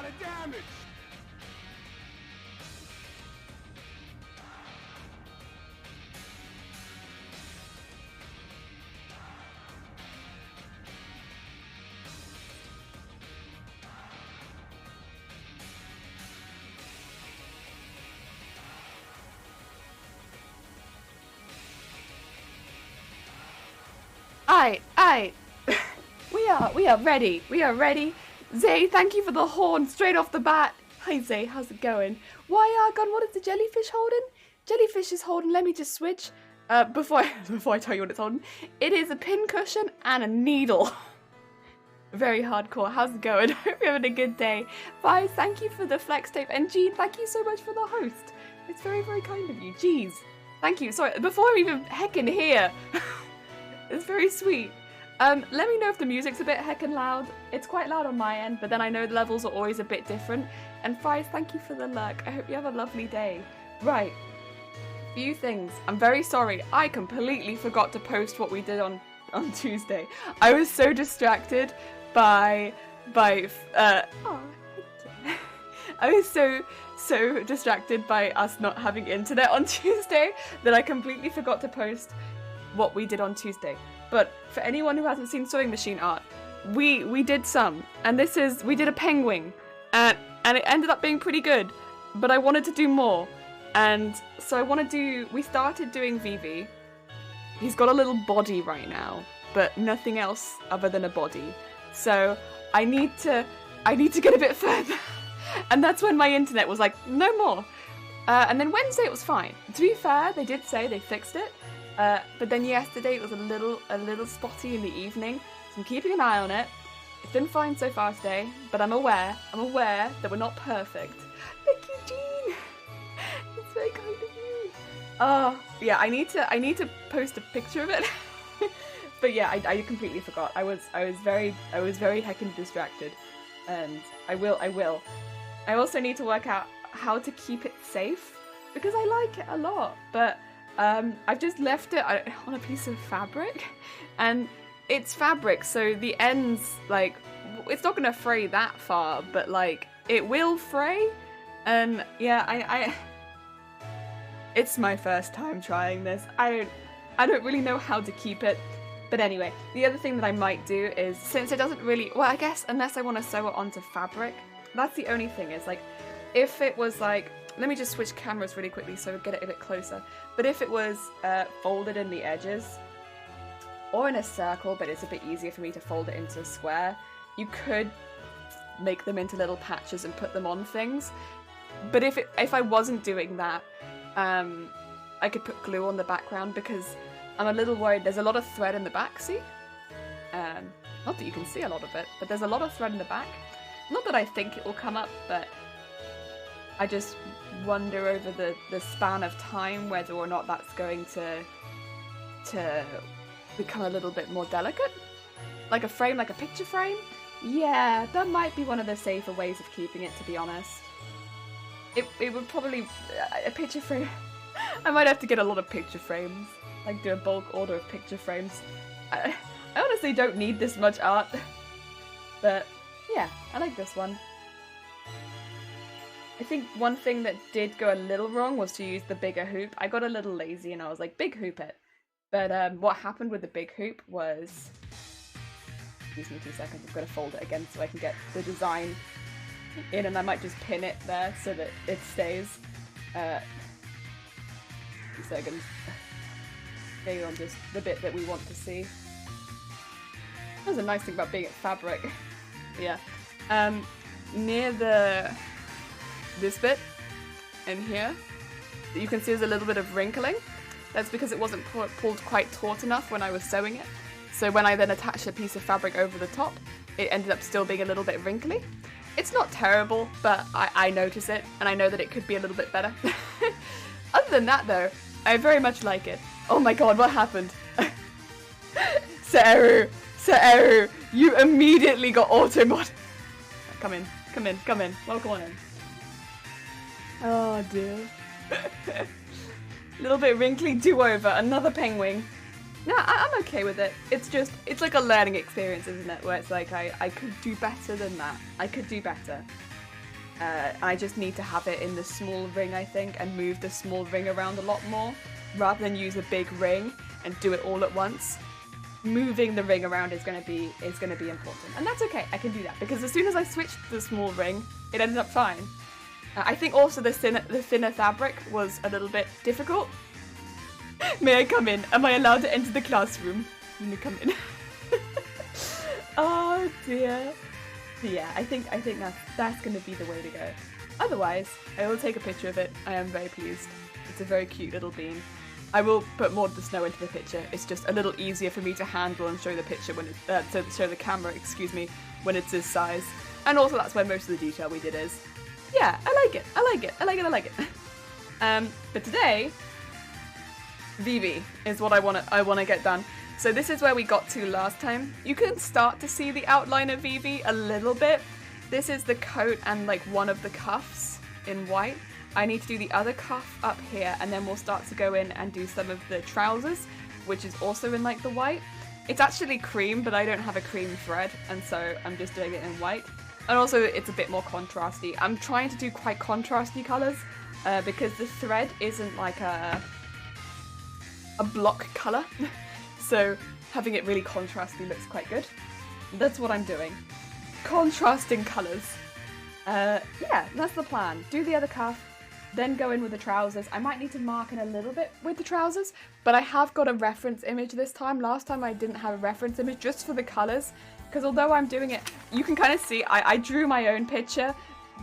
lot of damage. Aight. we are ready. We are ready. Zay, thank you for the horn straight off the bat. Hi Zay, how's it going? Why, Argon, what is the jellyfish holding? Jellyfish is holding, let me just switch. Before I tell you what it's holding, it is a pin cushion and a needle. Very hardcore. How's it going? Hope you're having a good day. Bye, thank you for the flex tape. And Jean, thank you so much for the host. It's very, very kind of you. Jeez. Thank you. Sorry, before I'm even heckin' here. It's very sweet. Let me know if the music's a bit heckin' loud. It's quite loud on my end, but then I know the levels are always a bit different. And Fries, thank you for the lurk. I hope you have a lovely day. Right. Few things. I'm very sorry. I completely forgot to post what we did on Tuesday. I was so distracted by I was so distracted by us not having internet on Tuesday that I completely forgot to post what we did on Tuesday. But for anyone who hasn't seen sewing machine art, we did some, and we did a penguin, and it ended up being pretty good, but I wanted to do more, and so we started doing Vivi. He's got a little body right now, but nothing else other than a body. So I need to get a bit further. And that's when my internet was like, no more. And then Wednesday it was fine. To be fair, they did say they fixed it. But then yesterday it was a little spotty in the evening. So I'm keeping an eye on it. It's been fine so far today, but I'm aware that we're not perfect. Thank you, Jean. It's very kind of you. Yeah, I need to post a picture of it. But yeah, I completely forgot. I was very heckin' distracted, and I will. I also need to work out how to keep it safe because I like it a lot, but I've just left it on a piece of fabric, and it's fabric, so the ends, like, it's not gonna fray that far, but like it will fray, and yeah, it's my first time trying this. I don't really know how to keep it. But anyway, the other thing that I might do is, since it doesn't really, well, I guess unless I want to sew it onto fabric, that's the only thing is, like, if it was like, let me just switch cameras really quickly so we get it a bit closer. But if it was folded in the edges, or in a circle, but it's a bit easier for me to fold it into a square, you could make them into little patches and put them on things. But if I wasn't doing that, I could put glue on the background because I'm a little worried. There's a lot of thread in the back, see? Not that you can see a lot of it, but there's a lot of thread in the back. Not that I think it will come up, but I just wonder over the span of time whether or not that's going to become a little bit more delicate. Like a frame, like a picture frame? Yeah, that might be one of the safer ways of keeping it, to be honest. It would probably... a picture frame... I might have to get a lot of picture frames. Like, do a bulk order of picture frames. I honestly don't need this much art. But, yeah, I like this one. I think one thing that did go a little wrong was to use the bigger hoop. I got a little lazy and I was like, big hoop it. But what happened with the big hoop was... Excuse me 2 seconds, I've got to fold it again so I can get the design in, and I might just pin it there so that it stays. 2 seconds. Stay on just the bit that we want to see. That's a nice thing about being at fabric. Yeah. Near this bit in here, you can see there's a little bit of wrinkling. That's because it wasn't pulled quite taut enough when I was sewing it. So when I then attached a piece of fabric over the top, it ended up still being a little bit wrinkly. It's not terrible, but I notice it, and I know that it could be a little bit better. Other than that, though, I very much like it. Oh my god, what happened? Sir Eru, you immediately got auto-mod. Come in. Welcome on in. Oh dear. Little bit wrinkly do-over, another penguin. No, I'm okay with it. It's like a learning experience, isn't it? Where it's like, I could do better than that. I could do better. I just need to have it in the small ring, I think, and move the small ring around a lot more, rather than use a big ring and do it all at once. Moving the ring around is gonna be important, and that's okay. I can do that because as soon as I switched to the small ring, it ended up fine. I think also the thinner fabric was a little bit difficult. May I come in? Am I allowed to enter the classroom? Let me come in. Oh dear. Yeah, I think that's gonna be the way to go. Otherwise, I will take a picture of it. I am very pleased. It's a very cute little bean. I will put more of the snow into the picture. It's just a little easier for me to handle and show the picture when it's to show the camera, excuse me, when it's this size. And also that's where most of the detail we did is. Yeah, I like it. I like it. I like it. I like it. But today, Vivi is what I wanna get done. So this is where we got to last time. You can start to see the outline of Vivi a little bit. This is the coat and like one of the cuffs in white. I need to do the other cuff up here, and then we'll start to go in and do some of the trousers, which is also in like the white. It's actually cream, but I don't have a cream thread, and so I'm just doing it in white. And also it's a bit more contrasty. I'm trying to do quite contrasty colours because the thread isn't like a block colour. So having it really contrasty looks quite good. That's what I'm doing. Contrasting colours. Yeah, that's the plan. Do the other cuff, then go in with the trousers. I might need to mark in a little bit with the trousers, but I have got a reference image this time. Last time I didn't have a reference image just for the colours, because although I'm doing it, you can kind of see, I drew my own picture,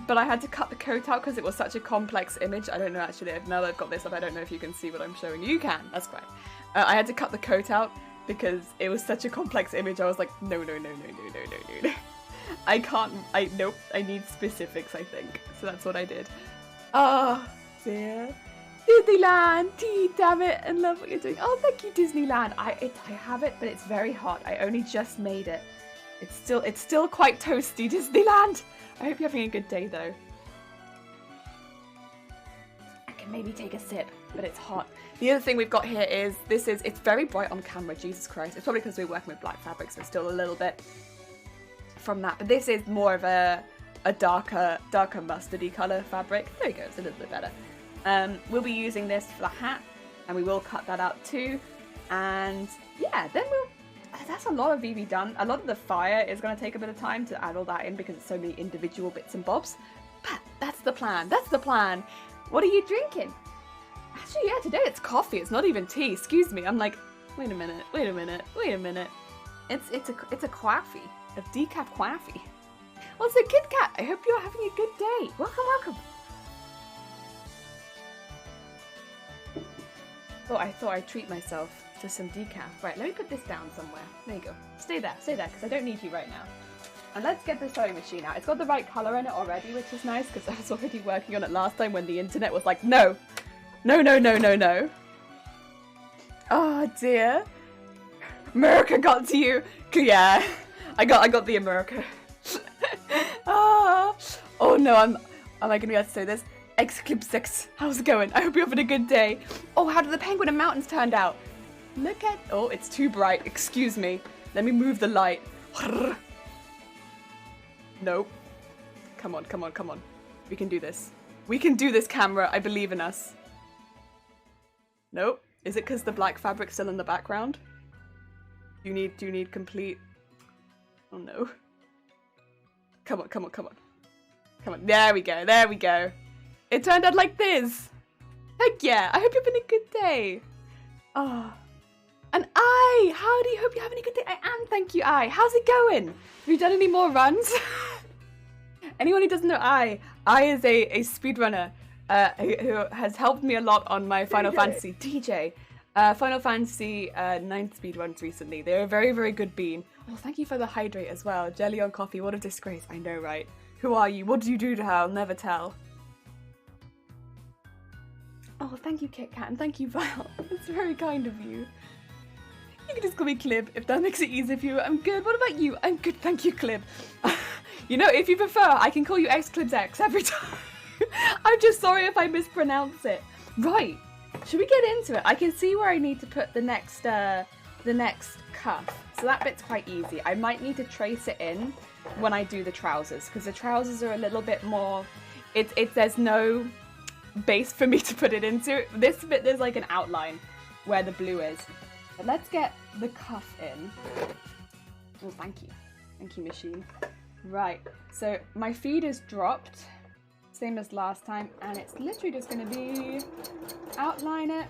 but I had to cut the coat out because it was such a complex image. I don't know actually, now that I've got this up, I don't know if you can see what I'm showing. You can, that's fine. I had to cut the coat out because it was such a complex image. I was like, no. I can't, nope, I need specifics, I think. So that's what I did. Oh, dear. Disneyland! Damn it, and love what you're doing. Oh, thank you, Disneyland. I have it, but it's very hot. I only just made it. It's still quite toasty, Disneyland. I hope you're having a good day, though. I can maybe take a sip, but it's hot. The other thing we've got here is, it's very bright on camera, Jesus Christ. It's probably because we're working with black fabric, so it's still a little bit from that. But this is more of a darker mustardy colour fabric. There we go, it's a little bit better. We'll be using this for the hat, and we will cut that out too. And yeah, then that's a lot of Vivi done. A lot of the fire is going to take a bit of time to add all that in because it's so many individual bits and bobs. But that's the plan. That's the plan. What are you drinking? Actually, yeah, today it's coffee. It's not even tea. Excuse me. I'm like, wait a minute. It's a coffee. A decaf coffee. Well, it's a Kit Kat. I hope you're having a good day. Welcome. Oh, I thought I'd treat myself to some decaf. Right, let me put this down somewhere. There you go. Stay there, because I don't need you right now. And let's get the sewing machine out. It's got the right colour in it already, which is nice, because I was already working on it last time when the internet was like, no. Oh, dear. America got to you. Yeah, I got the America. Oh no, am I going to be able to sew this? X-Clip 6, how's it going? I hope you're having a good day. Oh, how did the penguin and mountains turned out? Look at, oh, it's too bright, excuse me. Let me move the light. Nope. Come on. We can do this. We can do this, camera, I believe in us. Nope. Is it because the black fabric's still in the background? Do you need complete? Oh no. Come on. There we go. It turned out like this. Heck yeah. I hope you're having a good day. Oh. And howdy, hope you're having a good day. I am, thank you, How's it going? Have you done any more runs? Anyone who doesn't know I is a speedrunner who has helped me a lot on my Final Fantasy. DJ. Final Fantasy 9 speedruns recently. They're a very, very good bean. Oh, thank you for the hydrate as well. Jelly on coffee, what a disgrace. I know, right? Who are you? What do you do to her? I'll never tell. Oh, thank you, Kit Kat, and thank you, Val. It's very kind of you. You can just call me Clib if that makes it easier for you. I'm good. What about you? I'm good. Thank you, Clib. You know, if you prefer, I can call you X-Clibs every time. I'm just sorry if I mispronounce it. Right. Should we get into it? I can see where I need to put the next cuff. So that bit's quite easy. I might need to trace it in when I do the trousers, because the trousers are a little bit more... there's no base for me to put it into. This bit, there's like an outline where the blue is. But let's get the cuff in. Oh, thank you. Thank you, machine. Right, so my feed is dropped, same as last time, and it's literally just going to be outline it.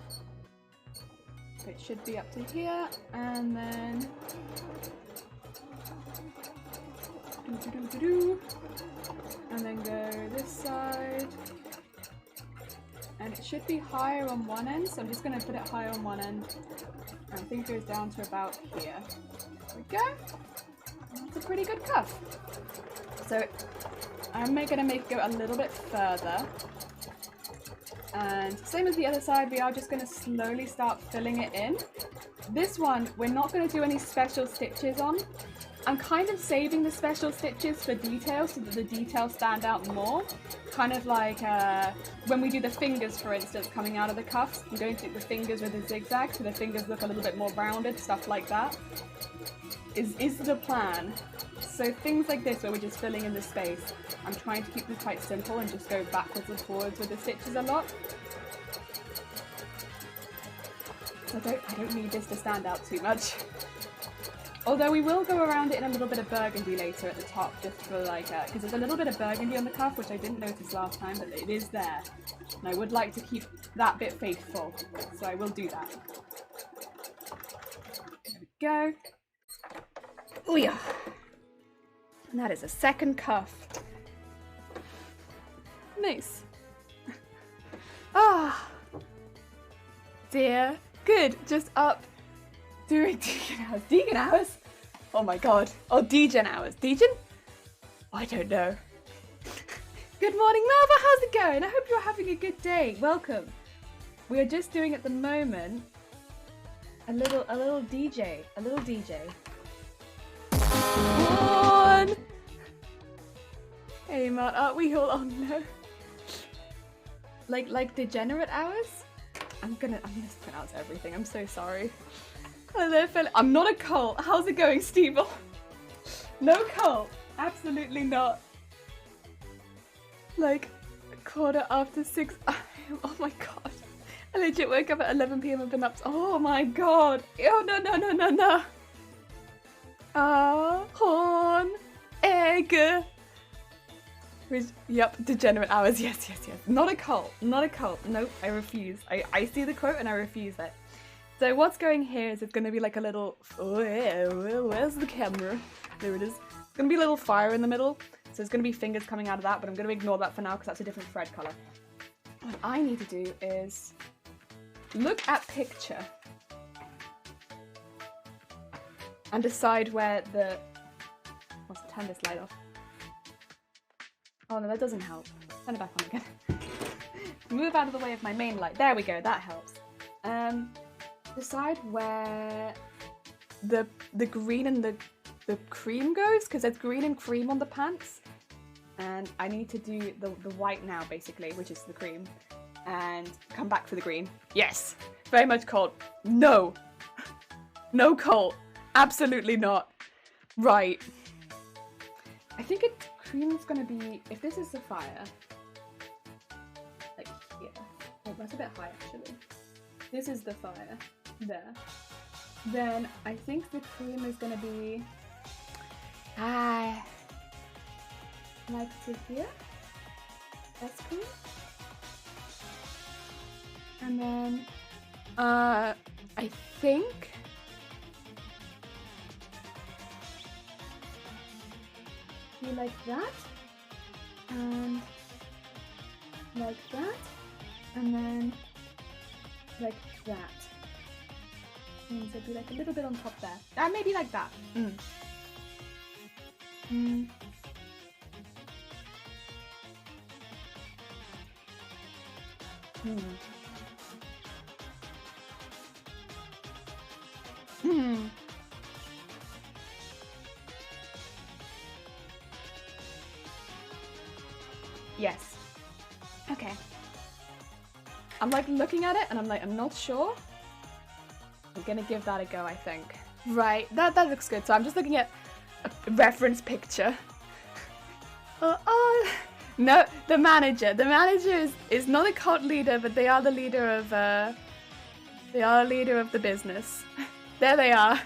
It should be up to here, and then and then go this side, and it should be higher on one end, so I'm just going to put it higher on one end, and I think it goes down to about here. There we go. That's a pretty good cuff. So I'm going to make it go a little bit further, and same as the other side, we are just going to slowly start filling it in. This one, we're not going to do any special stitches on. I'm kind of saving the special stitches for details so that the details stand out more. Kind of like when we do the fingers, for instance, coming out of the cuffs, I'm going to do the fingers with a zigzag so the fingers look a little bit more rounded, stuff like that. Is the plan. So things like this where we're just filling in the space, I'm trying to keep them quite simple and just go backwards and forwards with the stitches a lot. So I don't need this to stand out too much. Although we will go around it in a little bit of burgundy later at the top, just for like, because there's a little bit of burgundy on the cuff, which I didn't notice last time, but it is there. And I would like to keep that bit faithful, so I will do that. There we go. Oh yeah. And that is a second cuff. Nice. Ah. Dear. Good. Just up doing Deacon hours. Deacon hours? Oh my god. Oh, Degen hours. Degen? I don't know. Good morning, Melba. How's it going? I hope you're having a good day. Welcome. We are just doing at the moment a little DJ. A little DJ. One. Hey, Matt, aren't we all on no? Like degenerate hours? I'm gonna mispronounce everything. I'm so sorry. Hello, Philip. I'm not a cult. How's it going, Steve? No cult. Absolutely not. Like 6:15. Oh my god. I legit woke up at 11 p.m. and been up. Oh my god. Oh no. Horn, egg. Yep, degenerate hours. Yes. Not a cult. Nope, I refuse. I see the quote and I refuse it. So what's going here is it's going to be like a little. Oh yeah, where's the camera? There it is. It's going to be a little fire in the middle. So there's going to be fingers coming out of that, but I'm going to ignore that for now because that's a different thread color. What I need to do is look at picture. And decide where the... Let's turn this light off. Oh no, that doesn't help. Turn it back on again. Move out of the way of my main light. There we go, that helps. Decide where the green and the cream goes, because there's green and cream on the pants. And I need to do the white now, basically, which is the cream. And come back for the green. Yes! Very much cold. No! No cold. Absolutely not. Right. I think cream's gonna be, if this is the fire, like here. Oh, that's a bit high actually. This is the fire, there. Then I think the cream is gonna be, like to here. That's cream. And then, I think, like that, and like that, and then like that. And so it'd be like a little bit on top there. Maybe like that. Yes. Okay. I'm like looking at it and I'm like, I'm not sure. I'm gonna give that a go, I think. Right, that looks good. So I'm just looking at a reference picture. No, the manager. The manager is not a cult leader, but they are the leader of the business. There they are.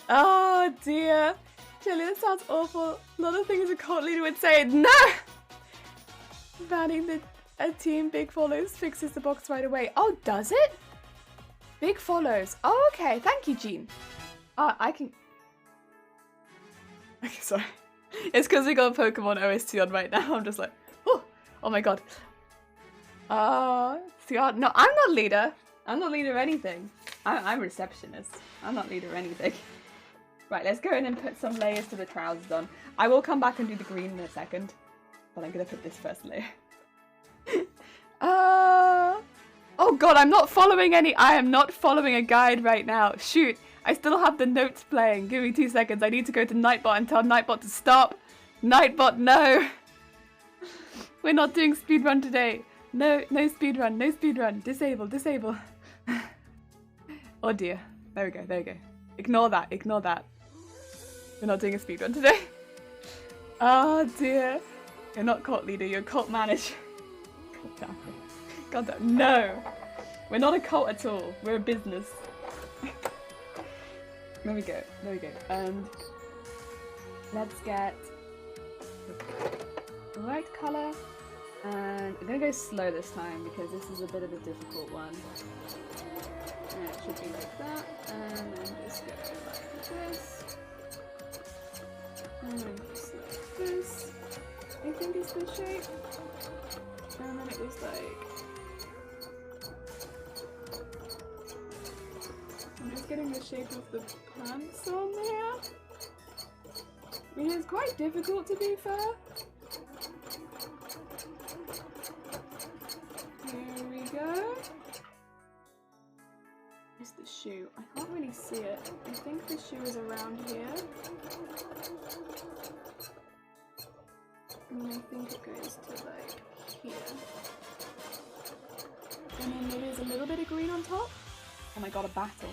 Oh dear. Jelly, that sounds awful. A lot of things a cult leader would say. No! Banning a team big follows fixes the box right away. Oh, does it? Big follows. Oh, okay. Thank you, Jean. I can... Okay, sorry. It's because we got Pokemon OST on right now. I'm just like, oh my god. No, I'm not leader. I'm not leader of anything. I'm receptionist. I'm not leader of anything. Right, let's go in and put some layers to the trousers on. I will come back and do the green in a second, but I'm gonna put this first layer. Oh god, I am not following a guide right now. Shoot, I still have the notes playing. Give me 2 seconds. I need to go to Nightbot and tell Nightbot to stop. Nightbot, no. We're not doing speedrun today. No speedrun, no speedrun. Disable. Oh dear. There we go. Ignore that. We're not doing a speedrun today. Oh dear. You're not cult leader, you're cult manager. God damn. No. We're not a cult at all. We're a business. There we go. And let's get the right colour. And I'm gonna go slow this time because this is a bit of a difficult one. And it should be like that. And then just go like this. And then just like this. I think it's the shape. And then it was like... I'm just getting the shape of the pants on there. I mean, it's quite difficult to be fair. Here we go. Where's the shoe? I can't really see it. I think the shoe is around here. And I think it goes to like here. And then maybe there's a little bit of green on top. Oh my god, a battle.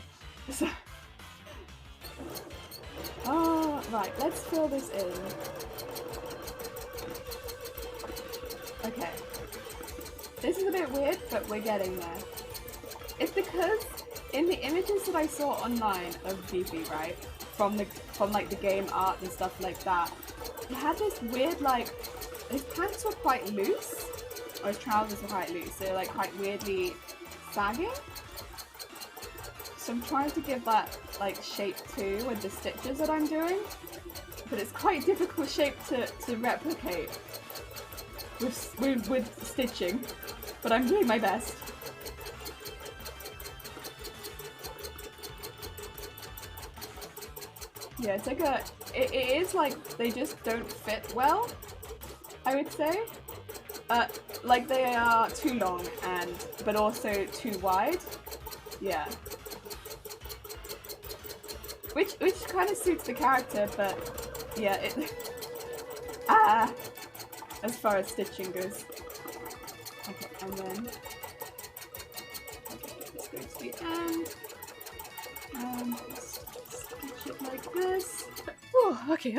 Oh, right, let's fill this in. Okay. This is a bit weird, but we're getting there. It's because in the images that I saw online of Vivi, right, from like the game art and stuff like that, it had this weird like, his pants were quite loose, or his trousers were quite loose, they're like quite weirdly sagging. So I'm trying to give that like shape too with the stitches that I'm doing, but it's quite a difficult shape to replicate with stitching, but I'm doing my best. Yeah, it's like it is like they just don't fit well, I would say. Like they are too long but also too wide. Yeah. Which kind of suits the character, but yeah, as far as stitching goes. Okay, and then this goes to the end. Just stitch it like this. Oh, okay.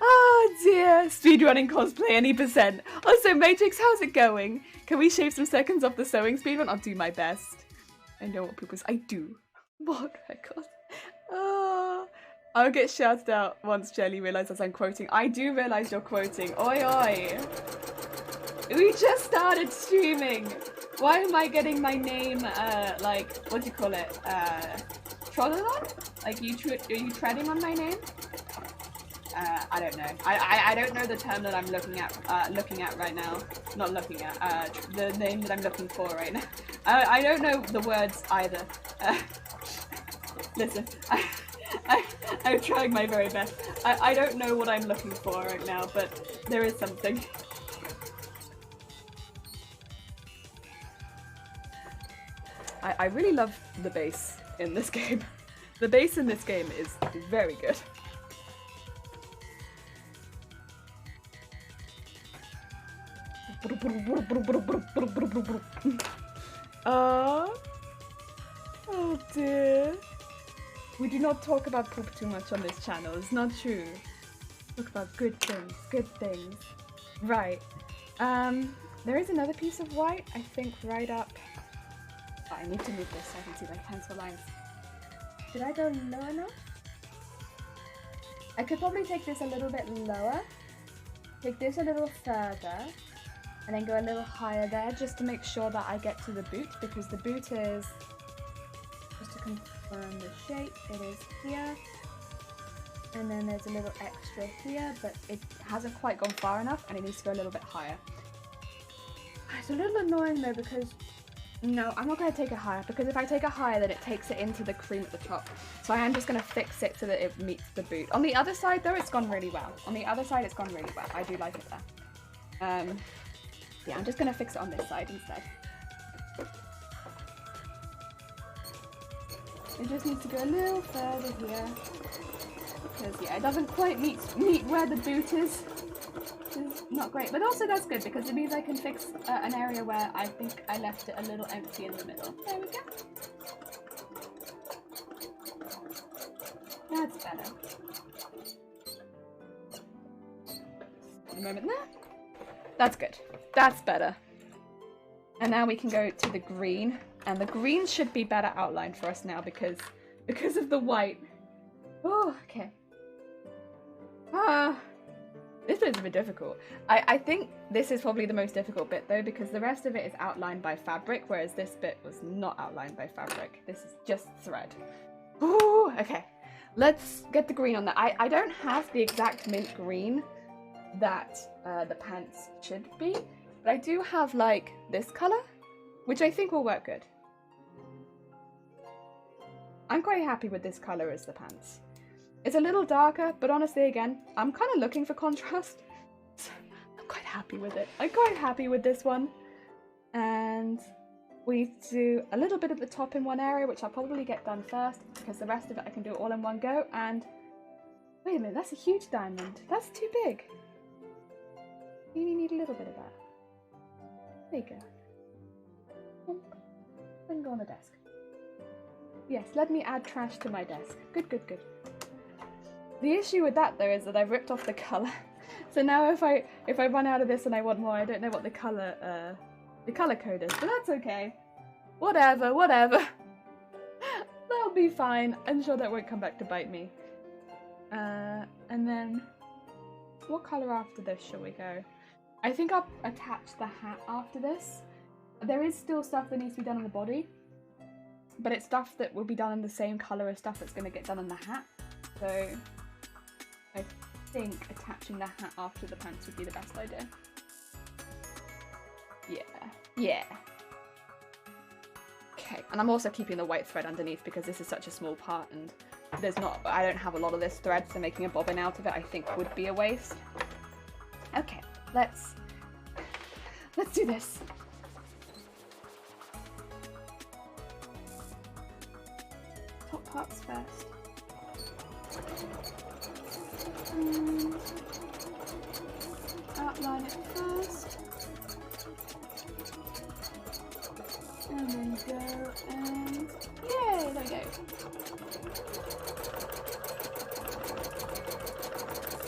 Oh dear, speedrunning cosplay any %. Also, Matrix, how's it going? Can we shave some seconds off the sewing speedrun? I'll do my best. I know what people say. I do. What record? I'll get shouted out once Jelly realizes I'm quoting. I do realize you're quoting. Oi oi! We just started streaming! Why am I getting my name, like, what do you call it? Trodden on? Like, are you treading on my name? I don't know. I don't know the term that I'm looking at right now. Not looking at, the name that I'm looking for right now. I don't know the words either. Listen, I'm trying my very best. I don't know what I'm looking for right now, but there is something. I really love the bass in this game. The bass in this game is very good. Oh dear. We do not talk about poop too much on this channel, it's not true. Talk about good things, good things. Right. There is another piece of white, I think, right up. Oh, I need to move this so I can see my pencil lines. Did I go low enough? I could probably take this a little bit lower, take this a little further, and then go a little higher there just to make sure that I get to the boot, because the boot is, just to confirm the shape, it is here, and then there's a little extra here, but it hasn't quite gone far enough and it needs to go a little bit higher. It's a little annoying though because, no, I'm not going to take it higher, because if I take it higher then it takes it into the cream at the top. So I am just going to fix it so that it meets the boot. On the other side though, it's gone really well. On the other side it's gone really well. I do like it there. Yeah, I'm just going to fix it on this side instead. It just needs to go a little further here. Because yeah, it doesn't quite meet where the boot is. It's not great, but also that's good because it means I can fix an area where I think I left it a little empty in the middle. There we go. That's better. A moment there. That's good. That's better. And now we can go to the green, and the green should be better outlined for us now because of the white. Oh, okay. This bit's a bit difficult. I think this is probably the most difficult bit though, because the rest of it is outlined by fabric, whereas this bit was not outlined by fabric. This is just thread. Ooh, okay. Let's get the green on that. I don't have the exact mint green that the pants should be, but I do have like this color, which I think will work good. I'm quite happy with this color as the pants. It's a little darker, but honestly, again, I'm kind of looking for contrast. So I'm quite happy with it. I'm quite happy with this one. And we do a little bit at the top in one area, which I'll probably get done first, because the rest of it I can do all in one go. And wait a minute, that's a huge diamond. That's too big. You need a little bit of that. There you go. And go on the desk. Yes, let me add trash to my desk. Good, good, good. The issue with that though is that I've ripped off the colour. So now if I run out of this and I want more, I don't know what the colour code is, but that's okay. Whatever, whatever. That'll be fine. I'm sure that won't come back to bite me. And then what colour after this shall we go? I think I'll attach the hat after this. There is still stuff that needs to be done on the body, but it's stuff that will be done in the same colour as stuff that's going to get done on the hat. So I think attaching the hat after the pants would be the best idea. Yeah, yeah. Okay, and I'm also keeping the white thread underneath because this is such a small part and I don't have a lot of this thread, so making a bobbin out of it I think would be a waste. Okay, let's do this. Top parts first. Outline it first, and then go and yay! There we go.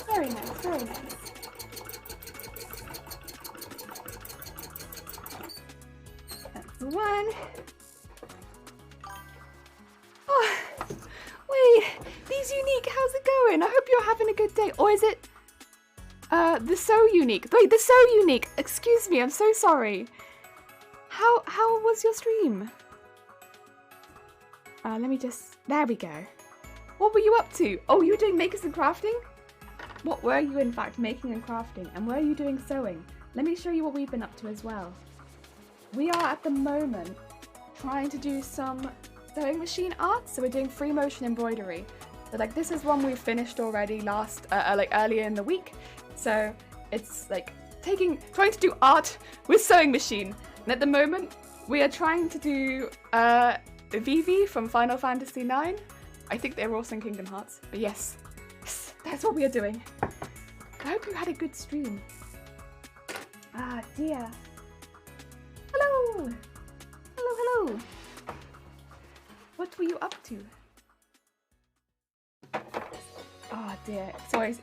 Very nice, very nice. That's the one. Oh, wait, these unique. How's it going? I hope you're having a good day. Or is it the So Unique? Wait, the So Unique. Excuse me, I'm so sorry. How was your stream? Let me just. There we go. What were you up to? Oh, you were doing makers and crafting? What were you in fact making and crafting? And were you doing sewing? Let me show you what we've been up to as well. We are at the moment trying to do some sewing machine art. So we're doing free motion embroidery. So like this is one we finished already earlier in the week. So it's like trying to do art with sewing machine. And at the moment we are trying to do Vivi from Final Fantasy IX. I think they were also in Kingdom Hearts, but yes, that's what we are doing. I hope you had a good stream. Ah dear. Hello! Hello, hello! What were you up to? Ah dear.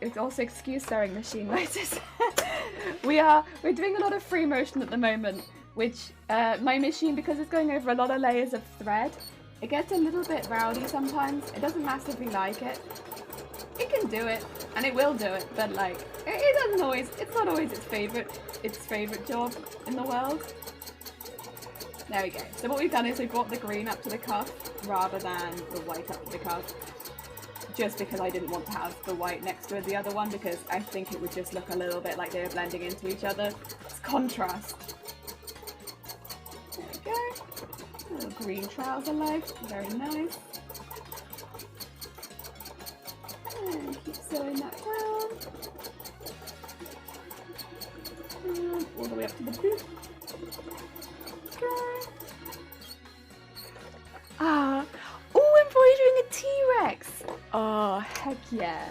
It's also excuse sewing machine noises. We're doing a lot of free motion at the moment, which my machine, because it's going over a lot of layers of thread, it gets a little bit rowdy sometimes. It doesn't massively like it. It can do it, and it will do it, but like it doesn't always. It's not always its favorite job in the world. There we go. So what we've done is we brought the green up to the cuff rather than the white up to the cuff. Just because I didn't want to have the white next to the other one, because I think it would just look a little bit like they were blending into each other. It's contrast. There we go. A little green trouser leg. Very nice. And keep sewing that down. And all the way up to the boot. Okay. Ah. Oh, embroidering a T-Rex! Oh, heck yeah.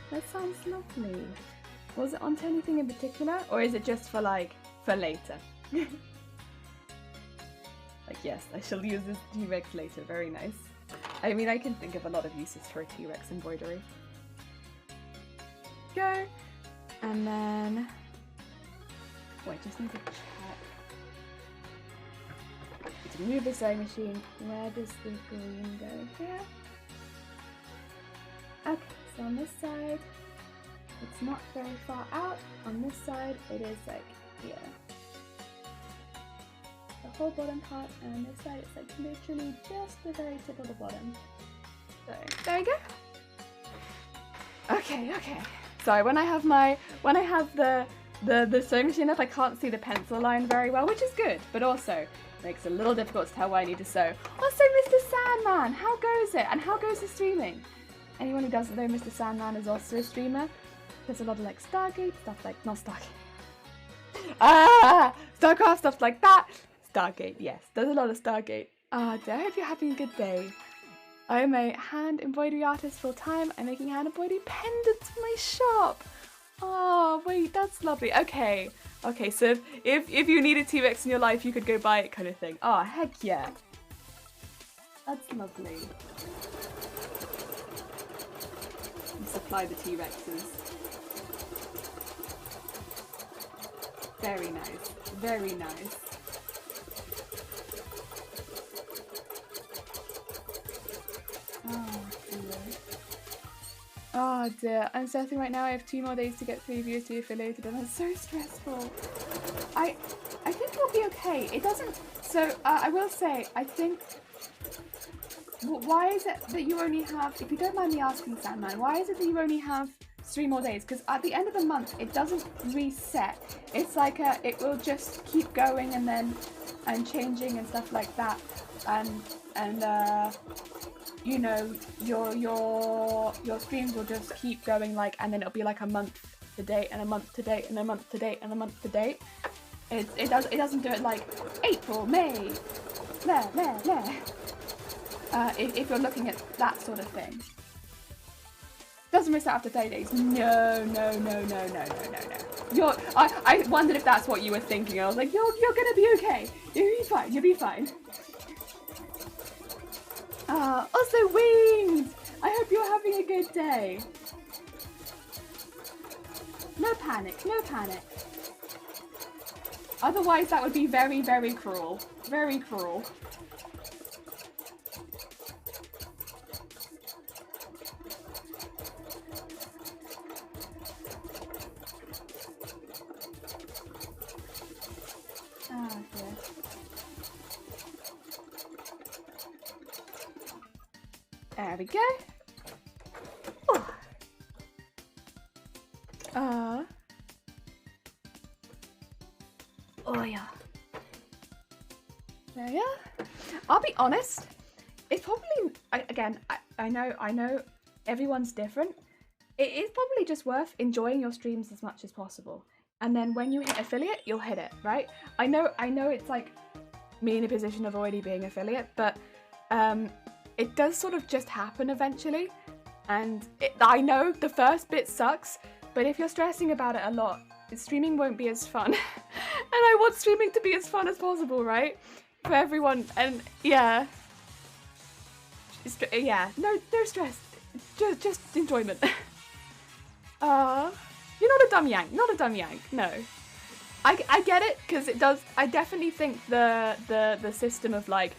That sounds lovely. Was it onto anything in particular? Or is it just for later? Like, yes, I shall use this T-Rex later. Very nice. I mean, I can think of a lot of uses for a T-Rex embroidery. Go. And then... Oh, I just need to check. To move the sewing machine, where does the green go? Here? Okay, so on this side, it's not very far out. On this side, it is like here. The whole bottom part, and on this side, it's like literally just the very tip of the bottom. So, there we go. Okay. Sorry, when I have the sewing machine up, I can't see the pencil line very well, which is good, but also makes it a little difficult to tell where I need to sew. Also, Mr. Sandman, how goes it? And how goes the streaming? Anyone who doesn't know, Mr. Sandman is also a streamer. There's a lot of like Stargate, stuff like, not Stargate. StarCraft, stuff like that. Stargate, yes, there's a lot of Stargate. I hope you're having a good day. I am a hand embroidery artist full time. I'm making hand embroidery pendants for my shop. Oh, wait, that's lovely. Okay, so if you need a T-Rex in your life, you could go buy it kind of thing. Oh, heck yeah. That's lovely. And supply the T-Rexes. Very nice. Very nice. Oh, dear. Oh dear, I'm starting right now. I have 2 more days to get 3 viewers to be affiliated, and that's so stressful. I think we'll be okay. It doesn't. So I will say, I think. Why is it that you only have? If you don't mind me asking, Sandman, why is it that you only have 3 more days? Because at the end of the month, it doesn't reset. It's like it will just keep going and changing and stuff like that, and you know, your streams will just keep going, like, and then it'll be like a month to date and a month to date and a month to date and a month to date. It doesn't do it like April, May, there. If you're looking at that sort of thing. Doesn't reset after 30 days. No. I wondered if that's what you were thinking. I was like, you're gonna be okay. You'll be fine. Also Wings! I hope you're having a good day. No panic. Otherwise that would be very, very cruel. Very cruel. Oh dear. There we go. Oh yeah. There we are. I'll be honest. It's probably I know everyone's different. It is probably just worth enjoying your streams as much as possible. And then when you hit affiliate, you'll hit it, right? I know it's like me in a position of already being affiliate, but it does sort of just happen eventually. And I know the first bit sucks, but if you're stressing about it a lot, streaming won't be as fun. And I want streaming to be as fun as possible, right? For everyone, and yeah. No stress. Just enjoyment. You're not a dumb yank. Not a dumb yank. No. I get it, because it does. I definitely think the system of like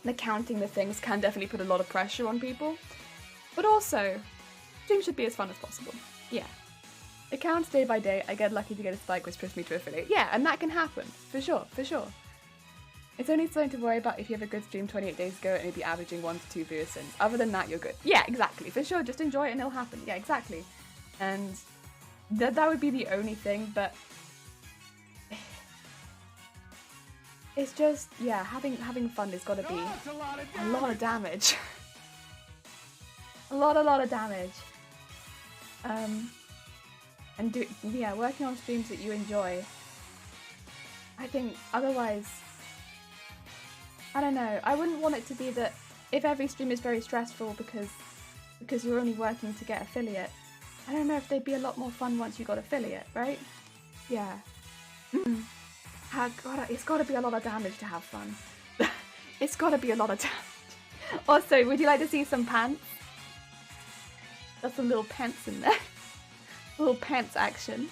the counting the things can definitely put a lot of pressure on people. But also, stream should be as fun as possible. Yeah. It counts day by day. I get lucky to get a spike which pushed me to affiliate. Yeah, and that can happen. For sure, for sure. It's only something to worry about if you have a good stream 28 days ago and maybe averaging 1 to 2 viewers since. Other than that, you're good. Yeah, exactly. For sure, just enjoy it and it'll happen. Yeah, exactly. And that would be the only thing, but it's just, yeah, having fun has got to be a lot of damage. a lot of damage. And working on streams that you enjoy. I think otherwise, I don't know, I wouldn't want it to be that if every stream is very stressful because you're only working to get affiliate. I don't know if they'd be a lot more fun once you got affiliate, right? Yeah. It's gotta be a lot of damage to have fun. It's gotta be a lot of damage. Also, would you like to see some pants? Got some little pants in there. Little pants action.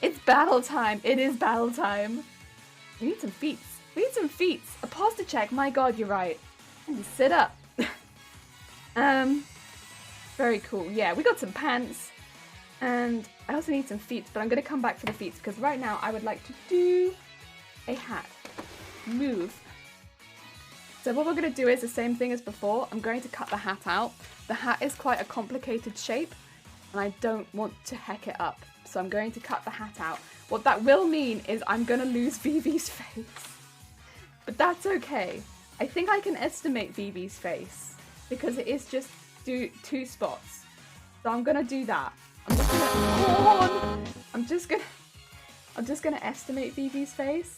It's battle time. It is battle time. We need some feats. We need some feats. A posture check. My god, you're right. And sit up. Very cool. Yeah, we got some pants. And I also need some feats, but I'm going to come back for the feats because right now I would like to do a hat. Move. So what we're going to do is the same thing as before. I'm going to cut the hat out. The hat is quite a complicated shape and I don't want to heck it up. So I'm going to cut the hat out. What that will mean is I'm going to lose Vivi's face. But that's okay. I think I can estimate Vivi's face because it is just two spots. So I'm going to do that. I'm just gonna estimate Vivi's face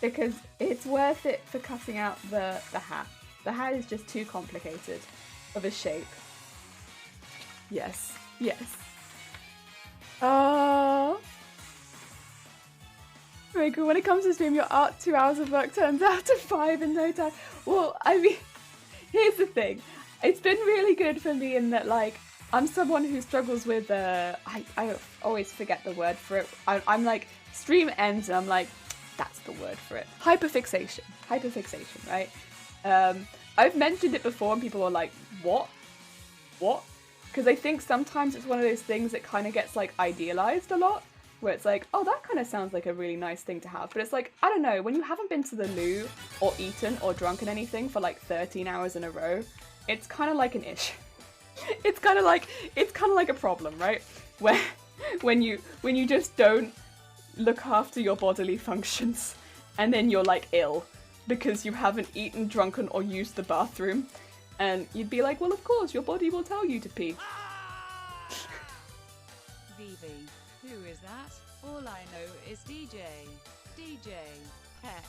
because it's worth it for cutting out the hat. The hat is just too complicated of a shape. Yes, yes. Very cool. When it comes to stream, your art 2 hours of work turns out to 5 in no time. Well, I mean, here's the thing. It's been really good for me in that, like, I'm someone who struggles with, I always forget the word for it. I'm like, stream ends and I'm like, that's the word for it. Hyperfixation. Hyperfixation, right? I've mentioned it before and people are like, what? What? Because I think sometimes it's one of those things that kind of gets like idealized a lot. Where it's like, oh, that kind of sounds like a really nice thing to have. But it's like, I don't know, when you haven't been to the loo or eaten or drunken anything for like 13 hours in a row, it's kind of like an issue. It's kind of like a problem, right? Where when you just don't look after your bodily functions and then you're like ill because you haven't eaten, drunken or used the bathroom, and you'd be like, well, of course your body will tell you to pee. Vivi, who is that? All I know is DJ. Heck.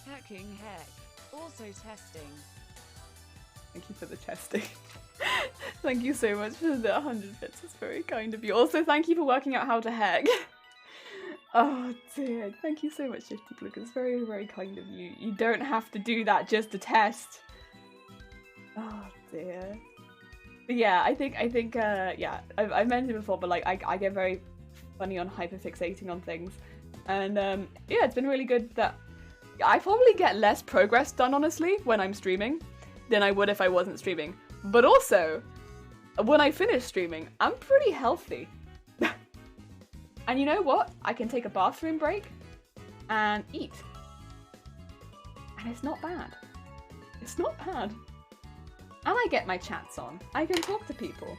Hecking heck. Also testing. Thank you for the testing. Thank you so much for the 100 bits. It's very kind of you. Also, thank you for working out how to hack. Oh dear. Thank you so much, Shifty Blue. It's very, very kind of you. You don't have to do that just to test. Oh dear. But yeah, I think yeah, I've mentioned it before, but like I get very funny on hyperfixating on things, and yeah, it's been really good that I probably get less progress done honestly when I'm streaming than I would if I wasn't streaming. But also, when I finish streaming, I'm pretty healthy. And you know what? I can take a bathroom break and eat. And it's not bad. It's not bad. And I get my chats on. I can talk to people.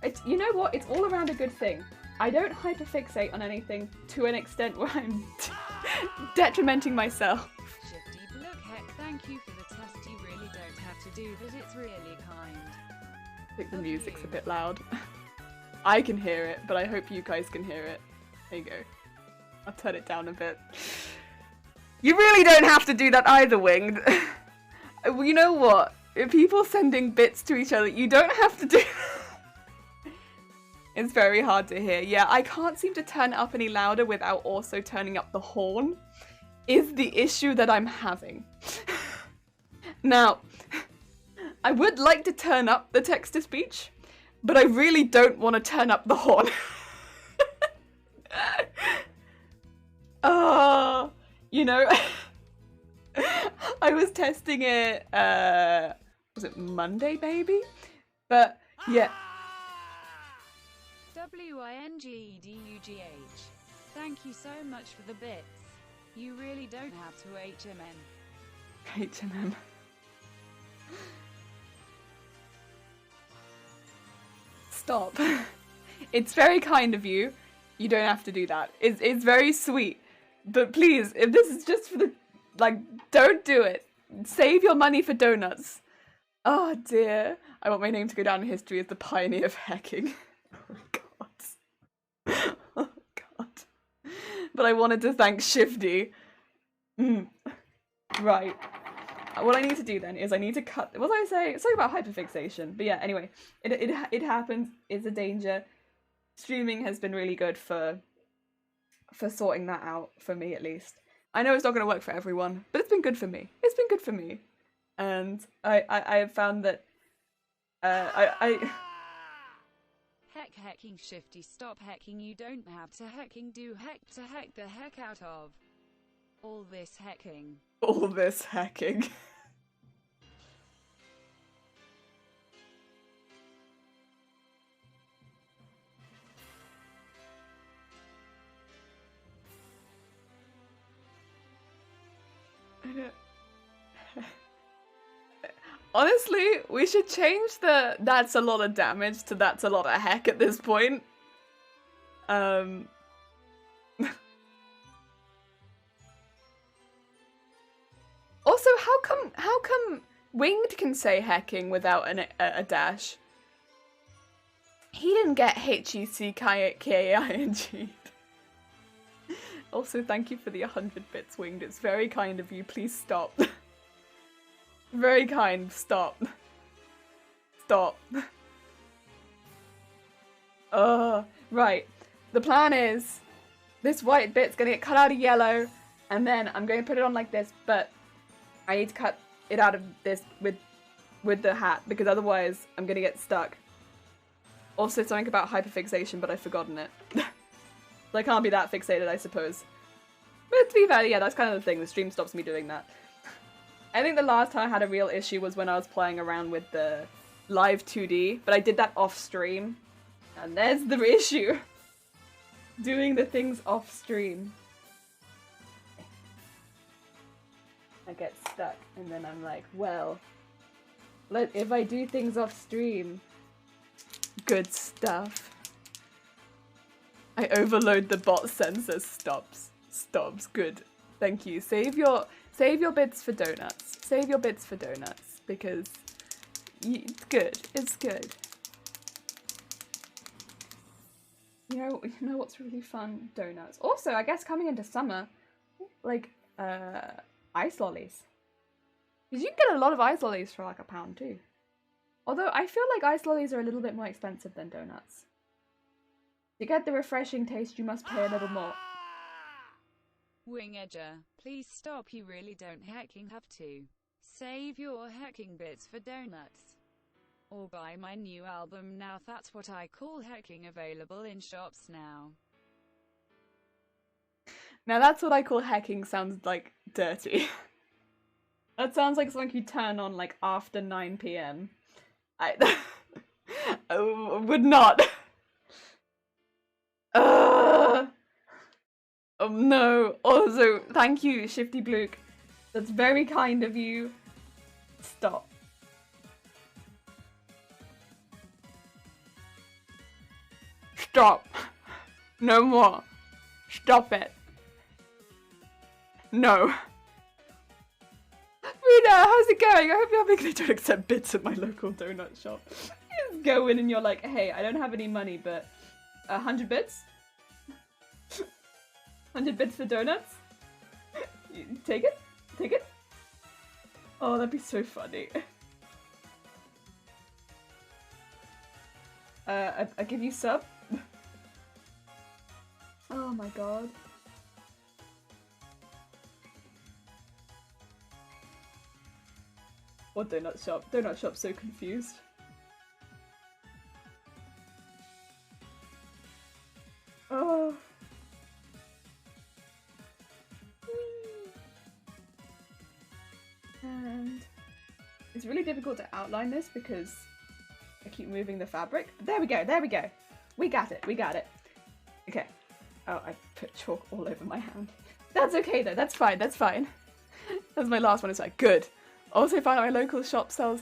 It's, you know what? It's all around a good thing. I don't hyperfixate on anything to an extent where I'm detrimenting myself. Shifty Look heck, thank you for the test. You really don't have to do that. It's really kind. I think the music's a bit loud. I can hear it, but I hope you guys can hear it. There you go. I'll turn it down a bit. You really don't have to do that either, Winged. You know what? If people sending bits to each other, you don't have to do It's very hard to hear. Yeah, I can't seem to turn it up any louder without also turning up the horn, is the issue that I'm having. Now, I would like to turn up the text-to-speech, but I really don't want to turn up the horn. You know, I was testing it, was it Monday, maybe? But, yeah. WINGEDUGH. Thank you so much for the bits. You really don't have to HMM. HMM. Stop. It's very kind of you. You don't have to do that. It's very sweet. But please, if this is just for the... Like, don't do it. Save your money for donuts. Oh dear. I want my name to go down in history as the pioneer of hacking. Oh god. Oh god. But I wanted to thank Shifty. Right. What I need to do then is I need to cut... What was I saying? Something about hyperfixation. But yeah, anyway. It happens. It's a danger. Streaming has been really good for sorting that out, for me at least. I know it's not going to work for everyone, but it's been good for me. It's been good for me. And I have found that Hacking Shifty, stop hacking. You don't have to hacking. Do hack to hack the heck out of all this hacking. All this hacking. Honestly, we should change the "that's a lot of damage" to "that's a lot of heck" at this point. Also, how come Winged can say hecking without a dash? He didn't get HECKING. Also, thank you for the 100 bits, Winged. It's very kind of you. Please stop. Very kind. Stop. Stop. Right. The plan is this white bit's gonna get cut out of yellow, and then I'm going to put it on like this, but I need to cut it out of this with the hat, because otherwise I'm gonna get stuck. Also, something about hyperfixation, but I've forgotten it. I can't be that fixated, I suppose. But to be fair, yeah, that's kind of the thing. The stream stops me doing that. I think the last time I had a real issue was when I was playing around with the live 2D, but I did that off stream. And there's the issue. Doing the things off stream. I get stuck, and then I'm like, well, if I do things off stream, good stuff. I overload the bot sensor. Stops. Good. Thank you. Save your bits for donuts. Save your bits for donuts, because it's good. It's good. You know what's really fun? Donuts. Also, I guess coming into summer, like ice lollies. Because you can get a lot of ice lollies for like £1 too. Although I feel like ice lollies are a little bit more expensive than donuts. To get the refreshing taste, you must pay a little more. Wing Edger, please stop. You really don't hacking have to. Save your hacking bits for donuts. Or buy my new album now. That's what I call hacking, available in shops now. Now that's what I call hacking. Sounds like dirty. That sounds like something you turn on like after 9 PM. I would not. Oh no. Also, thank you, Shifty Bluke. That's very kind of you. Stop. Stop. No more. Stop it. No. Rita, how's it going? I hope you're having... I don't accept bits at my local donut shop. You just go in and you're like, hey, I don't have any money, but 100 bits? 100 bits for donuts? You take it? Take it? Oh, that'd be so funny. I give you sub? Oh my god. What donut shop? Donut shop's so confused. Oh. Whee. And it's really difficult to outline this because I keep moving the fabric. But there we go, there we go. We got it, we got it. Okay. Oh, I put chalk all over my hand. That's okay though, that's fine, that's fine. That's my last one, it's like, good. Also found out my local shop sells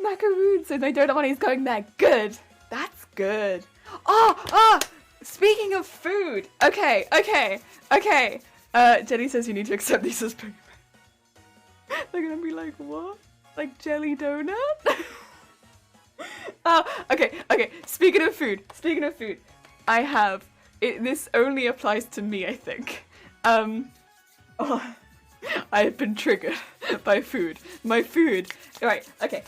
macaroons, so my donut money is going there. Good. That's good. Speaking of food. Okay. Jenny says you need to accept these as payment. They're gonna be like, what? Like jelly donut? Okay. Speaking of food. I have this only applies to me, I think. I've been triggered by food. My food. Right. Okay.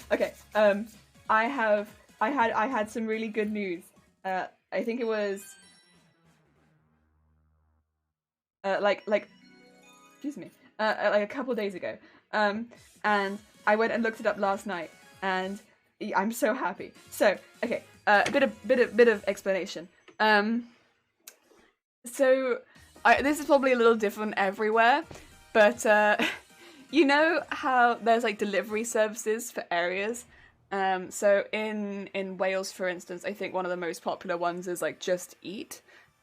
I had some really good news. I think it was excuse me. Like a couple days ago. And I went and looked it up last night, and I'm so happy. So, okay. A bit of explanation. So this is probably a little different everywhere, but you know how there's like delivery services for areas? So in Wales, for instance, I think one of the most popular ones is like Just Eat,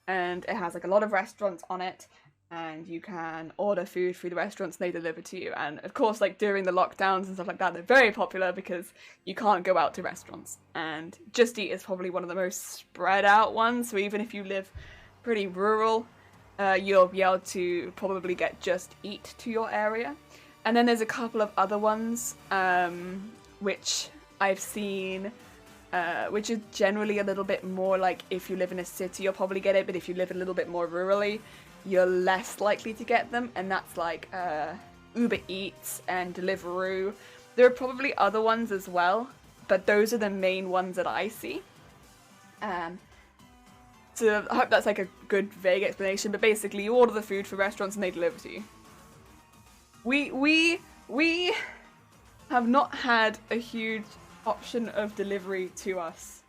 and it has like a lot of restaurants on it, and you can order food through the restaurants and they deliver to you. And of course, like during the lockdowns and stuff like that, they're very popular because you can't go out to restaurants. And Just Eat is probably one of the most spread out ones, so even if you live pretty rural, you'll be able to probably get Just Eat to your area. And then there's a couple of other ones, which I've seen, which is generally a little bit more like if you live in a city, you'll probably get it, but if you live a little bit more rurally, you're less likely to get them, and that's like Uber Eats and Deliveroo. There are probably other ones as well, but those are the main ones that I see. So I hope that's like a good vague explanation, but basically you order the food for restaurants and they deliver to you. We have not had a huge option of delivery to us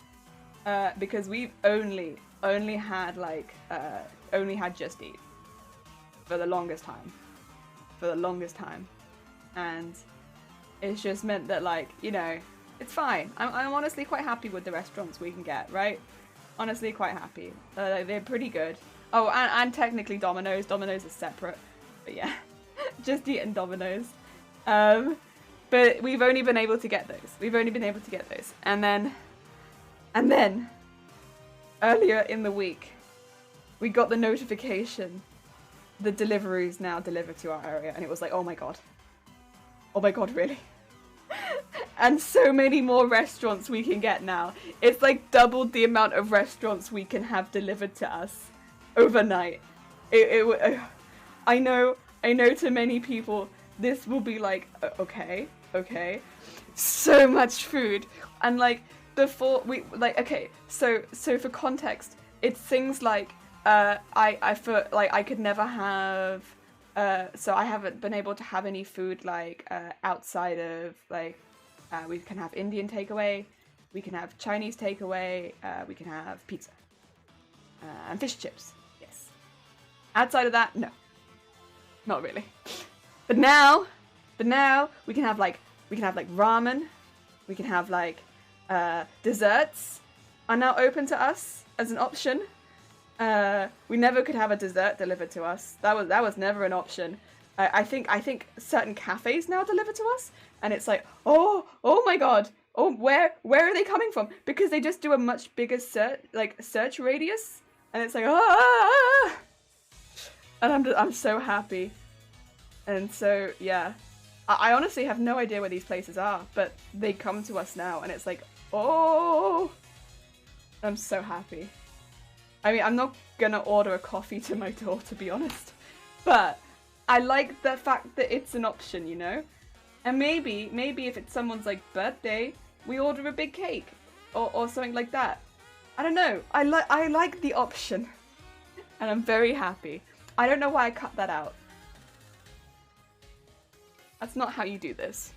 because we've only had Just Eat for the longest time, and it's just meant that, like, you know, it's fine. I'm honestly quite happy with the restaurants we can get, right? Honestly quite happy. They're pretty good. Oh, and technically Domino's is separate, but yeah. Just Eat and Domino's. But we've only been able to get those. And then earlier in the week, we got the notification the Deliveroo's now delivered to our area, and it was like, oh my god, really? And so many more restaurants we can get now. It's like doubled the amount of restaurants we can have delivered to us overnight. I know to many people this will be like, okay, so much food. And like before we like, okay, so for context, it's things like I could never have so I haven't been able to have any food like outside of like we can have Indian takeaway, we can have Chinese takeaway, we can have pizza and fish and chips. Yes. Outside of that, no, not really. But now we can have like ramen, we can have like desserts are now open to us as an option. We never could have a dessert delivered to us. That was never an option. I think certain cafes now deliver to us, and it's like, oh my god, oh where are they coming from? Because they just do a much bigger search radius, and it's like and I'm so happy, and so yeah, I honestly have no idea where these places are, but they come to us now, and it's like, oh, I'm so happy. I mean, I'm not gonna order a coffee to my door, to be honest, but I like the fact that it's an option, you know? And maybe if it's someone's like birthday, we order a big cake or something like that. I don't know. I like the option, and I'm very happy. I don't know why I cut that out. That's not how you do this.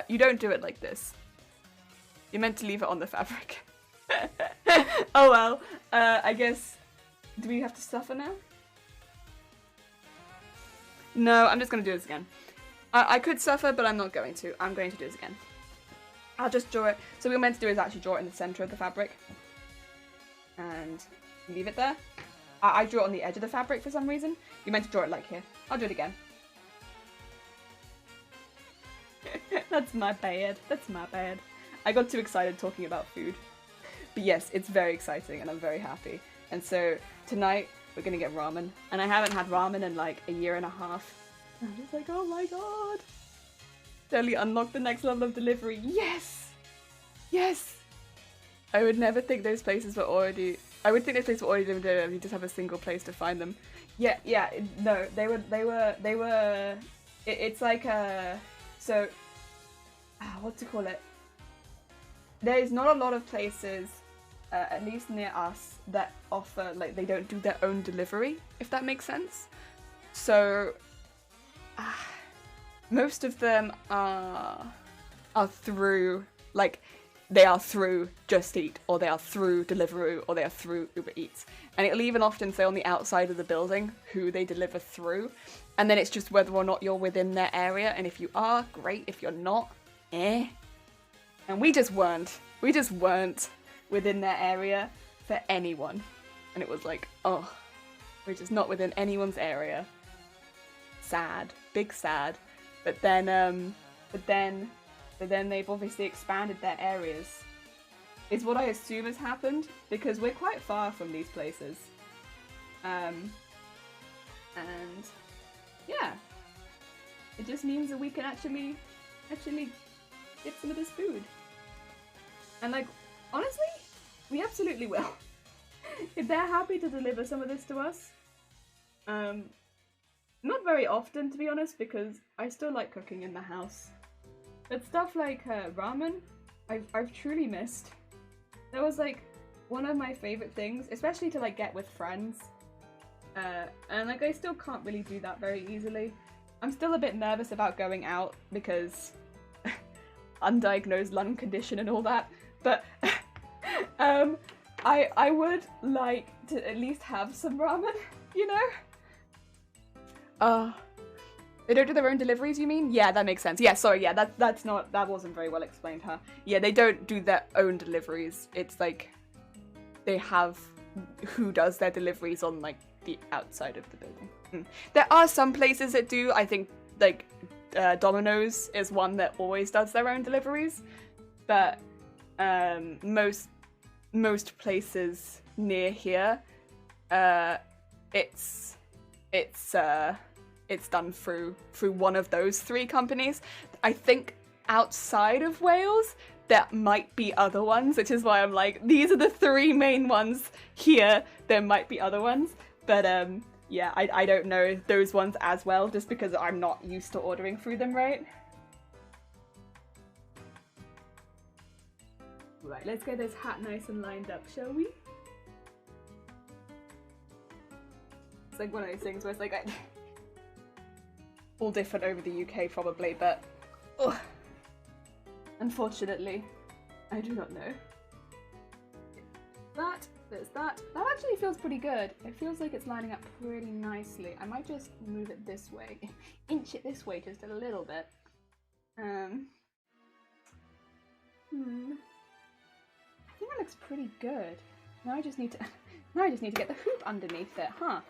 You don't do it like this. You're meant to leave it on the fabric. Oh well, I guess, do we have to suffer now? No, I'm just gonna do this again. I could suffer, but I'm not going to. I'm going to do this again. I'll just draw it. So what we're meant to do is actually draw it in the center of the fabric. And leave it there. I drew it on the edge of the fabric for some reason. You're meant to draw it like here. I'll do it again. That's my bad. That's my bad. I got too excited talking about food. But yes, it's very exciting and I'm very happy. And so tonight we're gonna get ramen. And I haven't had ramen in like a year and a half. I'm just like, oh my god. Totally unlock the next level of delivery. Yes! Yes! I would never think those places were already... I would think those places were already delivered and you just have a single place to find them. Yeah, no, they were... It's like a... So... what to call it? There is not a lot of places, at least near us, that offer, like, they don't do their own delivery, if that makes sense. So... most of them are through, like, they are through Just Eat, or they are through Deliveroo, or they are through Uber Eats. And it'll even often say on the outside of the building who they deliver through. And then it's just whether or not you're within their area, and if you are, great. If you're not, eh. And we just weren't. We just weren't within their area for anyone. And it was like, oh, we're just not within anyone's area. Sad. Big sad. But then they've obviously expanded their areas, is what I assume has happened, because we're quite far from these places. And yeah, it just means that we can actually get some of this food. And like, honestly, we absolutely will. If they're happy to deliver some of this to us, not very often, to be honest, because I still like cooking in the house. But stuff like ramen, I've truly missed. That was like one of my favorite things, especially to like get with friends. And like I still can't really do that very easily. I'm still a bit nervous about going out because undiagnosed lung condition and all that. But I would like to at least have some ramen, you know? They don't do their own deliveries, you mean? Yeah, that makes sense. Yeah, sorry, yeah, that wasn't very well explained, huh? Yeah, they don't do their own deliveries. It's like, they have who does their deliveries on, like, the outside of the building. There are some places that do. I think, like, Domino's is one that always does their own deliveries. But, most places near here, it's done through one of those three companies. I think outside of Wales, there might be other ones, which is why I'm like, these are the three main ones here. There might be other ones, but yeah, I don't know those ones as well, just because I'm not used to ordering through them, right? Right, let's get this hat nice and lined up, shall we? It's like one of those things where it's like, all different over the UK probably, but unfortunately, I do not know. There's that. That actually feels pretty good. It feels like it's lining up pretty nicely. I might just move it this way, inch it this way just a little bit. I think that looks pretty good. Now I just need to get the hoop underneath it, huh?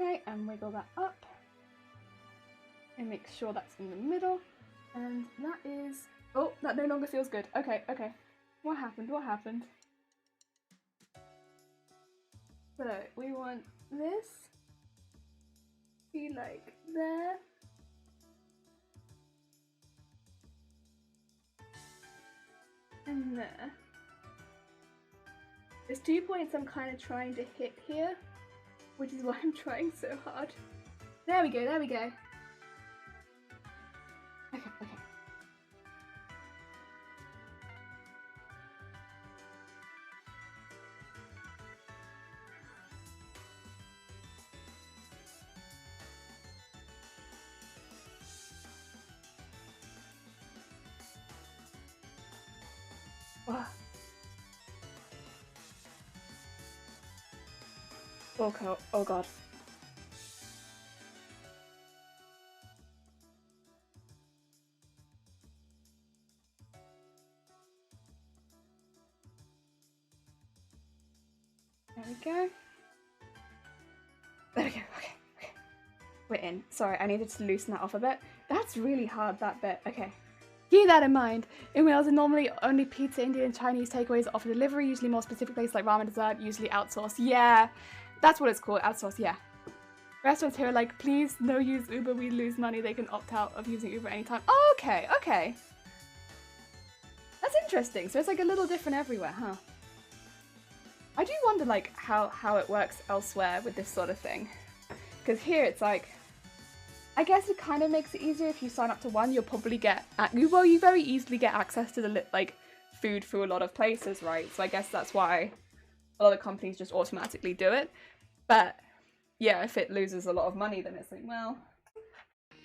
Okay, and wiggle that up. And make sure that's in the middle. And that is... Oh, that no longer feels good. Okay, okay. What happened? What happened? So, we want this to be like there. And there. There's 2 points I'm kind of trying to hit here, which is why I'm trying so hard. There we go, there we go. Okay, okay. Okay. Oh god. There we go. There we go. Okay. We're in. Sorry, I needed to loosen that off a bit. That's really hard, that bit. Okay. Keep that in mind. In Wales, normally only pizza, Indian, and Chinese takeaways offer delivery, usually more specific places like ramen dessert, usually outsourced. Yeah, that's what it's called, outsourced, yeah. Restaurants here are like, please, no use Uber, we lose money, they can opt out of using Uber anytime. Oh, okay, okay. That's interesting, so it's like a little different everywhere, huh? I do wonder like how it works elsewhere with this sort of thing. Because here it's like, I guess it kind of makes it easier if you sign up to one, you'll probably get, well, you very easily get access to the like food through a lot of places, right? So I guess that's why a lot of companies just automatically do it. But yeah, if it loses a lot of money, then it's like, well,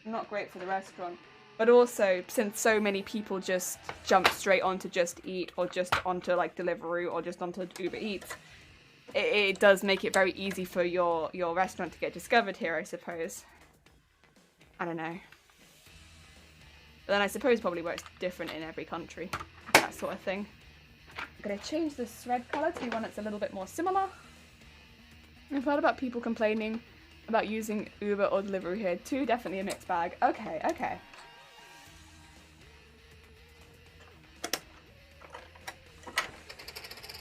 not great for the restaurant. But also, since so many people just jump straight onto Just Eat or just onto like Deliveroo or just onto Uber Eats, it does make it very easy for your restaurant to get discovered here, I suppose. I don't know. But then I suppose it probably works different in every country, that sort of thing. I'm gonna change the thread colour to one that's a little bit more similar. I've heard about people complaining about using Uber or Deliveroo here too. Definitely a mixed bag. Okay, okay.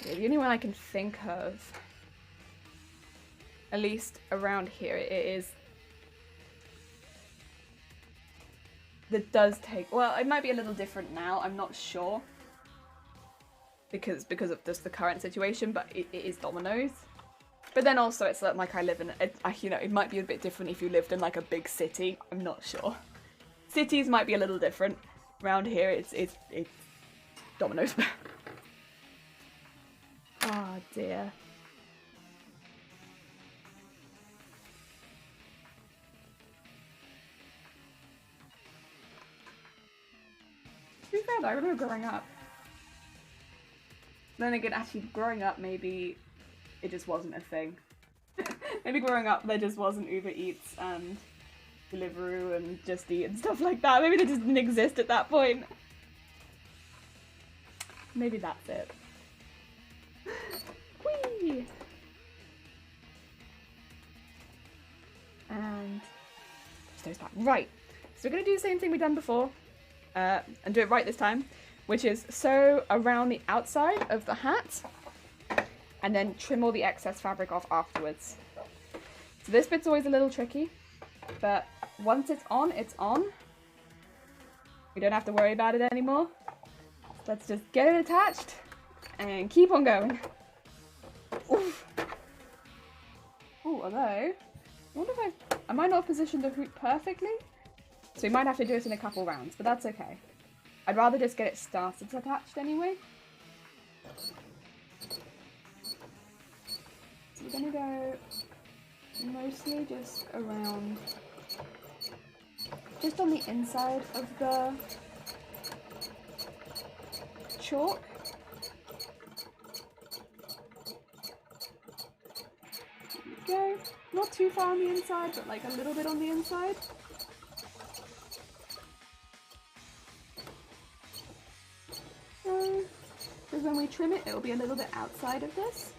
Yeah, the only one I can think of, at least around here, it is that does take, well, it might be a little different now, I'm not sure, because of just the current situation, but it is Domino's. But then also it's like I live in, you know, it might be a bit different if you lived in like a big city, I'm not sure. Cities might be a little different. Around here it's Domino's. Oh dear. To be fair though, I remember growing up. Then again, actually growing up, maybe it just wasn't a thing. Maybe growing up there just wasn't Uber Eats and Deliveroo and Just Eat and stuff like that. Maybe they just didn't exist at that point. Maybe that's it. Whee! And just those back. Right. So we're gonna do the same thing we've done before, and do it right this time, which is sew around the outside of the hat and then trim all the excess fabric off afterwards. So this bit's always a little tricky, but once it's on, it's on. We don't have to worry about it anymore. Let's just get it attached and keep on going. Oof. Ooh, although, I wonder if I might not have positioned the hoop perfectly, so we might have to do it in a couple rounds, but that's okay. I'd rather just get it started attached anyway. So we're gonna go mostly just around, just on the inside of the chalk. There we go. Not too far on the inside, but like a little bit on the inside. Because when we trim it, it'll be a little bit outside of this.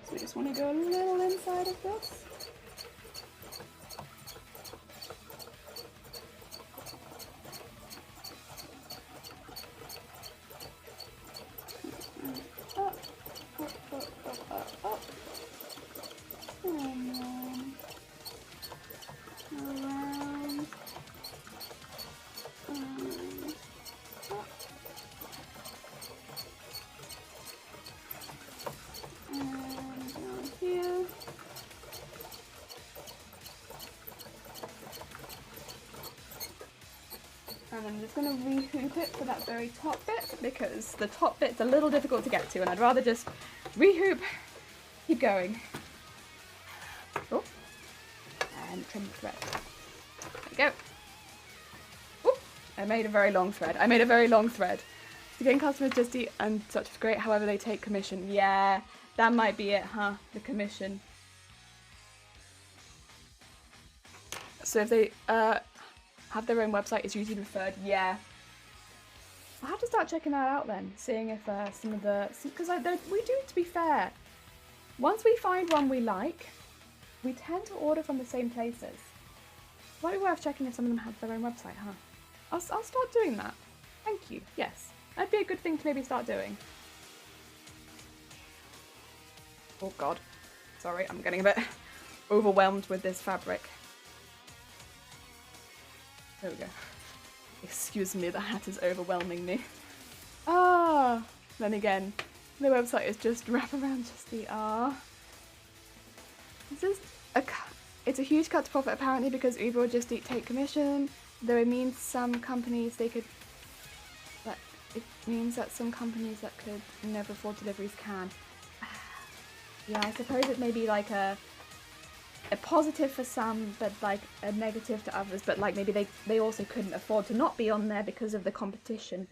So we just want to go a little inside of this. Up, up, up, up, up, up. And then around. Up. And down here. And I'm just going to re-hoop it for that very top bit, because the top bit's a little difficult to get to, and I'd rather just re-hoop, keep going. Oh, and trim the thread. There we go. Oh, I made a very long thread. To gain customers just eat and such is great, however they take commission. Yeah, that might be it, huh? The commission. So if they have their own website, it's usually referred. Yeah. I'll have to start checking that out then, seeing if some of the... Because we do, to be fair, once we find one we like, we tend to order from the same places. Might be worth checking if some of them have their own website, huh? I'll start doing that. Thank you, yes. That'd be a good thing to maybe start doing. Oh god. Sorry, I'm getting a bit overwhelmed with this fabric. There we go. Excuse me, the hat is overwhelming me. Ah! Then again, the website is just wraparound justy. Ah. It's a huge cut to profit apparently because Uber or Just Eat take commission, though it means some companies that some companies that could never afford deliveries can. Yeah, I suppose it may be like a positive for some, but like a negative to others, but like maybe they also couldn't afford to not be on there because of the competition,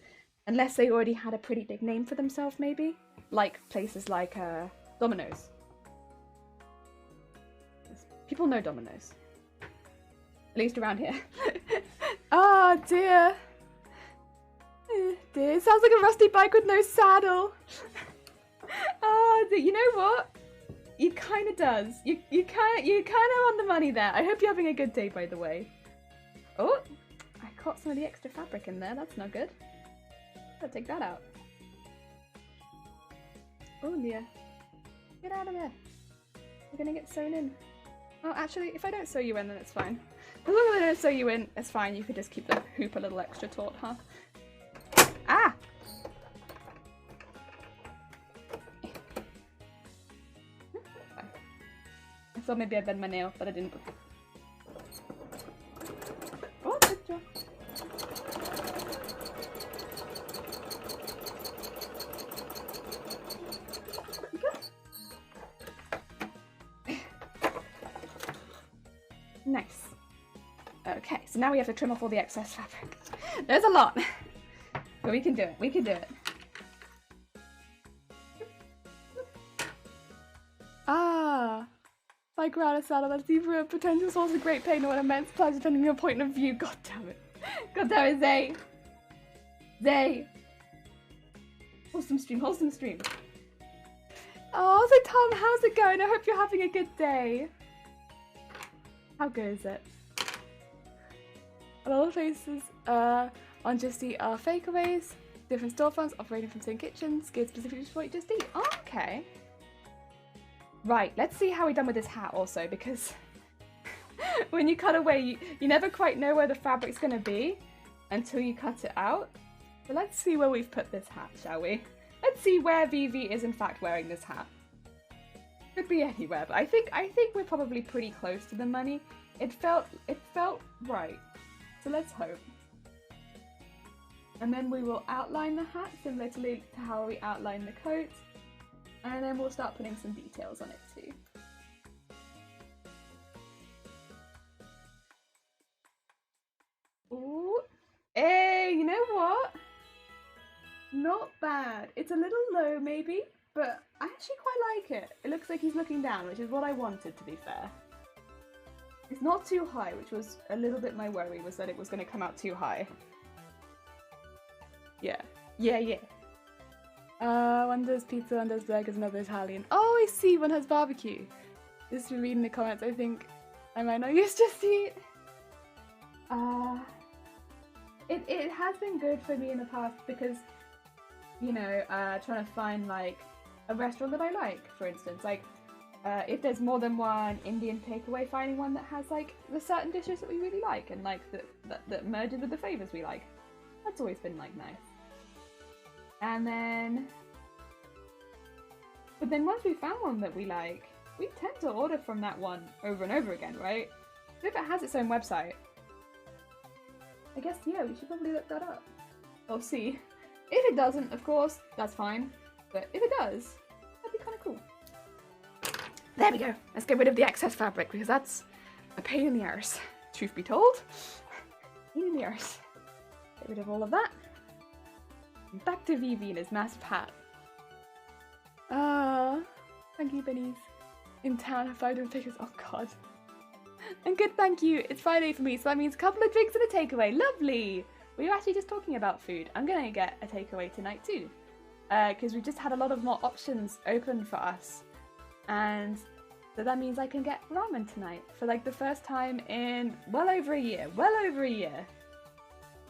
unless they already had a pretty big name for themselves, maybe? Like places like Domino's. People know Domino's. At least around here. Oh dear. Dear, it sounds like a rusty bike with no saddle. Oh, you know what? It kind of does. You kind of on the money there. I hope you're having a good day, by the way. Oh, I caught some of the extra fabric in there. That's not good. Gotta take that out. Oh, Leah. Get out of there. You're gonna get sewn in. Oh, actually, if I don't sew you in, then it's fine. As long as I don't sew you in, it's fine. You could just keep the hoop a little extra taut, huh? Ah! I thought maybe I'd bend my nail, but I didn't. Oh, good job. Nice. Okay, so now we have to trim off all the excess fabric. There's a lot. But we can do it. We can do it. Ah. Like around a saddle, that's either a potential source of great pain or an immense pleasure depending on your point of view. God damn it. God damn it, Zay. Zay. Wholesome stream, wholesome stream. Oh, so Tom, how's it going? I hope you're having a good day. How good is it? A lot of places on Just Eat are fakeaways, different storefronts operating from same kitchens, geared specifically for Just Eat. Oh, okay. Right, let's see how we're done with this hat also, because when you cut away, you never quite know where the fabric's going to be until you cut it out. So let's see where we've put this hat, shall we? Let's see where Vivi is in fact wearing this hat. Could be anywhere, but I think we're probably pretty close to the money. It felt right. So let's hope. And then we will outline the hat similar to how we outline the coat. And then we'll start putting some details on it too. Ooh. Hey, you know what? Not bad. It's a little low maybe, but I actually quite like it. It looks like he's looking down, which is what I wanted, to be fair. It's not too high, which was a little bit my worry, was that it was going to come out too high. Yeah. Yeah. One does pizza, one does burgers, another Italian. Oh, I see, one has barbecue. Just from reading the comments, I think I might not use Just Eat. It has been good for me in the past because, you know, trying to find like a restaurant that I like, for instance. Like, if there's more than one Indian takeaway, finding one that has like the certain dishes that we really like and like that merges with the flavors we like. That's always been like nice. And then, but then once we found one that we like, we tend to order from that one over and over again, right? So if it has its own website, I guess, yeah, we should probably look that up. Or see. If it doesn't, of course, that's fine. But if it does, that'd be kind of cool. There we go. Let's get rid of the excess fabric because that's a pain in the arse. Truth be told. Pain in the arse. Get rid of all of that. Back to Vivi and his masked hat. Ah, thank you, Benny's. In town, have 5 different tickets. Oh god. And good, thank you. It's Friday for me, so that means a couple of drinks and a takeaway. Lovely! We were actually just talking about food. I'm gonna get a takeaway tonight too. Because we've just had a lot of more options open for us. And so that means I can get ramen tonight for like the first time in well over a year. Well over a year.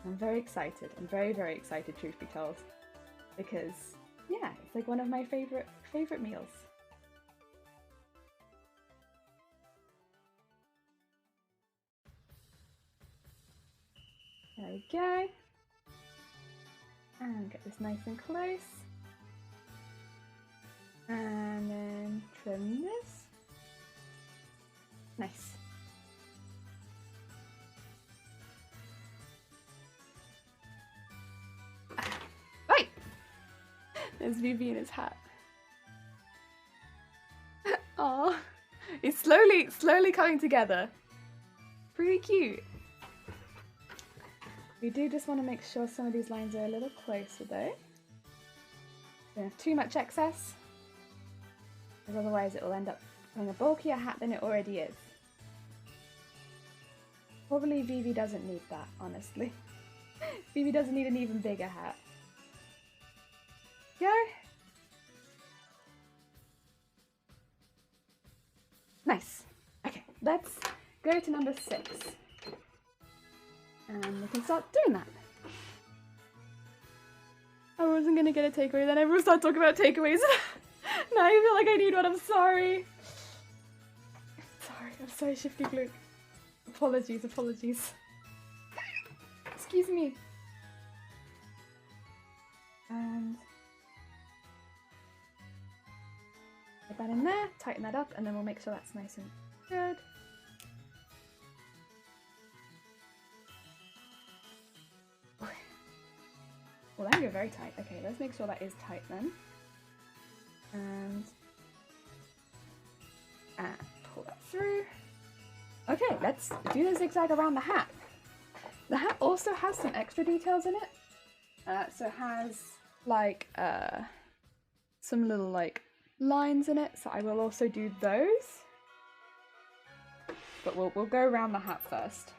I'm very excited. I'm very, very excited, truth be told. Because, yeah, it's like one of my favorite meals. There we go. And get this nice and close. And then trim this. Nice. Right! There's Vivi in his hat. Aww. It's slowly coming together. Pretty cute. We do just want to make sure some of these lines are a little closer though. Don't have too much excess, because otherwise it will end up becoming a bulkier hat than it already is. Probably Vivi doesn't need that, honestly. Vivi doesn't need an even bigger hat. Go! Nice. Okay, let's go to number 6. And we can start doing that. I wasn't gonna get a takeaway, then everyone started talking about takeaways. Now I feel like I need one, I'm sorry. I'm sorry, Shifty Glue. Apologies. Excuse me. And get that in there, tighten that up, and then we'll make sure that's nice and good. Well, then you're very tight. Okay, let's make sure that is tight then. And pull that through. Okay, let's do the zigzag around the hat. The hat also has some extra details in it. So it has like some little like lines in it. So I will also do those. But we'll go around the hat first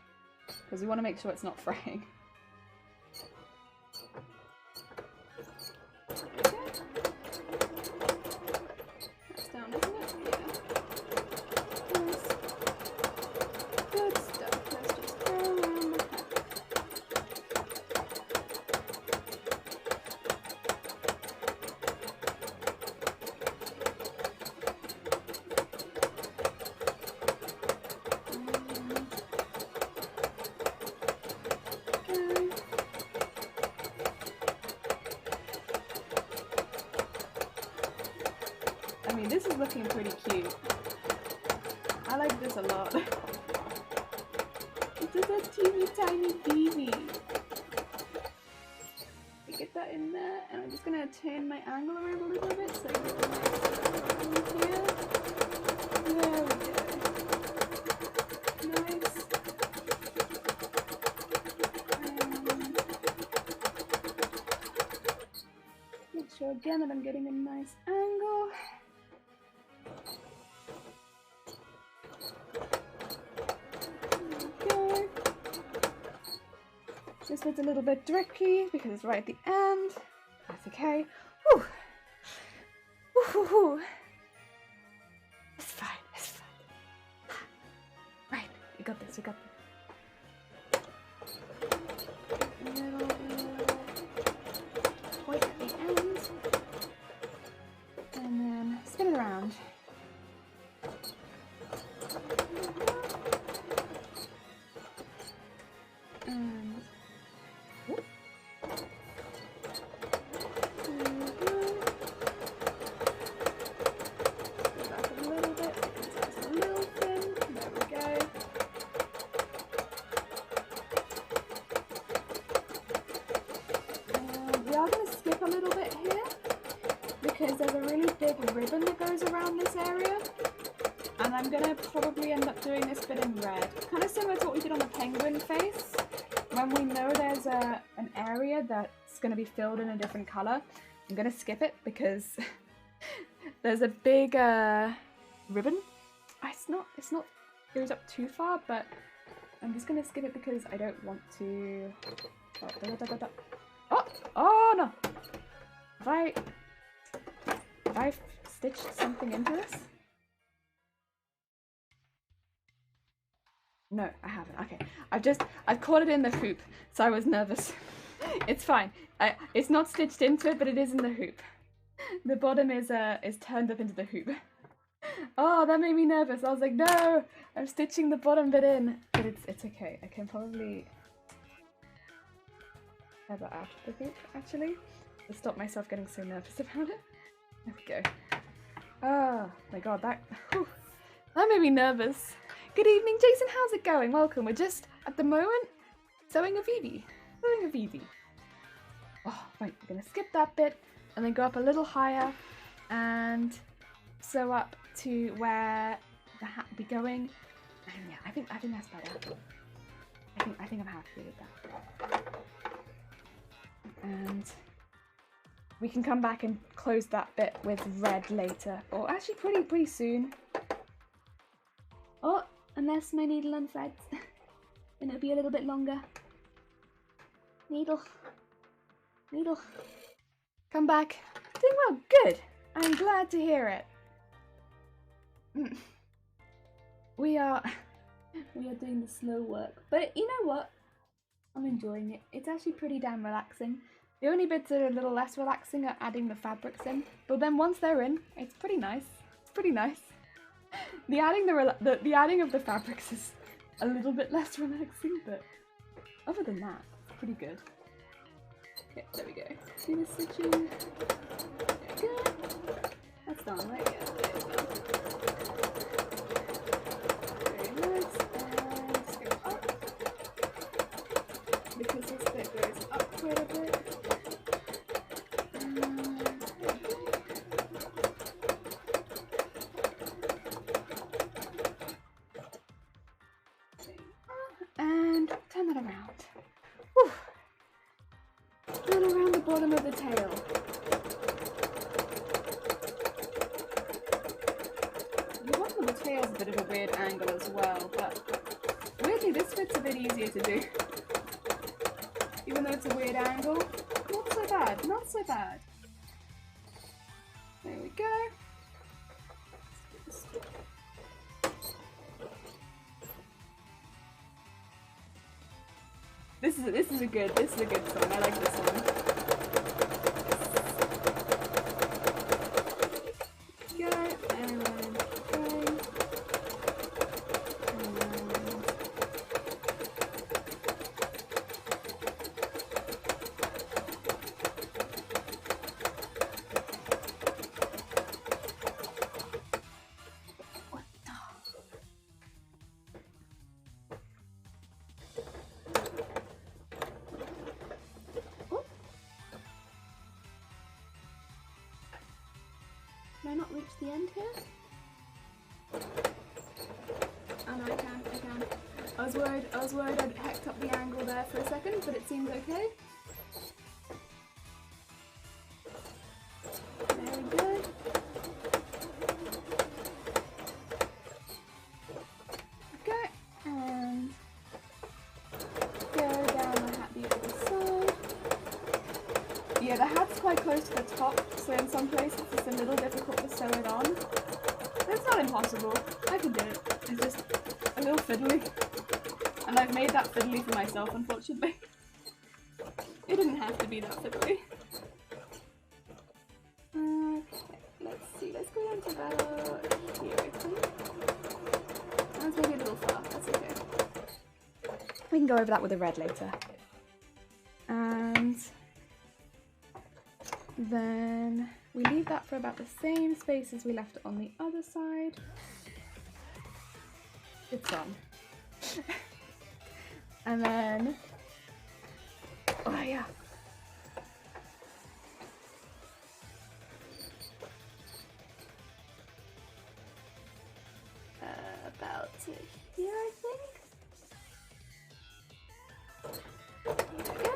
because we want to make sure it's not fraying. This is looking pretty cute. I like this a lot. It's just a teeny tiny Vivi. Get that in there, and I'm just gonna turn my angle around a little bit so it's nice here. There we go. Nice. Make sure again that I'm getting a nice angle. This one's a little bit tricky because it's right at the end. That's okay. Whew. Woo-hoo-hoo. It's fine, it's fine. Right, we got this, A little point at the end. And then spin it around. And there's a really big ribbon that goes around this area, and I'm gonna probably end up doing this bit in red, kind of similar to what we did on the penguin face. When we know there's an area that's going to be filled in a different color. I'm going to skip it because there's a big ribbon. It's not goes up too far, but I'm just going to skip it because I don't want to. Oh no! Have I stitched something into this? No, I haven't. Okay, I've caught it in the hoop, so I was nervous. It's fine. It's not stitched into it, but it is in the hoop. The bottom is turned up into the hoop. Oh, that made me nervous. I was like, no, I'm stitching the bottom bit in, but it's okay. I can probably have it out of the hoop actually to stop myself getting so nervous about it. There we go. Oh my god, that made me nervous. Good evening, Jason. How's it going? Welcome. We're just at the moment sewing a Vivi. Oh, right. We're gonna skip that bit and then go up a little higher and sew up to where the hat will be going. And yeah, I think that's better. I think I'm happy with that. And we can come back and close that bit with red later, or actually pretty soon. Oh, unless my needle unthreads, then it'll be a little bit longer. Needle, come back. Doing well, good. I'm glad to hear it. We are doing the slow work, but you know what? I'm enjoying it. It's actually pretty damn relaxing. The only bits that are a little less relaxing are adding the fabrics in, but then once they're in, it's pretty nice. It's pretty nice. The adding of the fabrics is a little bit less relaxing, but other than that, it's pretty good. Okay, there we go. See the stitching? There we go. That's done, right? Yeah, it's done. Very nice, and let's go up. Because this bit goes up quite a bit. And turn that around. Whew. And around the bottom of the tail. The bottom of the tail is a bit of a weird angle as well, but weirdly this bit's a bit easier to do. Even though it's a weird angle, not so bad, not so bad. There we go. This is a good song. I like this one. Go and go. Can I not reach the end here? Oh no, I can. I was worried I'd hecked up the angle there for a second, but it seems okay. Very good. Okay, and go down the hat the other side. Yeah, the hat's quite close to the top, so in some places it's a little difficult to sew it on. But it's not impossible. I can do it. It's just a little fiddly. And I've made that fiddly for myself, unfortunately. It didn't have to be that fiddly. Okay, let's see. Let's go down to about here, I think. That's maybe a little far. That's okay. We can go over that with the red later. And then we leave that for about the same space as we left it on the other side. It's on. And then, oh yeah. About here, I think. There we go.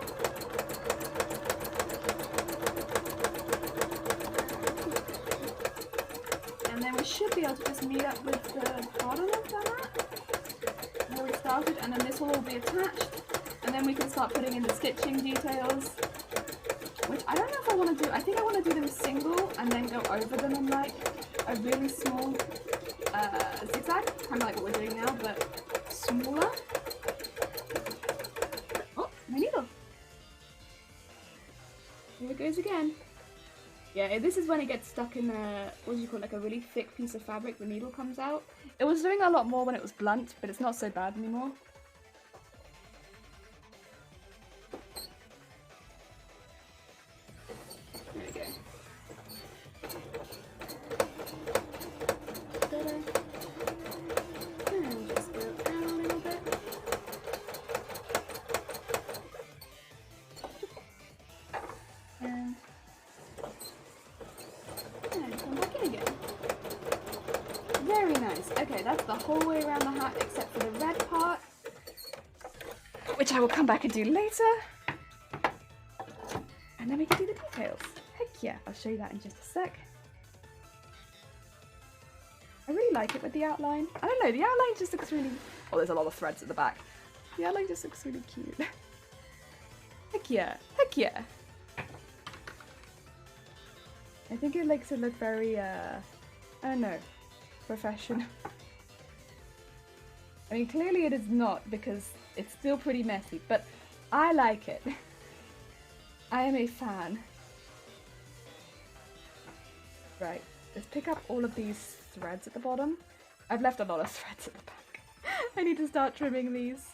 we should be able to just meet up with the bottom of that where we started, and then this will all be attached, and then we can start putting in the stitching details, which I don't know if I want to do. I think I want to do them single and then go over them in like a really small zigzag, kind of like what we're doing now, but smaller. Oh, my needle. Here it goes again. Yeah, this is when it gets stuck in a, what do you call it, like a really thick piece of fabric, the needle comes out. It was doing a lot more when it was blunt, but it's not so bad anymore. There we go. And just go out a little bit. And come back in again. Very nice. Okay, that's the whole way around the hat except for the red part, which I will come back and do later. And then we can do the details. Heck yeah, I'll show you that in just a sec. I really like it with the outline. I don't know, the outline just looks really... Oh, there's a lot of threads at the back. The outline just looks really cute. Heck yeah, heck yeah. I think it makes it look very, I don't know, professional. I mean, clearly it is not because it's still pretty messy, but I like it. I am a fan. Right, let's pick up all of these threads at the bottom. I've left a lot of threads at the back. I need to start trimming these.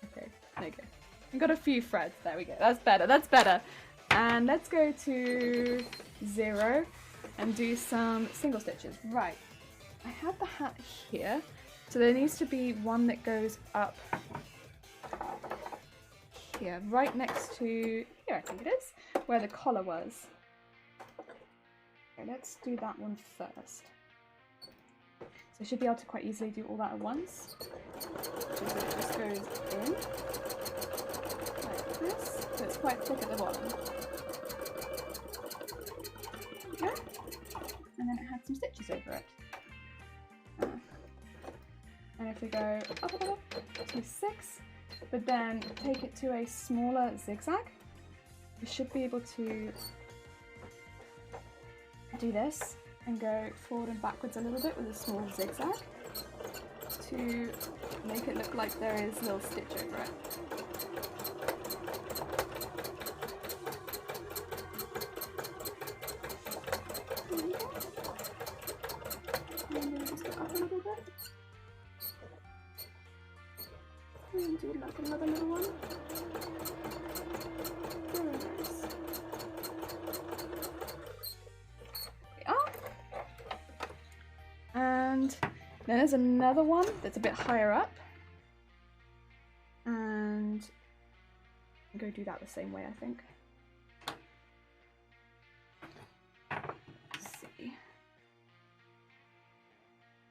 Okay, there we go. I've got a few threads. There we go. That's better. That's better. And let's go to 0 and do some single stitches. Right, I have the hat here, so there needs to be one that goes up here, right next to here, I think it is, where the collar was. Okay, let's do that one first. So I should be able to quite easily do all that at once. So it just goes in like this, so it's quite thick at the bottom. Okay. And then it had some stitches over it. And if we go up to 6, but then take it to a smaller zigzag, we should be able to do this and go forward and backwards a little bit with a small zigzag to make it look like there is a little stitch over it. And then just go up a little bit. And do like another little one. Very nice. There we are. And then there's another one that's a bit higher up. And I'll go do that the same way, I think. Let's see.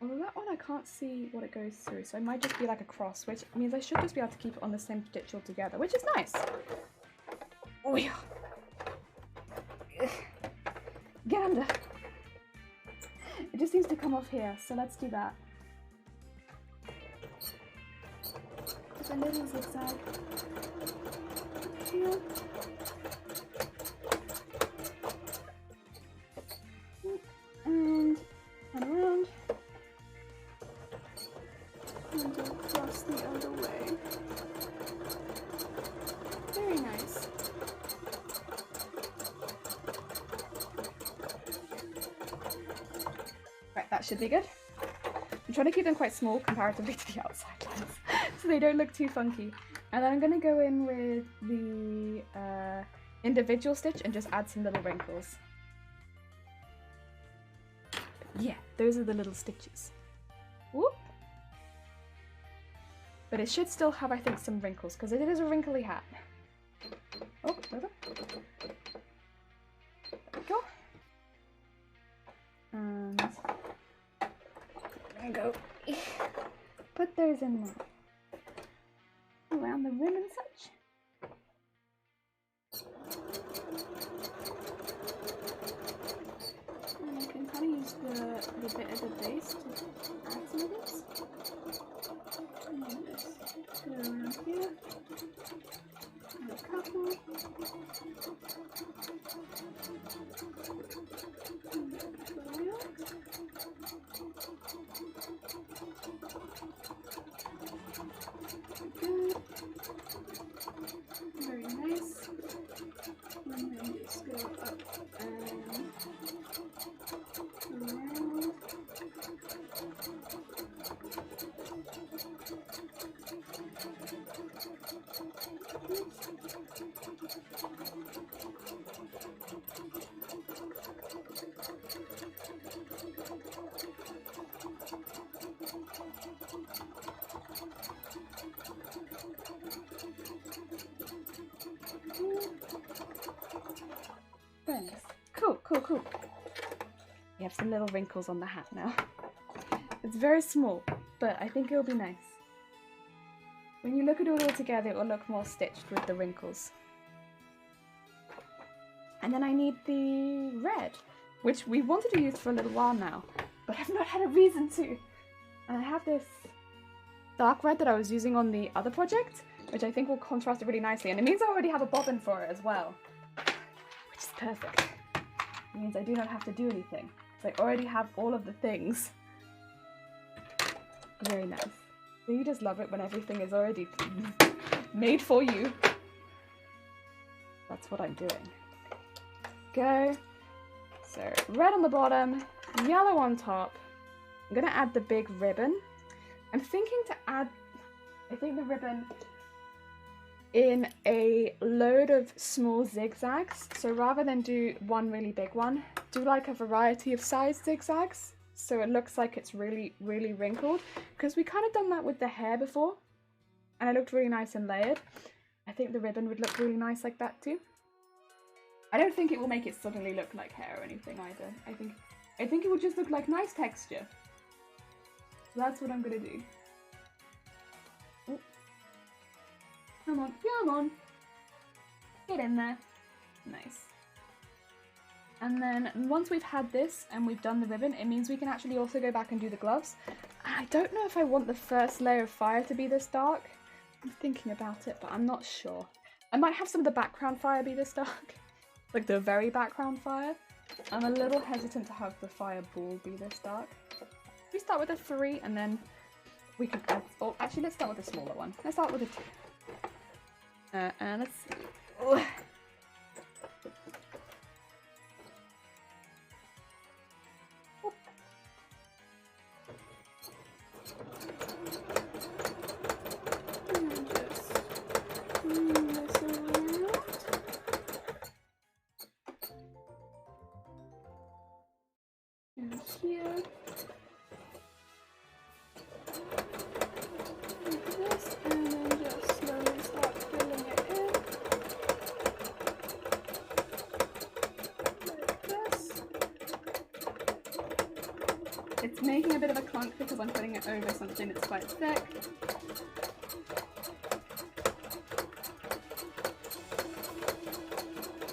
Although that one I can't see what it goes through, so it might just be like a cross, which means I should just be able to keep it on the same stitch altogether, which is nice. Oh yeah. Get under. It just seems to come off here, so let's do that. Just a little zigzag here. And around. And across the other way. Very nice. Right, that should be good. I'm trying to keep them quite small comparatively to the outside lines, so they don't look too funky. And then I'm going to go in with the individual stitch and just add some little wrinkles. Yeah, those are the little stitches. Whoop! But it should still have, I think, some wrinkles, because it is a wrinkly hat. Oh, over. There we go. And I'm gonna go put those in there. Around the rim and such. And I can kind of use the bit at the up and around. Very nice. Cool, cool, cool. We have some little wrinkles on the hat now. It's very small, but I think it'll be nice. When you look at it all together, it will look more stitched with the wrinkles. And then I need the red, which we wanted to use for a little while now, but I've not had a reason to. And I have this dark red that I was using on the other project, which I think will contrast it really nicely. And it means I already have a bobbin for it as well, which is perfect. It means I do not have to do anything. So I already have all of the things. Very nice. So you just love it when everything is already made for you. That's what I'm doing. Go. So red on the bottom, yellow on top. I'm gonna add the big ribbon. I'm thinking to add, I think, the ribbon in a load of small zigzags. So rather than do one really big one, do like a variety of size zigzags. So it looks like it's really, really wrinkled. Because we kind of done that with the hair before. And it looked really nice and layered. I think the ribbon would look really nice like that too. I don't think it will make it suddenly look like hair or anything either. I think it would just look like nice texture. So that's what I'm gonna do. Oh. Come on, come on. Get in there. Nice. And then once we've had this and we've done the ribbon, it means we can actually also go back and do the gloves. And I don't know if I want the first layer of fire to be this dark. I'm thinking about it, but I'm not sure. I might have some of the background fire be this dark. Like the very background fire. I'm a little hesitant to have the fireball be this dark. We start with a 3 and then we can add, oh, actually let's start with a smaller one. Let's start with a 2. And let's see. Oh. Here, like this, and then just slowly start filling it in, like this. It's making a bit of a clunk because I'm putting it over something that's quite thick.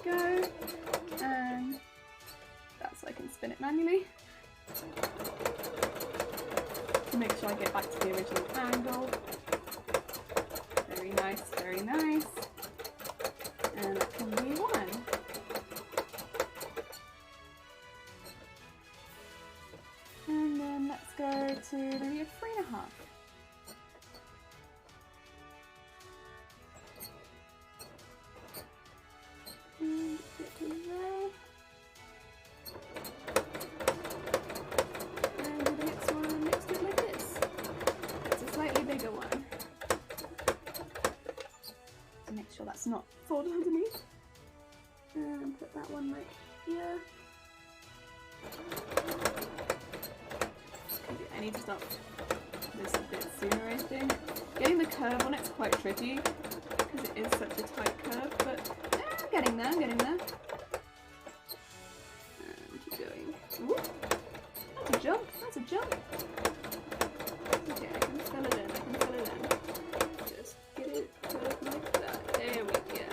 Go, and that's so I can spin it manually. Make sure I get back to the original angle. Very nice, very nice. And that can be 1. And then let's go to maybe a 3.5. And get to there. Bigger one. To make sure that's not folded underneath. And put that one right here. Okay, I need to stop this a bit sooner, I think. Getting the curve on it's quite tricky because it is such a tight curve, but I'm getting there, I'm getting there. And keep going. Ooh, that's a jump, that's a jump. Okay, I can fill it in, I can fill it in. Just get it curved like that. There we go.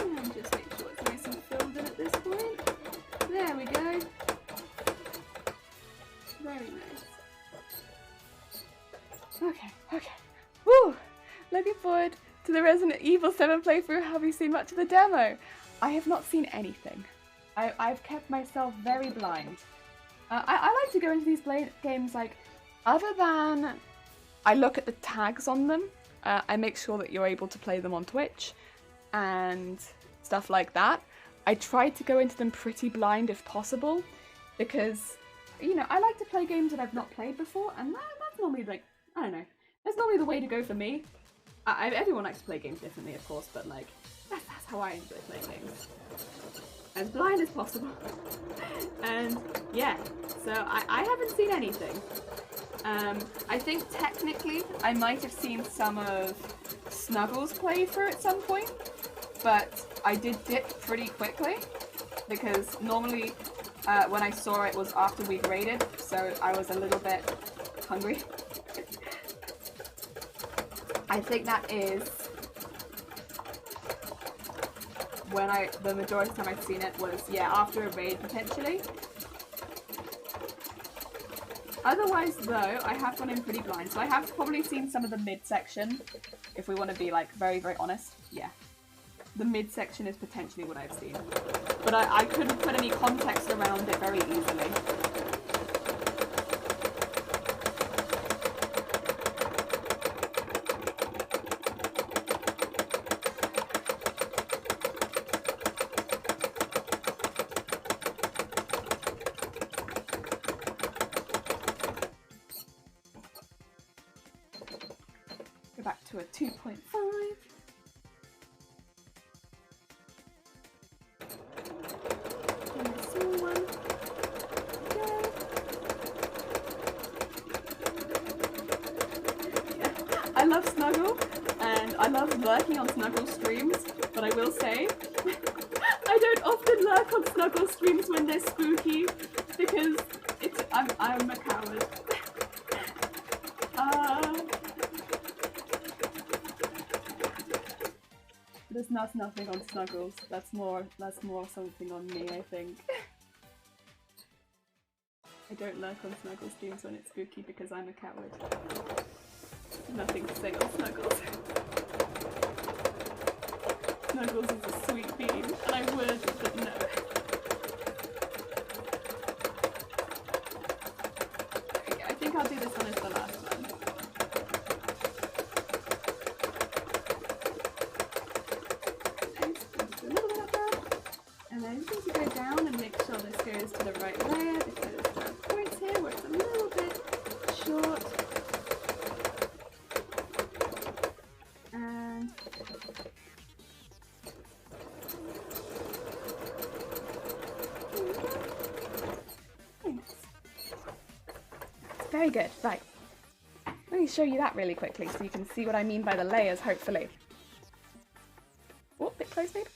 And just make sure it's nice and filled in at this point. There we go. Very nice. Okay, okay. Woo! Looking forward to the Resident Evil 7 playthrough. Have you seen much of the demo? I have not seen anything. I've kept myself very blind. I like to go into these games like, other than I look at the tags on them, I make sure that you're able to play them on Twitch and stuff like that. I try to go into them pretty blind if possible, because, you know, I like to play games that I've not played before, and that's normally, like, I don't know, that's normally the way to go for me. Everyone likes to play games differently, of course, but, like, that's how I enjoy playing games. As blind as possible. And, yeah, so I haven't seen anything. I think technically I might have seen some of Snuggles play through at some point, but I did dip pretty quickly, because normally when I saw it was after we'd raided, so I was a little bit hungry. I think that is when the majority of the time I've seen it was, yeah, after a raid potentially. Otherwise, though, I have gone in pretty blind, so I have probably seen some of the mid-section, if we want to be, like, very, very honest. Yeah. The mid-section is potentially what I've seen. But I couldn't put any context around it very easily. To a 2.5. And a small one. Go. Yeah. I love Snuggle, and I love lurking on Snuggle streams, but I will say, I don't often lurk on Snuggle streams when they're spooky, because I'm a coward. That's nothing on Snuggles. That's more something on me, I think. I don't lurk on Snuggle streams when it's spooky because I'm a coward. Nothing to say on Snuggles. Snuggles is a sweet bean, and I would, but no. Okay, I think I'll do this one as the last one. And then I just need to go down and make sure this goes to the right layer, because there are points here where it's a little bit short. And very good. Right. Let me show you that really quickly so you can see what I mean by the layers, hopefully. Oh, a bit close maybe.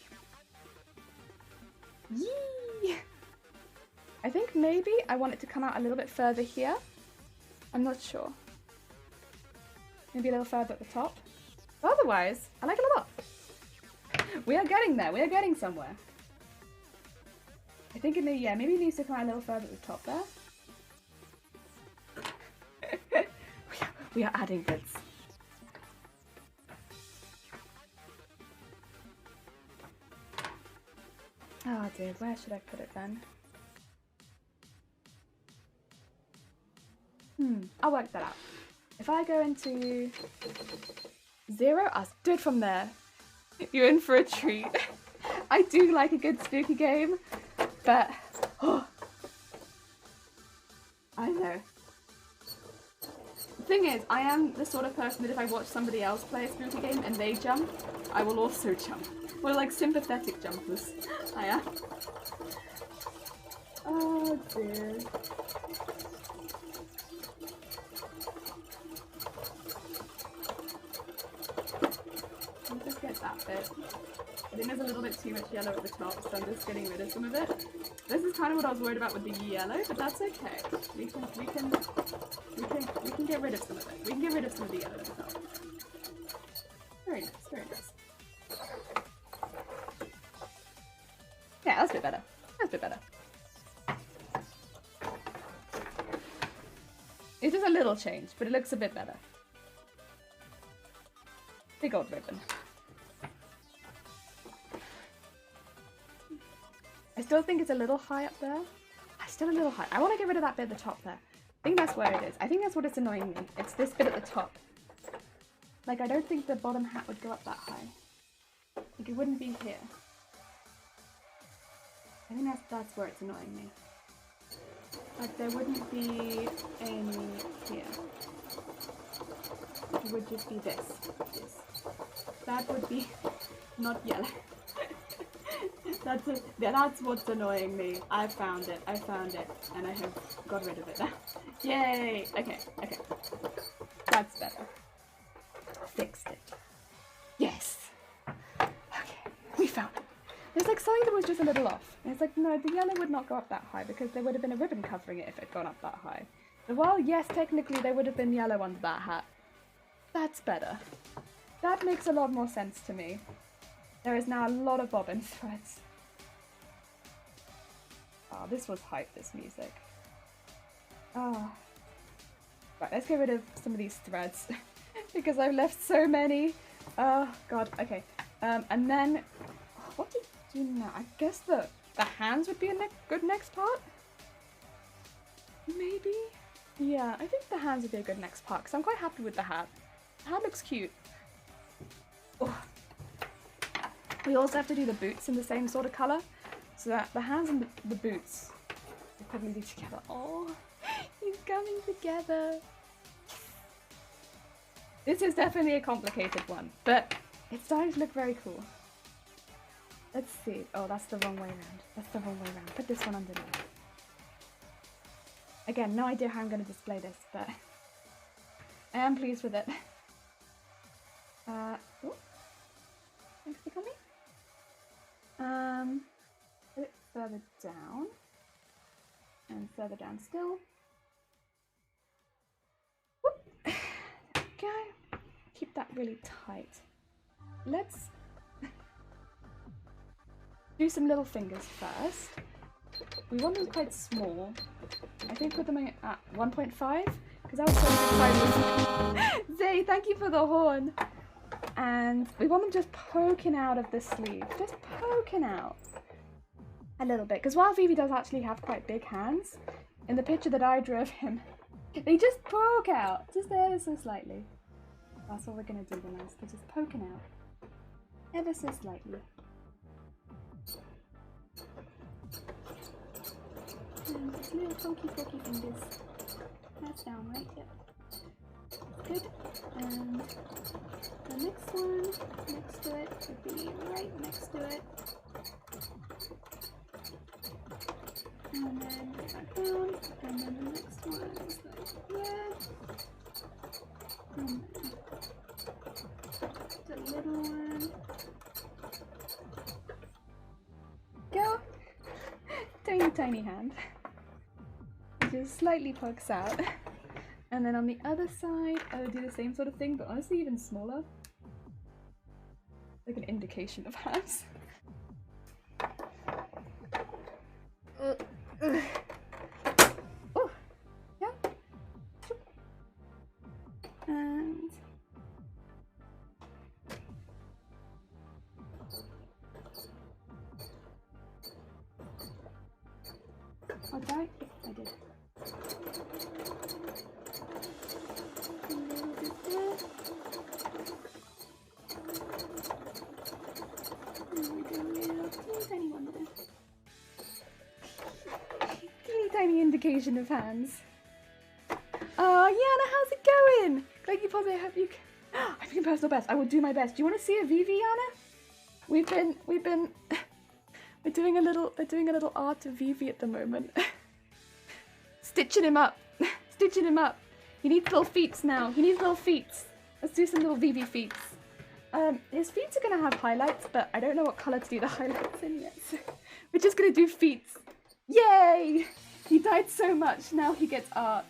Yee! I think maybe I want it to come out a little bit further here. I'm not sure. Maybe a little further at the top. But otherwise, I like it a lot. We are getting there. We are getting somewhere. I think it may, yeah, maybe it needs to come out a little further at the top there. we are adding bits. Oh dear, where should I put it then? I'll work that out. If I go into 0, I'll do it from there. You're in for a treat. I do like a good spooky game, but oh, I know. The thing is, I am the sort of person that if I watch somebody else play a spooky game and they jump, I will also jump. We're like sympathetic jumpers. I am. Oh dear. I'll just get that bit. I think there's a little bit too much yellow at the top, so I'm just getting rid of some of it. This is kind of what I was worried about with the yellow, but that's okay. We can get rid of some of it. We can get rid of some of the yellow at the top. Very nice, very nice. Yeah, that's a bit better. That's a bit better. It's just a little change, but it looks a bit better. Big old ribbon. I still think it's a little high up there. Still a little high. I want to get rid of that bit at the top there. I think that's where it is. I think that's what it's annoying me. It's this bit at the top. Like, I don't think the bottom hat would go up that high. Like, it wouldn't be here. I think that's where it's annoying me. Like, there wouldn't be any here. It would just be this. That would be not yellow. That's what's annoying me. I found it, and I have got rid of it now. Yay! Okay. That's better. Fixed it. Yes! Okay, we found it. There's like something that was just a little off. And it's like, no, the yellow would not go up that high because there would have been a ribbon covering it if it had gone up that high. So while, yes, technically there would have been yellow under that hat, that's better. That makes a lot more sense to me. There is now a lot of bobbin threads. Oh, this was hype, this music. Oh. Right, let's get rid of some of these threads because I've left so many. Oh, God, okay. And then, what to do now? I guess the hands would be a good next part? Maybe? Yeah, I think the hands would be a good next part because I'm quite happy with the hat. The hat looks cute. Oh. We also have to do the boots in the same sort of colour, so that the hands and the boots will probably be together. Oh, he's coming together. This is definitely a complicated one, but it's starting to look very cool. Let's see. Oh, that's the wrong way around. Put this one underneath. Again, no idea how I'm going to display this, but I am pleased with it. Oh, thanks for coming. A bit further down, and further down still. Whoop. There we go. Keep that really tight. Let's do some little fingers first. We want them quite small. I think put them at 1.5 because I was 1.5. Zay, thank you for the horn. And we want them just poking out of the sleeve, just poking out a little bit. Because while Vivi does actually have quite big hands, in the picture that I drew of him, they just poke out, just ever so slightly. That's what we're going to do the most, just poking out, ever so slightly. And just little pokey fingers. That's down, right? Yep. Good. And the next one next to it would be right next to it. And then back down. And then the next one is like here. And then the little one. Go! Tiny hand. Just slightly pokes out. And then on the other side, I would do the same sort of thing, but honestly even smaller. Like an indication of hands. Oh, yeah. And oh, did I? Yes, I did. Tiny indication of hands. Oh, Yana, how's it going? Glad you positive. I hope you. I'm doing personal best. I will do my best. Do you want to see a Vivi, Yana? We're doing a little art of Vivi at the moment. Stitching him up. Stitching him up. He needs little feets now. He needs little feet. Let's do some little Vivi feet. His feet are gonna have highlights, but I don't know what colour to do the highlights in yet. So we're just gonna do feet. Yay! He died so much, now he gets art.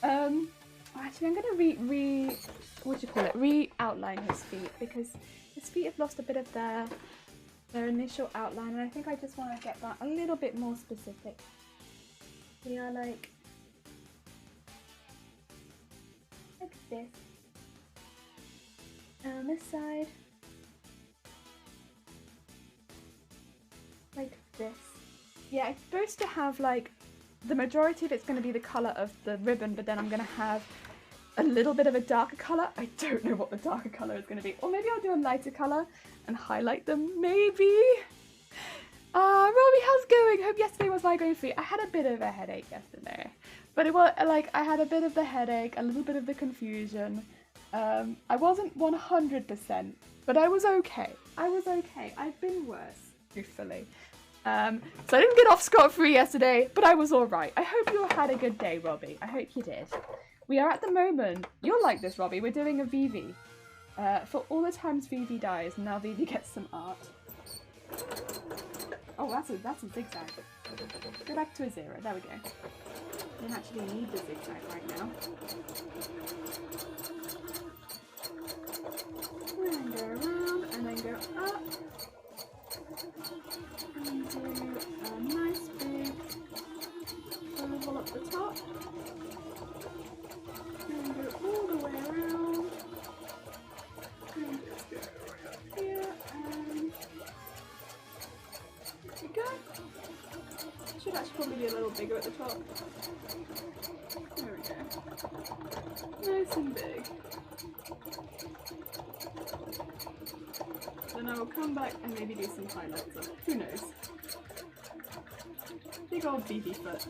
Actually I'm gonna re-outline his feet because his feet have lost a bit of their initial outline, and I think I just want to get that a little bit more specific. They are like this. And on this side, like this. Yeah, it's supposed to have like, the majority of it's going to be the colour of the ribbon, but then I'm going to have a little bit of a darker colour. I don't know what the darker colour is going to be. Or maybe I'll do a lighter colour and highlight them, maybe. Robbie, how's it going? Hope yesterday was migraine free. I had a bit of a headache yesterday. But it was like, I had a bit of the headache, a little bit of the confusion. I wasn't 100%, but I was okay. I was okay. I've been worse, truthfully. So I didn't get off scot-free yesterday, but I was alright. I hope you had a good day, Robbie. I hope you did. We are at the moment, you'll like this, Robbie, we're doing a Vivi. For all the times Vivi dies, now Vivi gets some art. Oh, that's a zigzag. Go back to a 0, there we go. Don't actually need the zigzag right now. And then go around, and then go up. And do a nice big oval up the top. And go all the way around. And just go right up here, and there we go. Should actually probably be a little bigger at the top. There we go. Nice and big. Then I will come back and maybe do some highlights on it. Who knows? Big old Vivi foot.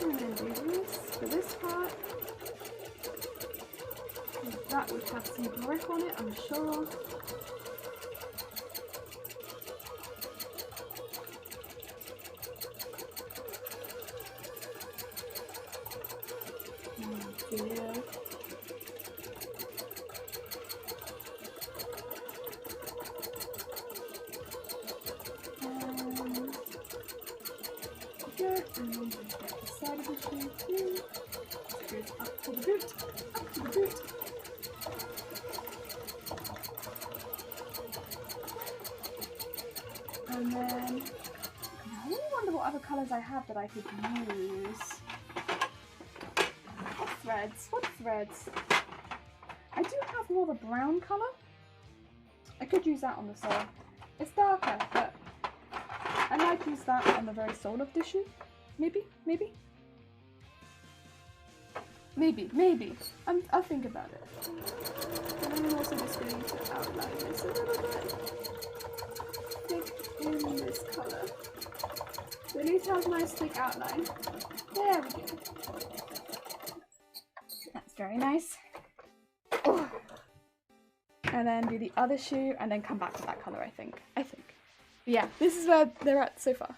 And then do this for this part. That would have some grip on it, I'm sure. Oh dear. Good, and then just get the side of the shoe too. It goes up to the boot, up to the boot. And then, I really wonder what other colours I have that I could use. What threads? What threads? I do have more of a brown colour. I could use that on the sole. It's darker, but I might use that on the very sole of the shoe. Maybe, maybe. Maybe. I'll think about it. And I'm also just going to outline this a little bit. In this colour. So at least it has a nice thick outline. There we go. That's very nice. Oh. And then do the other shoe and then come back to that colour, I think. But yeah, this is where they're at so far.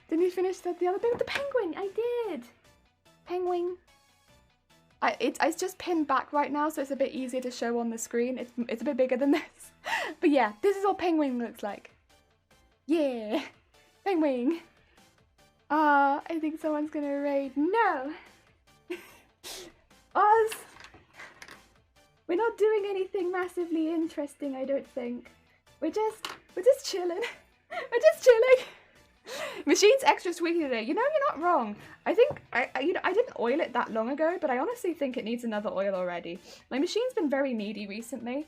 Didn't you finish the other bit with the penguin? I did! Penguin. It's just pinned back right now, so it's a bit easier to show on the screen. It's a bit bigger than this. But yeah, this is what penguin looks like. Yeah! Penguin! I think someone's gonna raid. No! Oz! We're not doing anything massively interesting, I don't think. We're just chilling. We're just chilling. Machine's extra squeaky today. You know, you're not wrong. I think I didn't oil it that long ago, but I honestly think it needs another oil already. My machine's been very needy recently.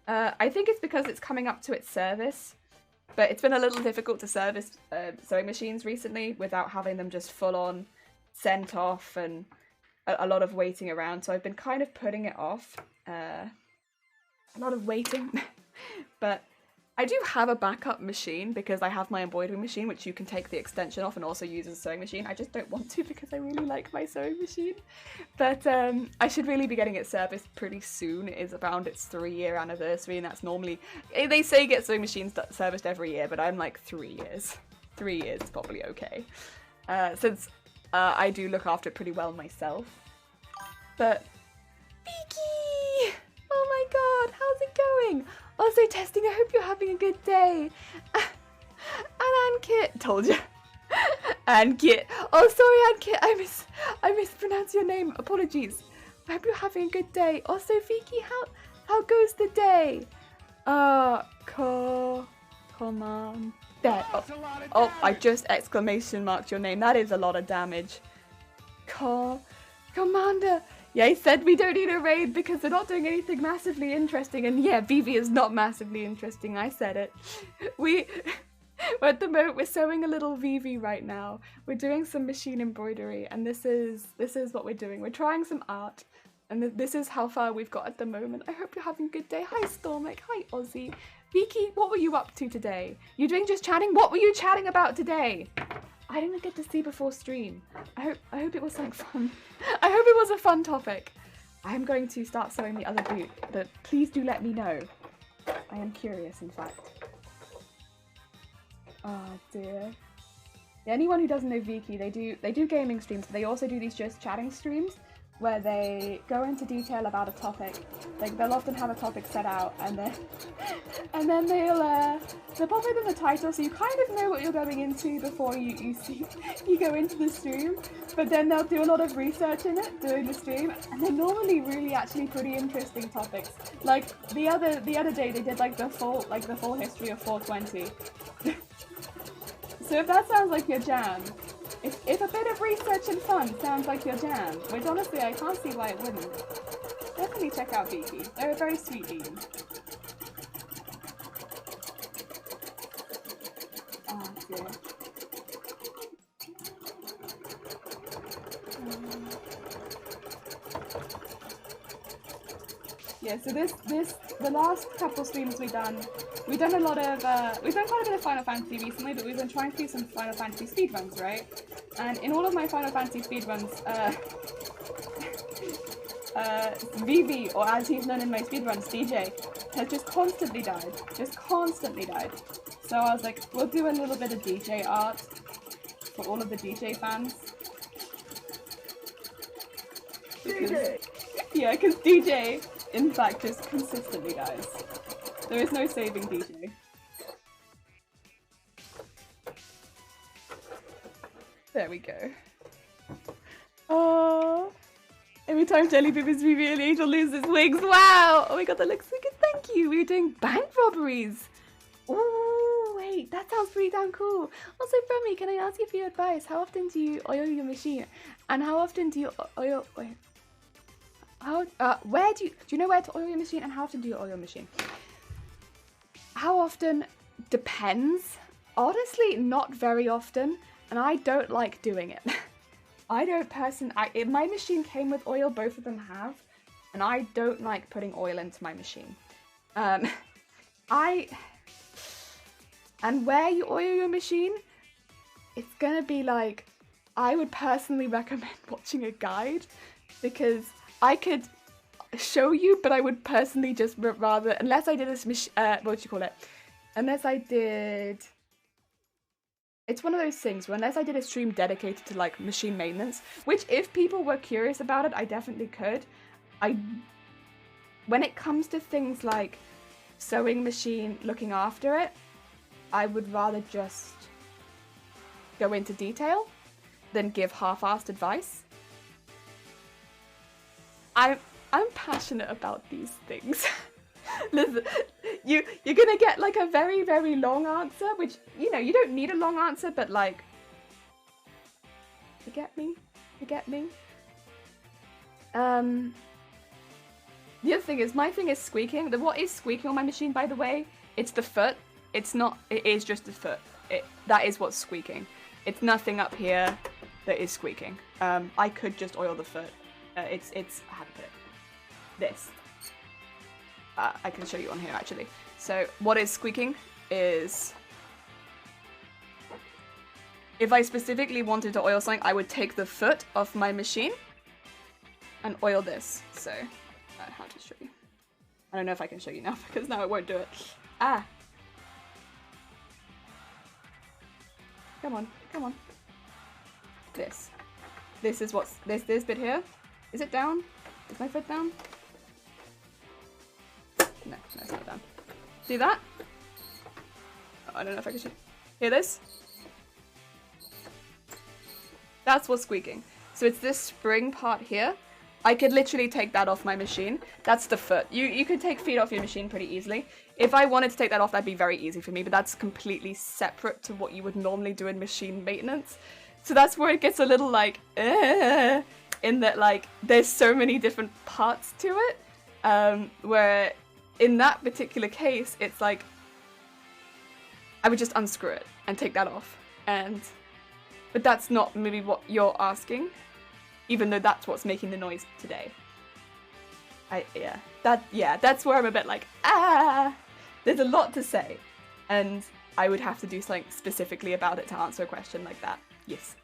I think it's because it's coming up to its service, but it's been a little difficult to service sewing machines recently without having them just full on sent off and a lot of waiting around. So I've been kind of putting it off. A lot of waiting, but I do have a backup machine because I have my embroidery machine, which you can take the extension off and also use as a sewing machine. I just don't want to because I really like my sewing machine. But I should really be getting it serviced pretty soon. It is around its 3-year anniversary, and that's normally, they say get sewing machines serviced every year, but I'm like 3 years. 3 years is probably okay. Since I do look after it pretty well myself. But Vicky! Oh my god, how's it going? Also testing, I hope you're having a good day. And Ankit, told you. Ankit, oh sorry Ankit, I mispronounced your name, apologies. I hope you're having a good day. Also Vicky, how goes the day? Come on. There, oh, I just exclamation marked your name, that is a lot of damage. Commander, Yeah, I said we don't need a raid because they're not doing anything massively interesting. And yeah, Vivi is not massively interesting. I said it. At the moment, we're sewing a little Vivi right now. We're doing some machine embroidery, and this is what we're doing. We're trying some art, and this is how far we've got at the moment. I hope you're having a good day. Hi, Stormic. Hi, Ozzy. Vicky, what were you up to today? You doing just chatting? What were you chatting about today? I didn't get to see before stream. I hope it was something fun. I hope it was a fun topic. I am going to start sewing the other boot, but please do let me know. I am curious, in fact. Oh dear. Yeah, anyone who doesn't know Viki, they do gaming streams, but they also do these just chatting streams where they go into detail about a topic. Like they'll often have a topic set out, and then they'll pop it in the title, so you kind of know what you're going into before you go into the stream. But then they'll do a lot of research in it during the stream, and they're normally really actually pretty interesting topics. Like the other day they did like the full history of 420. So if that sounds like your jam, if a bit of research and fun sounds like your jam, which honestly I can't see why it wouldn't, definitely check out Viki. They're a very sweet bean. Oh dear. Yeah, so the last couple streams we've done a lot of, we've done quite a bit of Final Fantasy recently, but we've been trying to do some Final Fantasy speedruns, right? And in all of my Final Fantasy speedruns, Vivi, or as he's known in my speedruns, DJ, has just constantly died. So I was like, we'll do a little bit of DJ art for all of the DJ fans. Because DJ, in fact, just consistently dies. There is no saving DJ. There we go. Oh, every time Jellybean is Vivi, an angel loses wings. Wow! Oh my god, that looks so good. Thank you. We're doing bank robberies. Oh wait, that sounds pretty damn cool. Also, Femi, can I ask you for your advice? How often do you oil your machine? And how often do you oil? Wait. Where do you know where to oil your machine? And how often do you oil your machine? How often depends. Honestly, not very often, and I don't like doing it. I don't my machine came with oil, both of them have, and I don't like putting oil into my machine. And where you oil your machine, it's gonna be like, I would personally recommend watching a guide, because I could show you, but I would personally just rather, unless I did it's one of those things where unless I did a stream dedicated to like machine maintenance, which if people were curious about it, I definitely could. When it comes to things like sewing machine, looking after it, I would rather just go into detail than give half-assed advice. I'm passionate about these things. Listen, you're gonna get like a very, very long answer, which, you know, you don't need a long answer, but like, you get me? The other thing is, my thing is squeaking. What is squeaking on my machine, by the way? It's the foot. It's not, it is just the foot. That is what's squeaking. It's nothing up here that is squeaking. I could just oil the foot. How to put it? This. I can show you on here actually. So what is squeaking is, if I specifically wanted to oil something, I would take the foot off my machine and oil this. So how to show you? I don't know if I can show you now because now it won't do it. Ah. Come on. This is what's this bit here. Is it down? Is my foot down? No, it's not down. See that? Oh, I don't know if I can show. Hear this? That's what's squeaking. So it's this spring part here. I could literally take that off my machine. That's the foot. You could take feet off your machine pretty easily. If I wanted to take that off, that'd be very easy for me, but that's completely separate to what you would normally do in machine maintenance. So that's where it gets a little like, in that like there's so many different parts to it, where in that particular case it's like I would just unscrew it and take that off, but that's not maybe what you're asking, even though that's what's making the noise today. That's where I'm a bit like, there's a lot to say, and I would have to do something specifically about it to answer a question like that. Yes,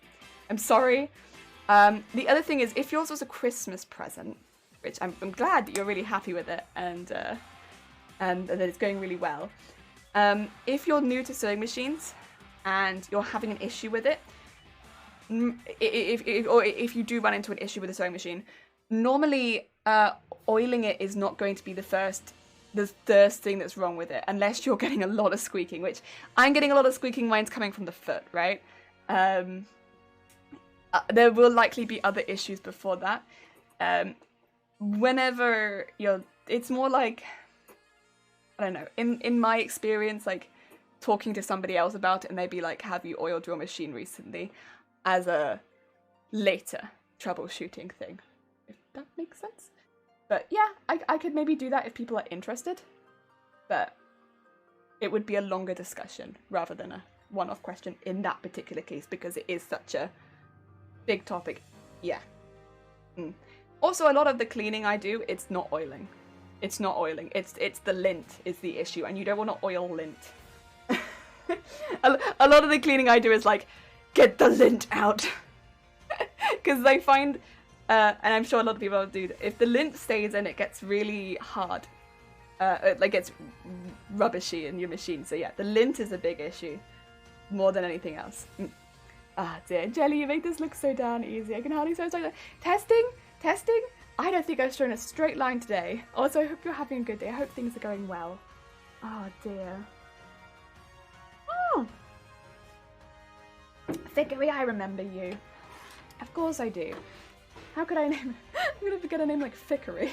I'm sorry. The other thing is, if yours was a Christmas present, which I'm glad that you're really happy with it, and that it's going really well. If you're new to sewing machines and you're having an issue with it, if you do run into an issue with a sewing machine, normally oiling it is not going to be the first thing that's wrong with it, unless you're getting a lot of squeaking, which I'm getting a lot of squeaking. Mine's coming from the foot, right? There will likely be other issues before that. Whenever it's more like, I don't know, in my experience, like talking to somebody else about it and they'd be like, have you oiled your machine recently, as a later troubleshooting thing, if that makes sense. But yeah, I could maybe do that if people are interested, but it would be a longer discussion rather than a one-off question in that particular case, because it is such a big topic. Yeah. Also, a lot of the cleaning I do, it's not oiling. It's not oiling. It's the lint is the issue, and you don't want to oil lint. A lot of the cleaning I do is like, get the lint out. Because I find, and I'm sure a lot of people do, if the lint stays in, it gets really hard. Like it's rubbishy in your machine. So yeah, the lint is a big issue, more than anything else. Ah dear, Jelly, you make this look so darn easy. I can hardly sew like that. Testing? I don't think I've shown a straight line today. Also, I hope you're having a good day. I hope things are going well. Oh dear. Oh! Thickery, I remember you. Of course I do. How could I name it? I'm gonna forget a name like Thickery.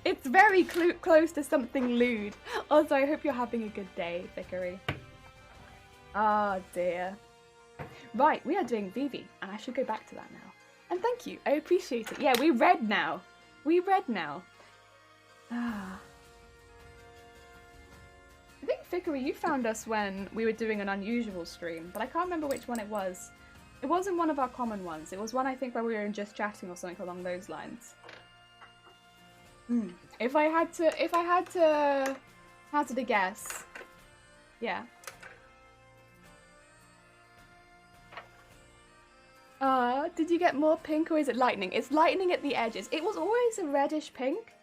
It's very close to something lewd. Also, I hope you're having a good day, Thickery. Ah dear. Right, we are doing Vivi, and I should go back to that now. And thank you, I appreciate it. Yeah, we read now. Ah. I think, Thickery, you found us when we were doing an unusual stream, but I can't remember which one it was. It wasn't one of our common ones. It was one, I think, where we were just chatting or something along those lines. If I had to hazard a guess, yeah. Did you get more pink, or is it lightning? It's lightning at the edges. It was always a reddish pink,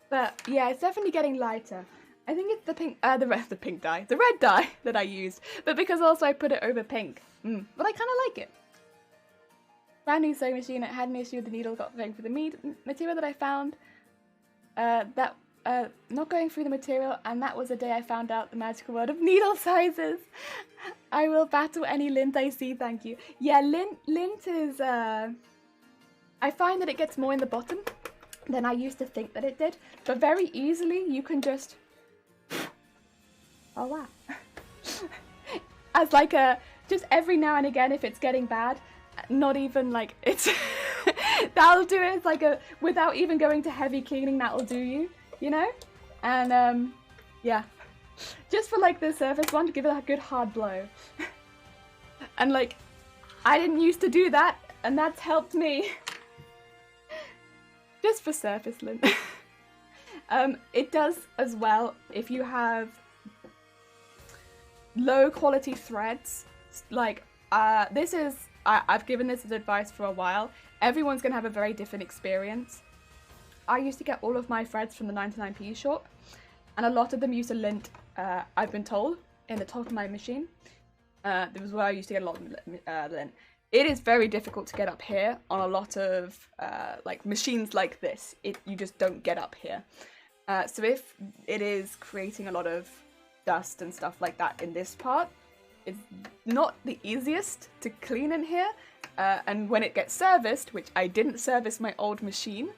but yeah, it's definitely getting lighter. I think it's the pink, the pink dye, the red dye that I used, but because also I put it over pink. But I kind of like it. Brand new sewing machine. It had an issue with the needle got going for the material that I found. Not going through the material, and that was the day I found out the magical word of needle sizes. I will battle any lint I see, thank you. Yeah, lint is, I find that it gets more in the bottom than I used to think that it did, but very easily you can just, oh wow. As like just every now and again, if it's getting bad, not even like, it's, that'll do it. It's like without even going to heavy cleaning, that'll do you, you know? And yeah, just for like the surface one, to give it a good hard blow. And like, I didn't used to do that, and that's helped me. Just for surface lint. It does as well if you have low quality threads. Like, I've given this as advice for a while. Everyone's gonna have a very different experience. I used to get all of my threads from the 99p shop, and a lot of them used to lint, I've been told, in the top of my machine. This was where I used to get a lot of lint. It is very difficult to get up here on a lot of like machines like this. You just don't get up here. So if it is creating a lot of dust and stuff like that in this part, it's not the easiest to clean in here. And when it gets serviced, which I didn't service my old machine,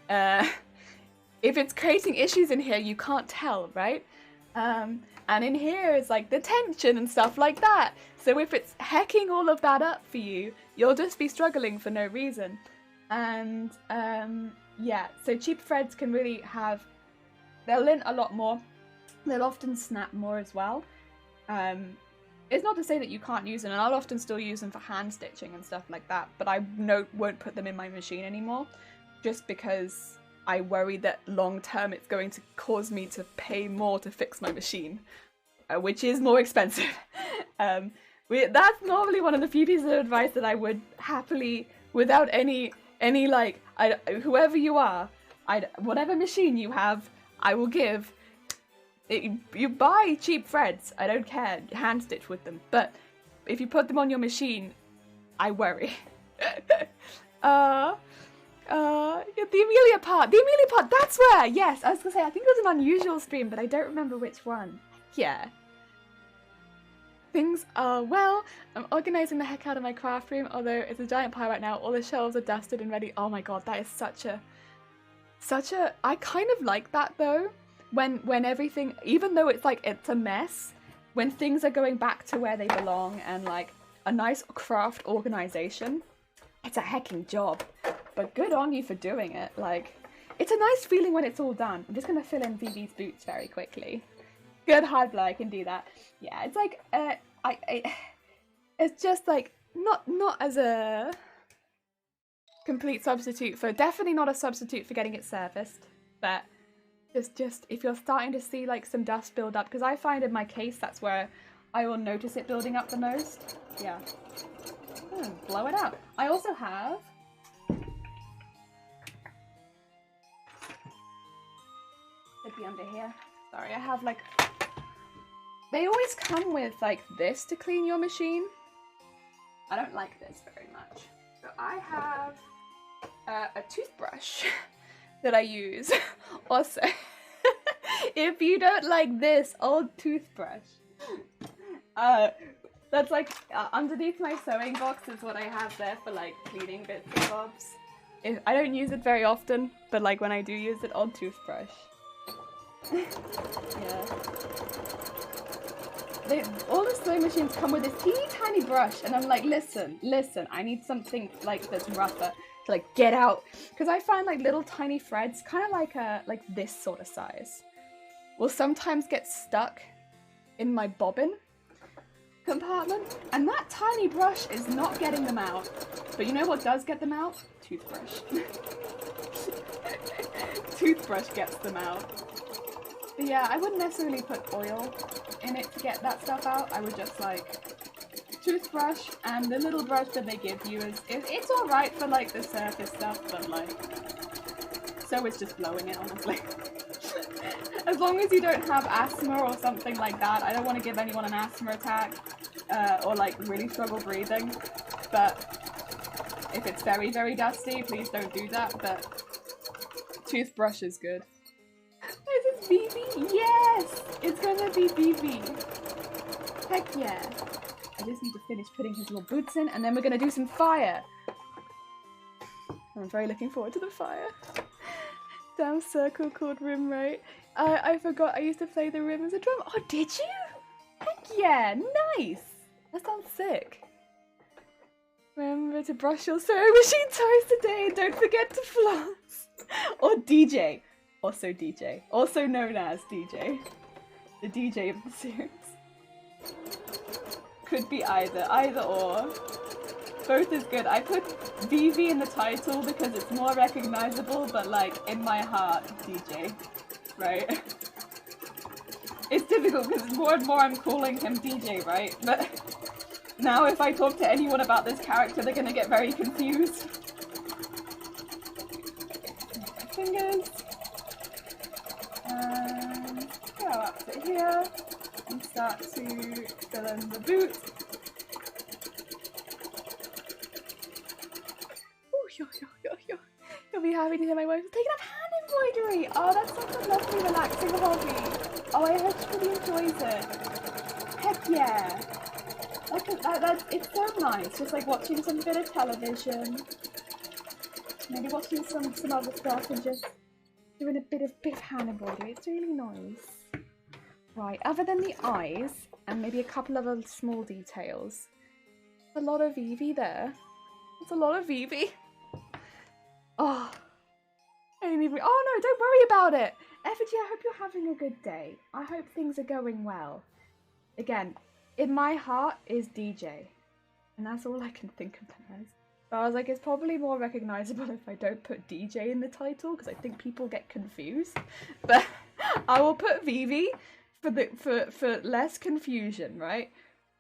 if it's creating issues in here, you can't tell, right? And in here is like the tension and stuff like that. So if it's hecking all of that up for you, you'll just be struggling for no reason. And yeah, so cheap threads can really have, they'll lint a lot more. They'll often snap more as well. It's not to say that you can't use them, and I'll often still use them for hand stitching and stuff like that, but I won't put them in my machine anymore, just because I worry that long term it's going to cause me to pay more to fix my machine, which is more expensive. That's normally one of the few pieces of advice that I would happily, without any like, whoever you are, whatever machine you have, I will give. You buy cheap threads, I don't care, hand stitch with them, but if you put them on your machine, I worry. The Amelia part, that's where, yes, I was gonna say, I think it was an unusual stream, but I don't remember which one. Yeah. Things are well. I'm organising the heck out of my craft room, although it's a giant pile right now. All the shelves are dusted and ready. Oh my god, that is such a... I kind of like that though. When everything, even though it's like, it's a mess, when things are going back to where they belong and like a nice craft organisation, it's a hecking job. But good on you for doing it. Like, it's a nice feeling when it's all done. I'm just going to fill in Vivi's boots very quickly. Good hard blow, I can do that. Yeah, it's like, it's just like, not as a complete substitute for, definitely not a substitute for getting it serviced, but just if you're starting to see like some dust build up, because I find in my case that's where I will notice it building up the most. Yeah. Blow it out. I also have it'd be under here. Sorry, I have like, they always come with like this to clean your machine. I don't like this very much. So I have a toothbrush that I use. Also, if you don't like this old toothbrush, that's like underneath my sewing box is what I have there for like cleaning bits and bobs. I don't use it very often, but like when I do use it, old toothbrush. Yeah. All the sewing machines come with this teeny tiny brush, and I'm like, listen, I need something like that's rougher to like get out, because I find like little tiny threads, kind of like this sort of size, will sometimes get stuck in my bobbin compartment, and that tiny brush is not getting them out. But you know what does get them out? Toothbrush. Toothbrush gets them out. But yeah, I wouldn't necessarily put oil in it to get that stuff out. I would just like toothbrush, and the little brush that they give you it's alright for like the surface stuff, but like, so it's just blowing it, honestly. As long as you don't have asthma or something like that. I don't want to give anyone an asthma attack or like really struggle breathing, but if it's very, very dusty, please don't do that. But toothbrush is good. Is this Vivi? Yes! It's gonna be Vivi. Heck yeah. I just need to finish putting his little boots in, and then we're gonna do some fire. I'm very looking forward to the fire. Damn circle called rim, right? I forgot I used to play the rim as a drum. Oh, did you? Heck yeah, nice! That sounds sick. Remember to brush your sewing machine toes today, and don't forget to floss. Or DJ. Also DJ. Also known as DJ. The DJ of the series. Could be either or. Both is good. I put Vivi in the title because it's more recognizable, but like in my heart, DJ. Right? It's difficult because more and more I'm calling him DJ, right? But now if I talk to anyone about this character, they're gonna get very confused. Fingers. And go up to here and start to fill in the boot. You'll be happy to hear my wife taking up hand embroidery. Oh, that's such a lovely, relaxing hobby. Oh, I hope she really enjoys it. Heck yeah. It's so nice, just like watching some bit of television. Maybe watching some other stuff and just doing a bit of hand embroidery. It's really nice. Right, other than the eyes and maybe a couple of other small details, a lot of Vivi there. It's a lot of Vivi. Oh, I didn't even. Oh no, don't worry about it. Effigy, I hope you're having a good day. I hope things are going well. Again, in my heart is DJ, and that's all I can think of them as. But I was like, it's probably more recognizable if I don't put DJ in the title because I think people get confused. But I will put Vivi for less confusion, right?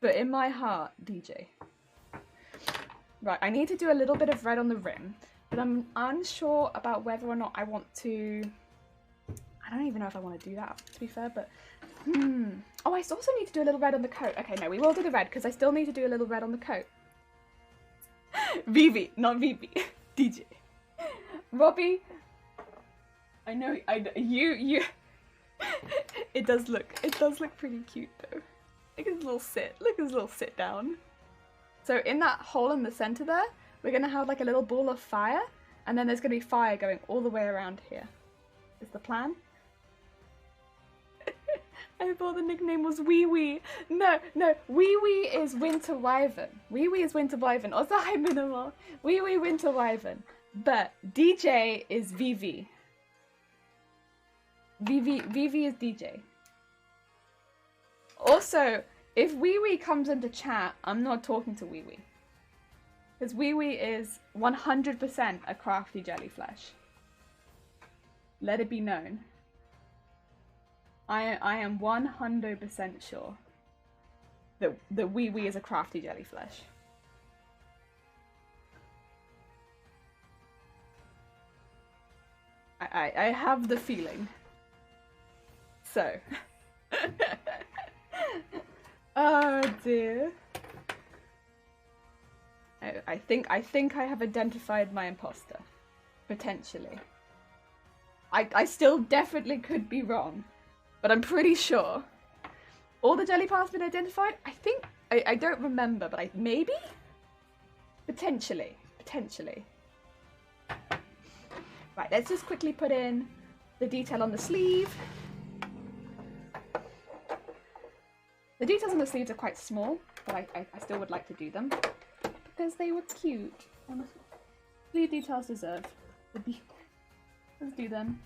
But in my heart, DJ. Right, I need to do a little bit of red on the rim, but I'm unsure about whether or not I want to. I don't even know if I want to do that, to be fair, but oh, I also need to do a little red on the coat. Okay, no, we will do the red because I still need to do a little red on the coat. Vivi, not Vivi. DJ. Robbie. I know you it does look pretty cute though. Look at his little sit. Look at his little sit down. So in that hole in the center there, we're gonna have like a little ball of fire, and then there's gonna be fire going all the way around here. Is the plan? I thought the nickname was Wee Wee. No, Wee Wee is Winter Wyvern. Wee Wee is Winter Wyvern. Also, hi Minimal. Wee Wee Winter Wyvern. But DJ is Vivi. Vivi is DJ. Also, if Wee Wee comes into chat, I'm not talking to Wee Wee. Because Wee Wee is 100% a crafty jellyflesh. Let it be known. I am 100% sure that Wee Wee is a crafty jellyflesh. I have the feeling. So. Oh dear. I think I have identified my imposter. Potentially. I still definitely could be wrong. But I'm pretty sure. All the jelly parts have been identified? I think I don't remember, but maybe? Potentially. Right, let's just quickly put in the detail on the sleeve. The details on the sleeves are quite small, but I still would like to do them because they were cute. And sleeve details deserve to be. Let's do them.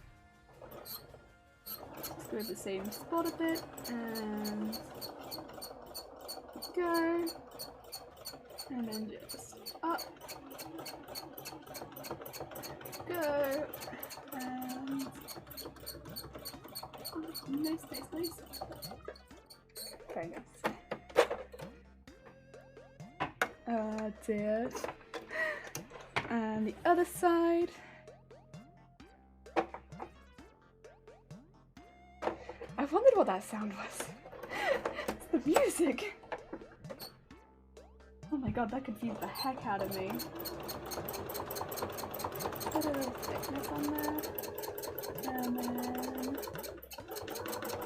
Let's go to the same spot a bit and go, and then just up, go, and oh, nice. Very nice. Oh dear. And the other side. I wondered what that sound was. It's the music. Oh my god, that confused the heck out of me. Put a little thickness on there. And then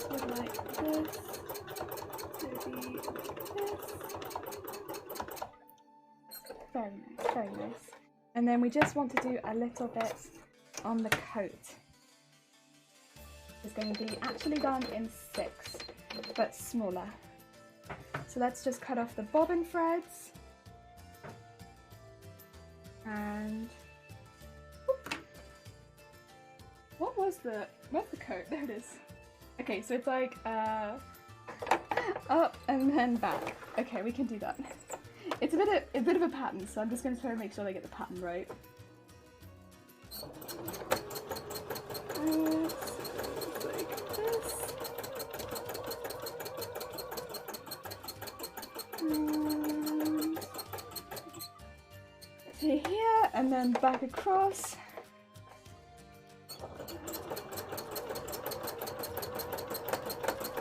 put like this. Maybe this. Very nice. And then we just want to do a little bit on the coat. It's going to be actually done in 6, but smaller. So let's just cut off the bobbin threads. And whoop. Where's the coat? There it is. Okay, so it's like up and then back. Okay, we can do that. It's a bit of a pattern, so I'm just going to try to make sure I get the pattern right. To here and then back across.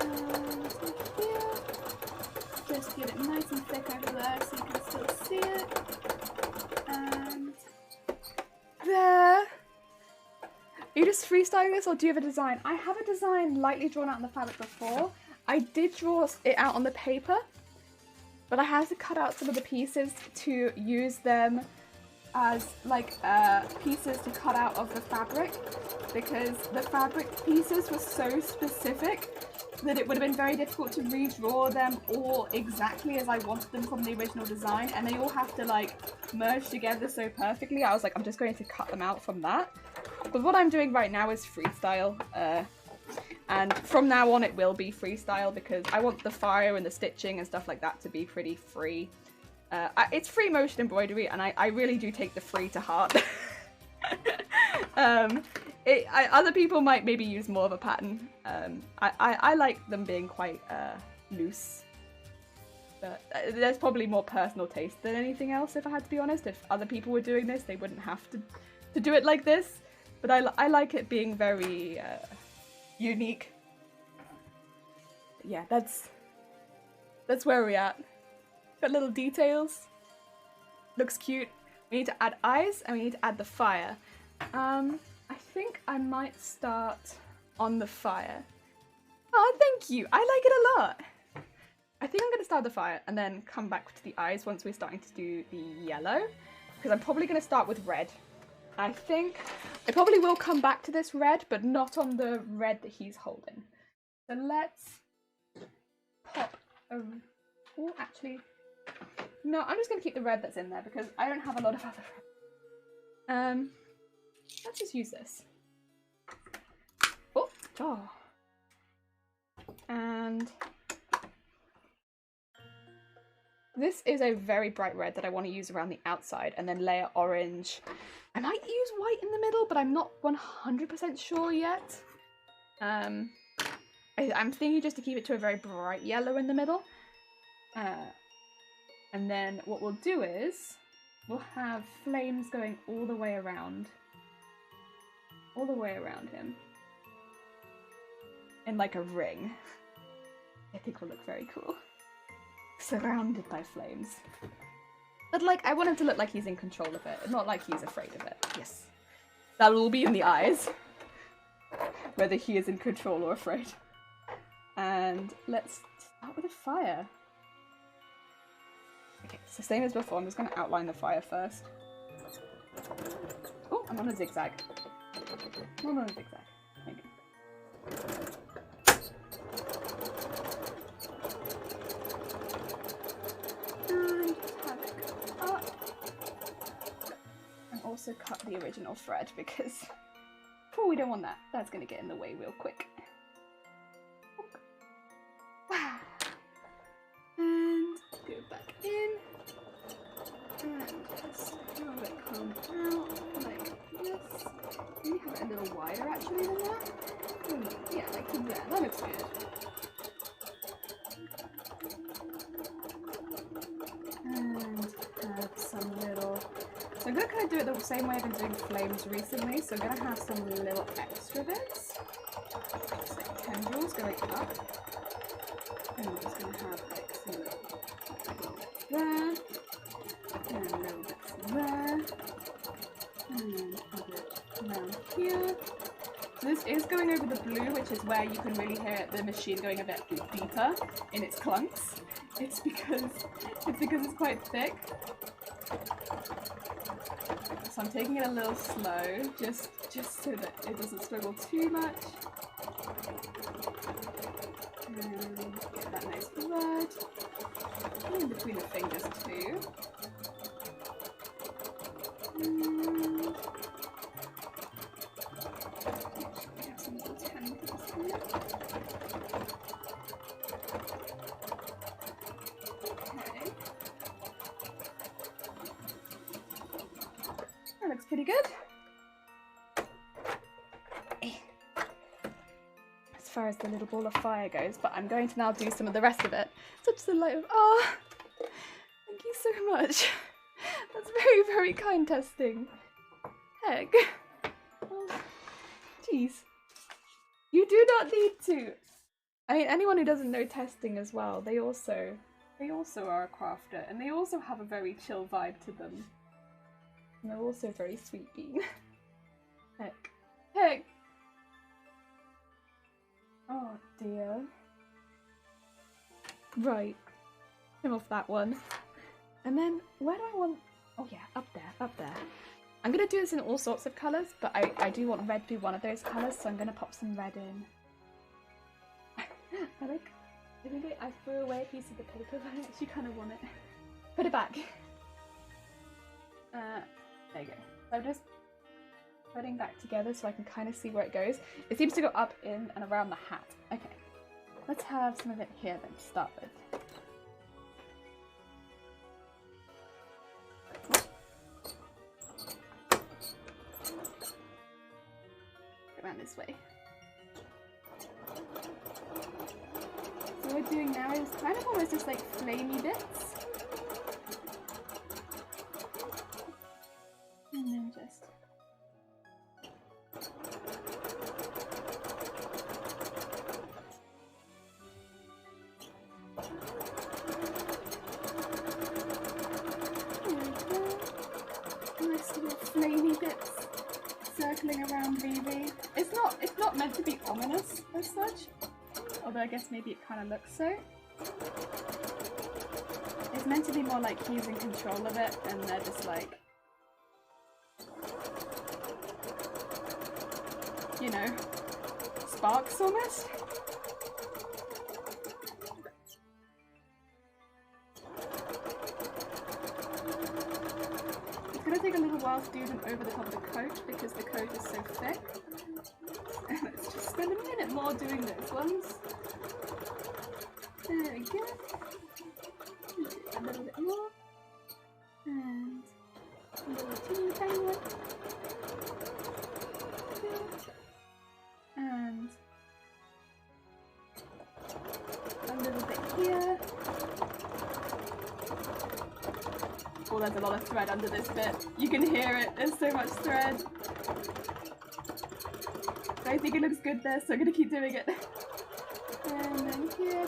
And to here. Just get it nice and thick over there so you can still see it. And there. Are you just freestyling this or do you have a design? I have a design lightly drawn out on the fabric before. I did draw it out on the paper, but I had to cut out some of the pieces to use them as like pieces to cut out of the fabric because the fabric pieces were so specific that it would have been very difficult to redraw them all exactly as I wanted them from the original design, and they all have to like merge together so perfectly. I was like, I'm just going to cut them out from that. But what I'm doing right now is freestyle, and from now on it will be freestyle because I want the fire and the stitching and stuff like that to be pretty free. It's free motion embroidery, and I really do take the free to heart. Other people might maybe use more of a pattern. I like them being quite loose. But there's probably more personal taste than anything else, if I had to be honest. If other people were doing this, they wouldn't have to do it like this. But I like it being very unique. Yeah, that's where we're at. Got little details. Looks cute. We need to add eyes and we need to add the fire. I think I might start on the fire. Oh, thank you. I like it a lot. I think I'm going to start the fire and then come back to the eyes once we're starting to do the yellow. Because I'm probably going to start with red. I think I probably will come back to this red, but not on the red that he's holding. So let's pop a... Oh, actually... No, I'm just going to keep the red that's in there because I don't have a lot of other red. Let's just use this. Oh. And this is a very bright red that I want to use around the outside and then layer orange. I might use white in the middle, but I'm not 100% sure yet. I'm thinking just to keep it to a very bright yellow in the middle. And then what we'll do is we'll have flames going all the way around him in like a ring. I think will look very cool. Surrounded by flames. But like, I want him to look like he's in control of it, not like he's afraid of it. Yes. That will be in the eyes. Whether he is in control or afraid. And let's start with a fire. Okay, so same as before, I'm just going to outline the fire first. Oh, I'm on a zigzag. I'm on a zigzag. Thank you. And have it up. And also cut the original thread because we don't want that. That's going to get in the way real quick. Wow. And go back in. And just have it come out like this. Maybe have it a little wider actually than that. Yeah, like that. That looks good. And have some little... So I'm going to kind of do it the same way I've been doing flames recently. So I'm going to have some little extra bits. Just like tendrils going up. And I'm just going to have like some little there. And a little bit there. And then have it around here. So this is going over the blue, which is where you can really hear the machine going a bit deeper in its clunks. It's because it's quite thick. So I'm taking it a little slow, just so that it doesn't struggle too much. And get that nice blood in between the fingers too. And have some little tendrils here. Okay. That looks pretty good. As far as the little ball of fire goes, but I'm going to now do some of the rest of it. Such a delight of... Oh! Thank you so much. That's very, very kind testing. Heck. Oh, jeez. You do not need to. I mean, anyone who doesn't know testing as well, they also are a crafter, and they also have a very chill vibe to them. And they're also very sweet being. Heck. Heck. Oh dear. Right. Come off that one. And then, where do I want... Oh yeah, up there, up there. I'm going to do this in all sorts of colours, but I do want red to be one of those colours, so I'm going to pop some red in. I think I threw away a piece of the paper, but I actually kind of want it. Put it back. There you go. So I'm just putting back together so I can kind of see where it goes. It seems to go up, in, and around the hat. Okay. Let's have some of it here then to start with. Around this way. So what we're doing now is kind of almost just like flamey bits. And then just... There we go. Nice little flamey bits circling around Vivi. It's not meant to be ominous as such, although I guess maybe it kind of looks so. It's meant to be more like he's in control of it and they're just like, you know, sparks almost. It's gonna take a little while to do them over the top of the coat because the coat is so thick. And let's just spend a minute more doing those ones. There we go. A little bit more. And a little teeny tiny one. And a little bit here. Oh, there's a lot of thread under this bit. You can hear it, there's so much thread. I think it looks good there, so I'm gonna keep doing it. And then here.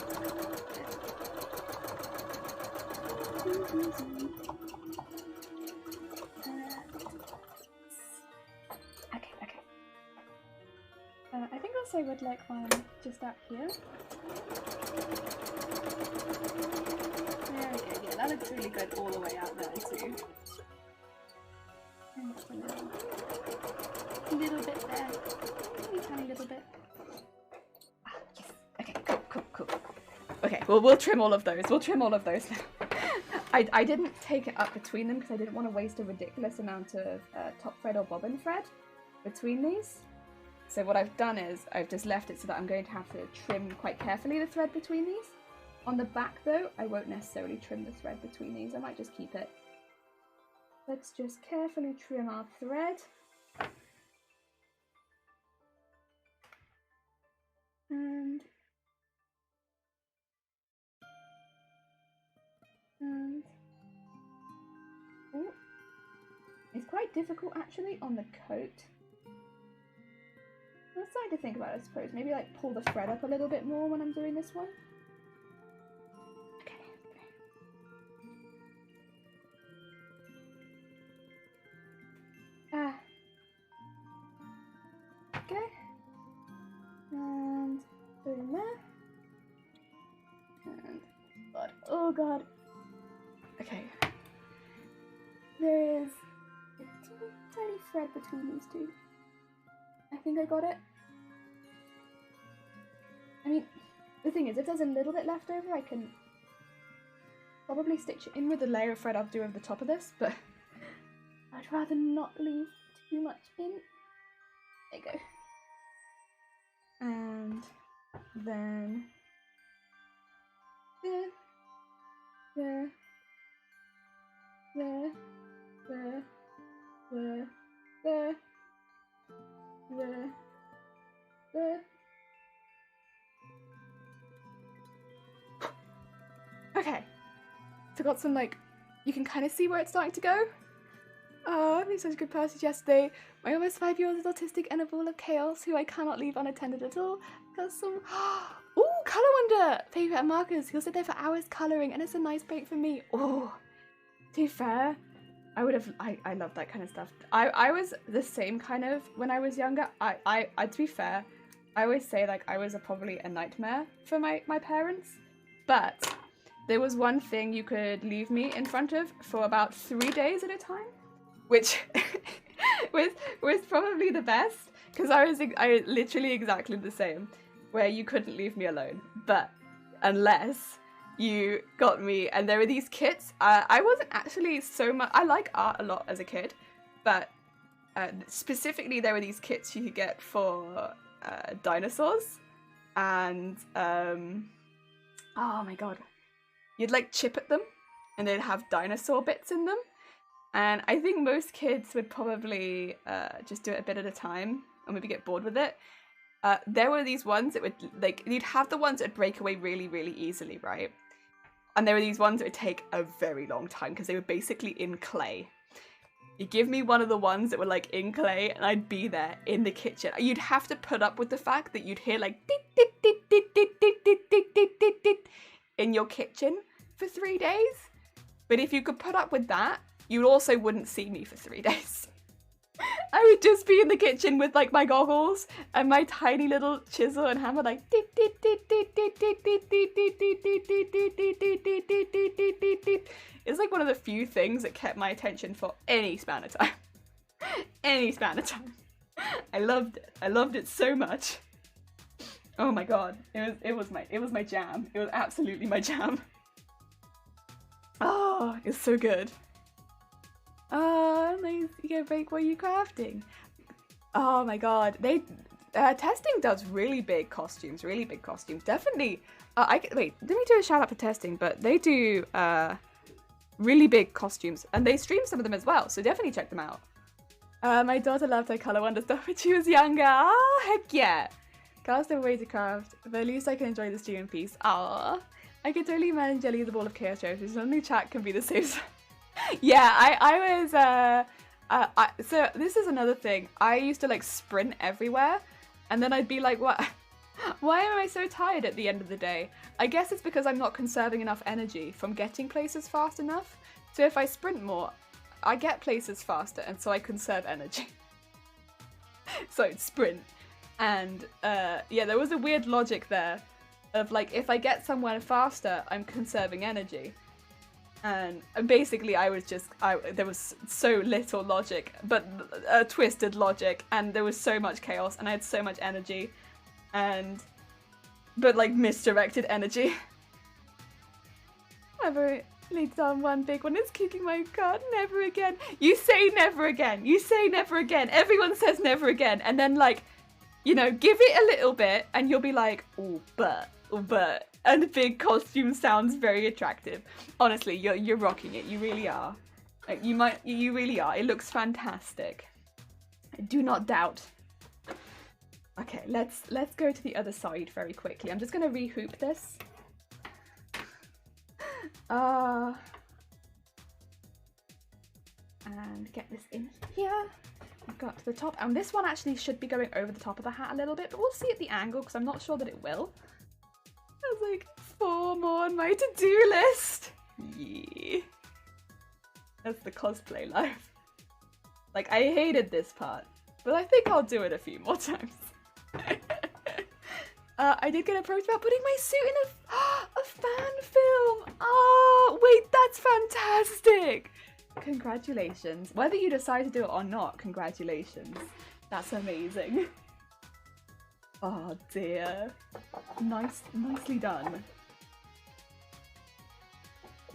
Okay. I think also I would like one just out here. There we go, yeah, that looks really good all the way out there too. And just a little bit there. Tiny little bit. Ah, yes. Okay, cool. Okay, well, we'll trim all of those. I didn't take it up between them because I didn't want to waste a ridiculous amount of top thread or bobbin thread between these. So what I've done is I've just left it so that I'm going to have to trim quite carefully the thread between these. On the back though, I won't necessarily trim the thread between these. I might just keep it. Let's just carefully trim our thread. And oh, it's quite difficult actually on the coat. That's something to think about, I suppose. Maybe like pull the thread up a little bit more when I'm doing this one. Okay. Okay. And put in there. And God. Oh God. Okay. There is a teeny tiny thread between these two. I think I got it. I mean, the thing is, if there's a little bit left over, I can probably stitch it in with the layer of thread I'll do over the top of this, but I'd rather not leave too much in. There you go. And then there. Okay, so got some like, you can kind of see where it's starting to go. Oh, I made such good passes yesterday. My almost 5-year-old is autistic and a ball of chaos who I cannot leave unattended at all. Got some, ooh, Colour Wonder! Favourite and markers. He'll sit there for hours colouring and it's a nice break for me. Oh, to be fair, I love that kind of stuff. I was the same kind of when I was younger. To be fair, I always say like I was probably a nightmare for my parents, but there was one thing you could leave me in front of for about 3 days at a time, which was probably the best because I literally exactly the same. where you couldn't leave me alone. But unless you got me, and there were these kits. I wasn't actually so much. I like art a lot as a kid, but specifically there were these kits you could get for dinosaurs, and oh my god, you'd like chip at them, and they'd have dinosaur bits in them. And I think most kids would probably just do it a bit at a time, and maybe get bored with it. There were these ones that would, like, you'd have the ones that would break away really, really easily, right? And there were these ones that would take a very long time because they were basically in clay. You give me one of the ones that were like in clay and I'd be there in the kitchen. You'd have to put up with the fact that you'd hear like in your kitchen for 3 days. But if you could put up with that, you also wouldn't see me for 3 days. I would just be in the kitchen with like my goggles and my tiny little chisel and hammer, like it's like one of the few things that kept my attention for any span of time. Any span of time. I loved it. I loved it so much. Oh my god. It was my jam. It was absolutely my jam. Oh, it's so good. Oh, nice. You get a break while you're crafting. Oh my god. Testing does really big costumes. Really big costumes. Definitely. Wait, let me do a shout out for testing, but they do really big costumes, and they stream some of them as well, so definitely check them out. My daughter loved her Color Wonder stuff when she was younger. Ah, heck yeah. Cast a way to craft, but at least I can enjoy the stew in peace. Ah, I could totally imagine Jelly the ball of chaos trophies. Only chat can be the safe. Yeah, I was, so this is another thing. I used to like sprint everywhere, and then I'd be like, what? Why am I so tired at the end of the day? I guess it's because I'm not conserving enough energy from getting places fast enough. So if I sprint more, I get places faster, and so I conserve energy. So I'd sprint. And yeah, there was a weird logic there of like, if I get somewhere faster, I'm conserving energy. And basically there was so little logic, but a twisted logic, and there was so much chaos, and I had so much energy, but like misdirected energy. Never laid down one big one. It's kicking my god. Never again. You say never again. You say never again. Everyone says never again, and then like, you know, give it a little bit, and you'll be like, oh, but. And the big costume sounds very attractive. Honestly, you're rocking it. You really are. Like, you really are. It looks fantastic. I do not doubt. Okay, let's go to the other side very quickly. I'm just gonna rehoop this. And get this in here. I've got to the top, and this one actually should be going over the top of the hat a little bit, but we'll see at the angle because I'm not sure that it will. There's like 4 more on my to-do list. Yeah. That's the cosplay life. Like, I hated this part, but I think I'll do it a few more times. I did get approached about putting my suit in a fan film. Oh, wait, that's fantastic. Congratulations. Whether you decide to do it or not, congratulations. That's amazing. Oh dear. Nicely done.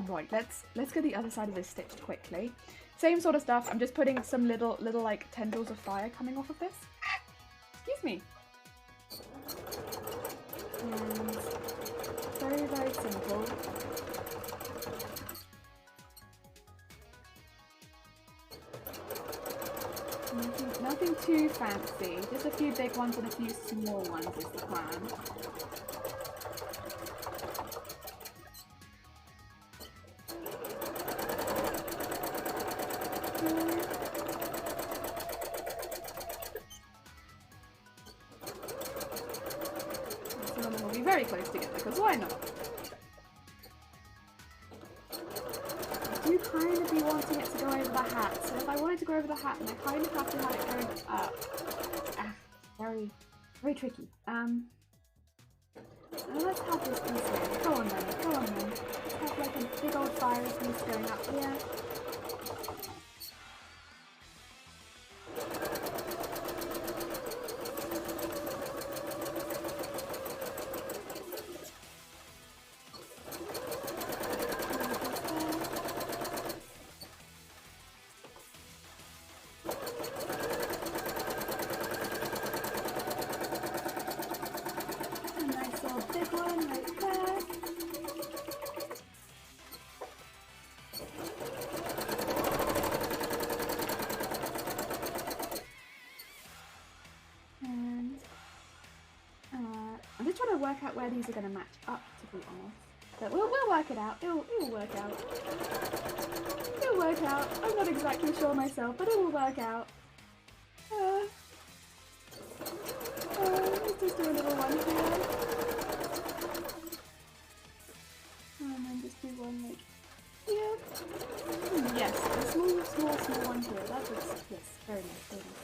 Right, let's get the other side of this stitched quickly. Same sort of stuff. I'm just putting some little like tendrils of fire coming off of this. Excuse me. And very, very simple. Nothing too fancy, just a few big ones and a few small ones is the plan. Some of them will be very close together, because why not? I do kind of be wanting it to go over the hat, so if I wanted to go over the hat, then I kind of have to have it going up. Very, very tricky. Let's have this piece here. Go on then, go on then. Let's have like a big old fire piece going up here. work out where these are going to match up, to be honest. But we'll work it out. It'll work out. It'll work out. I'm not exactly sure myself, but it will work out. Let's just do a little one here. And then just do one like here. Yes, a small one here. That looks, yes, very nice, very nice.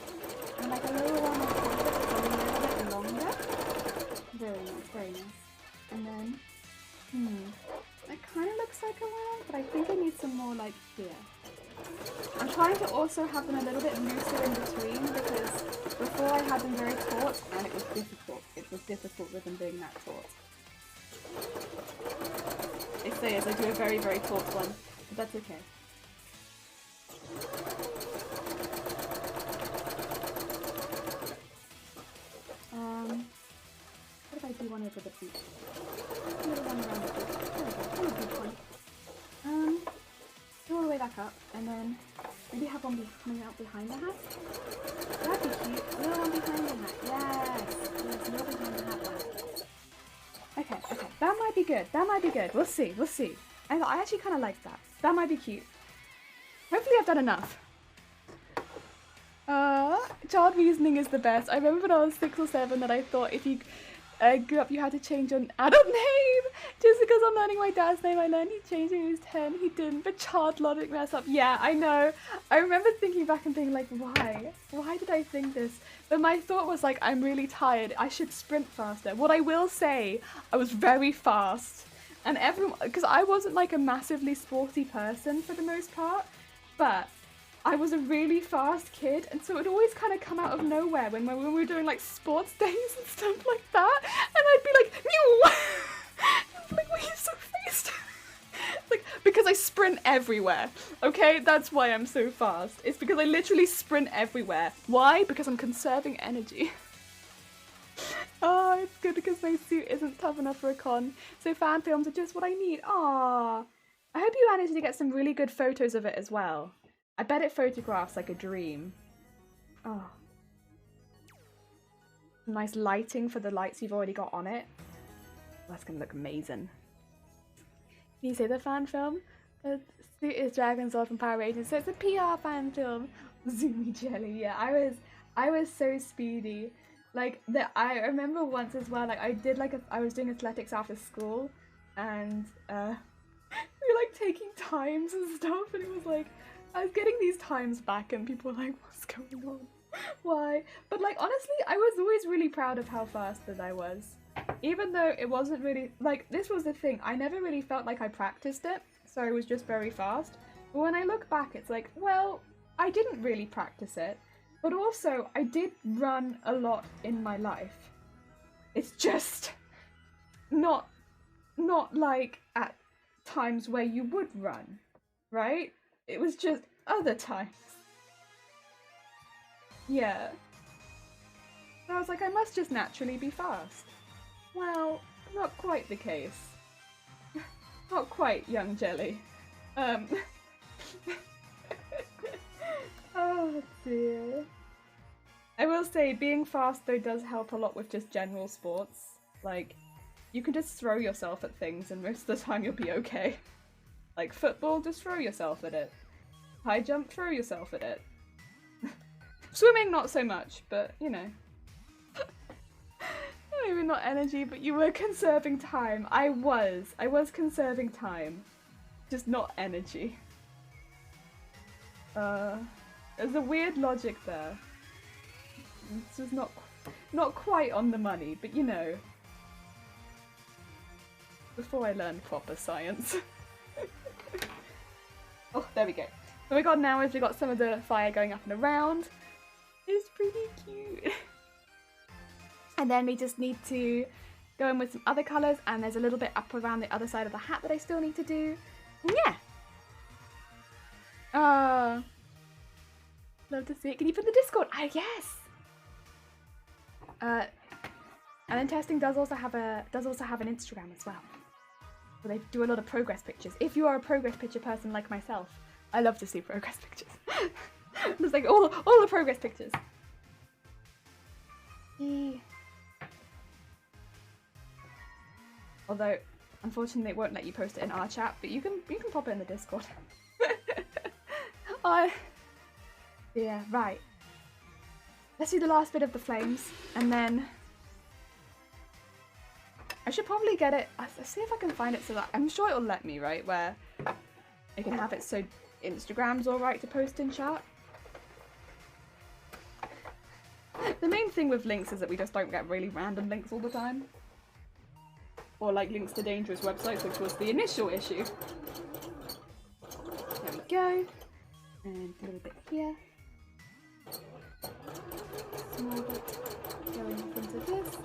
And like a little one like here that's a little bit longer. Very nice, very nice. And then, that kind of looks like a round, but I think I need some more like here. I'm trying to also have them a little bit looser in between because before I had them very taut and it was difficult. It was difficult with them being that taut. They say as I do a very, very taut one, but that's okay. What if I do one over the boot? Another one around the boot. There we go. Oh, good one. Go all the way back up, and then maybe have one coming out behind the hat. That'd be cute. A little one behind the hat. Yes! Yes, a little behind the hat one. Okay, okay. That might be good. That might be good. We'll see. We'll see. I actually kind of like that. That might be cute. Hopefully I've done enough. Child reasoning is the best. I remember when I was 6 or 7 that I thought if you grew up you had to change your adult name. Just because I'm learning my dad's name, I learned he changed it when he was 10. He didn't, but child logic mess up. Yeah, I know. I remember thinking back and being like, why? Why did I think this? But my thought was like, I'm really tired. I should sprint faster. What I will say, I was very fast. And everyone, because I wasn't like a massively sporty person for the most part, but I was a really fast kid, and so it would always kind of come out of nowhere when we were doing like sports days and stuff like that, and I'd be like, no! Like, why are you so fast? Like, because I sprint everywhere, okay? That's why I'm so fast. It's because I literally sprint everywhere. Why? Because I'm conserving energy. Oh, it's good because my suit isn't tough enough for a con, so fan films are just what I need. Aww. I hope you managed to get some really good photos of it as well. I bet it photographs like a dream. Oh. Nice lighting for the lights you've already got on it. That's gonna look amazing. Can you say the fan film? The suit is Dragon Sword from Power Rangers, so it's a PR fan film. Zoomy Jelly, yeah. I was so speedy. Like, I remember once as well, like I was doing athletics after school, and we were like taking times and stuff, and it was like, I was getting these times back and people were like, what's going on? Why? But like, honestly, I was always really proud of how fast that I was. Even though it wasn't really, like, this was the thing, I never really felt like I practiced it, so I was just very fast. But when I look back, it's like, well, I didn't really practice it, but also I did run a lot in my life. It's just not like at times where you would run, right? It was just other times. Yeah. I was like, I must just naturally be fast. Well, not quite the case. Not quite, young Jelly. Oh dear. I will say, being fast though does help a lot with just general sports. Like, you can just throw yourself at things and most of the time you'll be okay. Like football, just throw yourself at it. High jump, throw yourself at it. Swimming, not so much, but you know. Maybe not energy, but you were conserving time. I was conserving time. Just not energy. There's a weird logic there. This is not quite on the money, but you know. Before I learned proper science. Oh, there we go. What we got now is we got some of the fire going up and around. It's pretty cute. And then we just need to go in with some other colours, and there's a little bit up around the other side of the hat that I still need to do. And yeah. Love to see it. Can you put the Discord? Ah, yes. And then testing does also have an Instagram as well, where they do a lot of progress pictures. If you are a progress picture person like myself, I love to see progress pictures. Just like all the progress pictures. Although, unfortunately, it won't let you post it in our chat, but you can pop it in the Discord. Yeah, right. Let's do the last bit of the flames, and then I should probably get it. I'll see if I can find it so that I'm sure it'll let me, right? Where I can have it so Instagram's alright to post in chat. The main thing with links is that we just don't get really random links all the time. Or like links to dangerous websites, which was the initial issue. There we go. And a little bit here. Small bit going into this.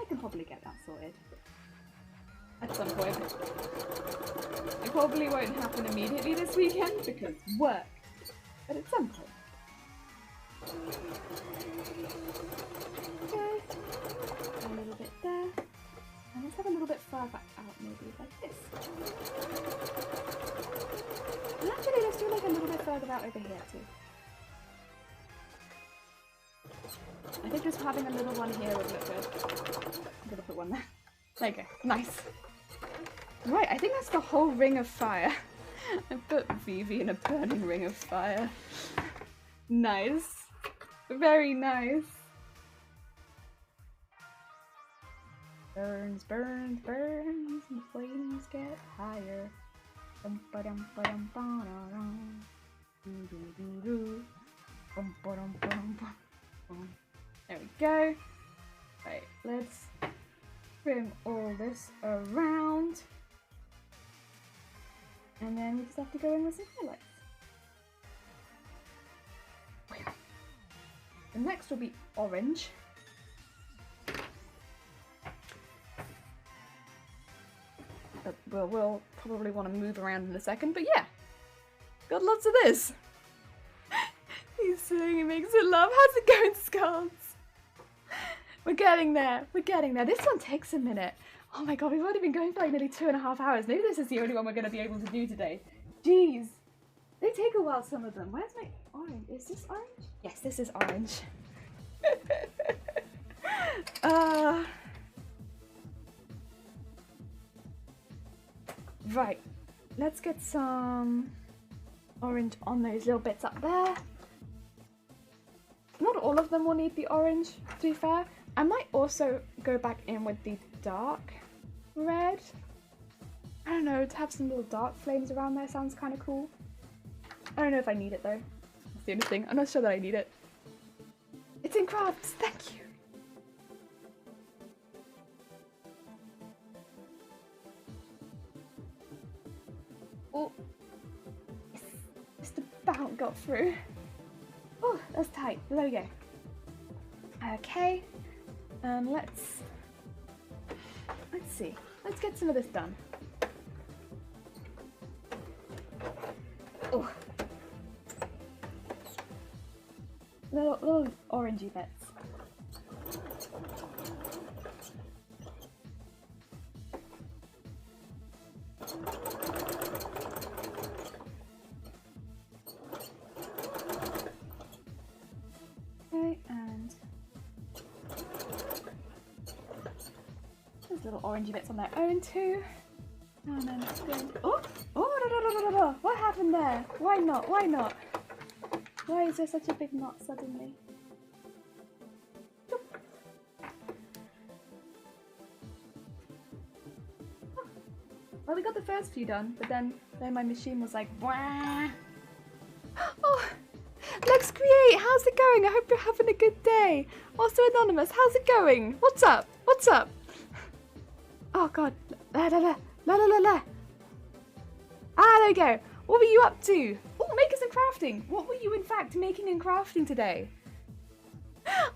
I can probably get that sorted. At some point. It probably won't happen immediately this weekend because work. But at some point. Okay. A little bit there. And let's have a little bit further out, maybe like this. And actually, let's do like a little bit further out over here too. I think just having a little one here would look good. I'm gonna put one there. There you go. Nice. Right, I think that's the whole ring of fire. I put Vivi in a burning ring of fire. Nice. Very nice. Burns, burns, burns, and the flames get higher. Bum ba dum ba dum ba da dum. Doo doo doo doo. Bum ba dum ba dum ba dum. There we go. Right, let's trim all this around. And then we just have to go in with some highlights. The next will be orange. But we'll probably want to move around in a second, but yeah. Got lots of this. He's saying he makes it love. How's it going, Skulls? We're getting there. We're getting there. This one takes a minute. Oh my god, we've already been going for like nearly 2.5 hours. Maybe this is the only one we're going to be able to do today. Jeez. They take a while, some of them. Where's my orange? Is this orange? Yes, this is orange. Right. Let's get some orange on those little bits up there. Not all of them will need the orange, to be fair. I might also go back in with the dark red. I don't know, to have some little dark flames around there sounds kind of cool. I don't know if I need it though. That's the only thing. I'm not sure that I need it. It's in crafts, thank you. Oh, yes, just about got through. Oh, that's tight. There we go. Okay, let's see. Let's get some of this done. Oh, little orangey bits. Okay, and there's little orangey bits on their own too. And then it's going. Oh, oh, what happened there? Why not? Why not? Why is there such a big knot suddenly? Well, we got the first few done, but then my machine was like, wah. Oh, Lex Create, how's it going? I hope you're having a good day. Also Anonymous, how's it going? What's up? What's up? Oh god. La la la la la la la. Ah, there we go. What were you up to? Oh, makers and crafting. What were you in fact making and crafting today?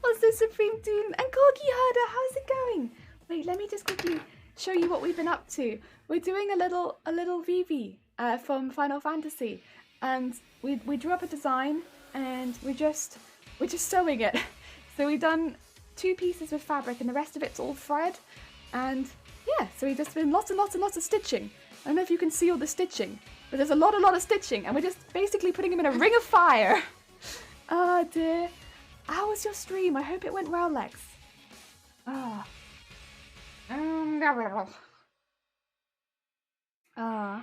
Also Supreme Doom and Corgi Herder, how's it going? Wait, let me just quickly show you what we've been up to. We're doing a little Vivi from Final Fantasy, and we drew up a design and we're just sewing it. So we've done 2 pieces with fabric and the rest of it's all thread, and yeah, so we've just been lots and lots and lots of stitching. I don't know if you can see all the stitching, but there's a lot of stitching, and we're just basically putting him in a ring of fire. Oh dear. How was your stream? I hope it went well, Lex. Ah. Oh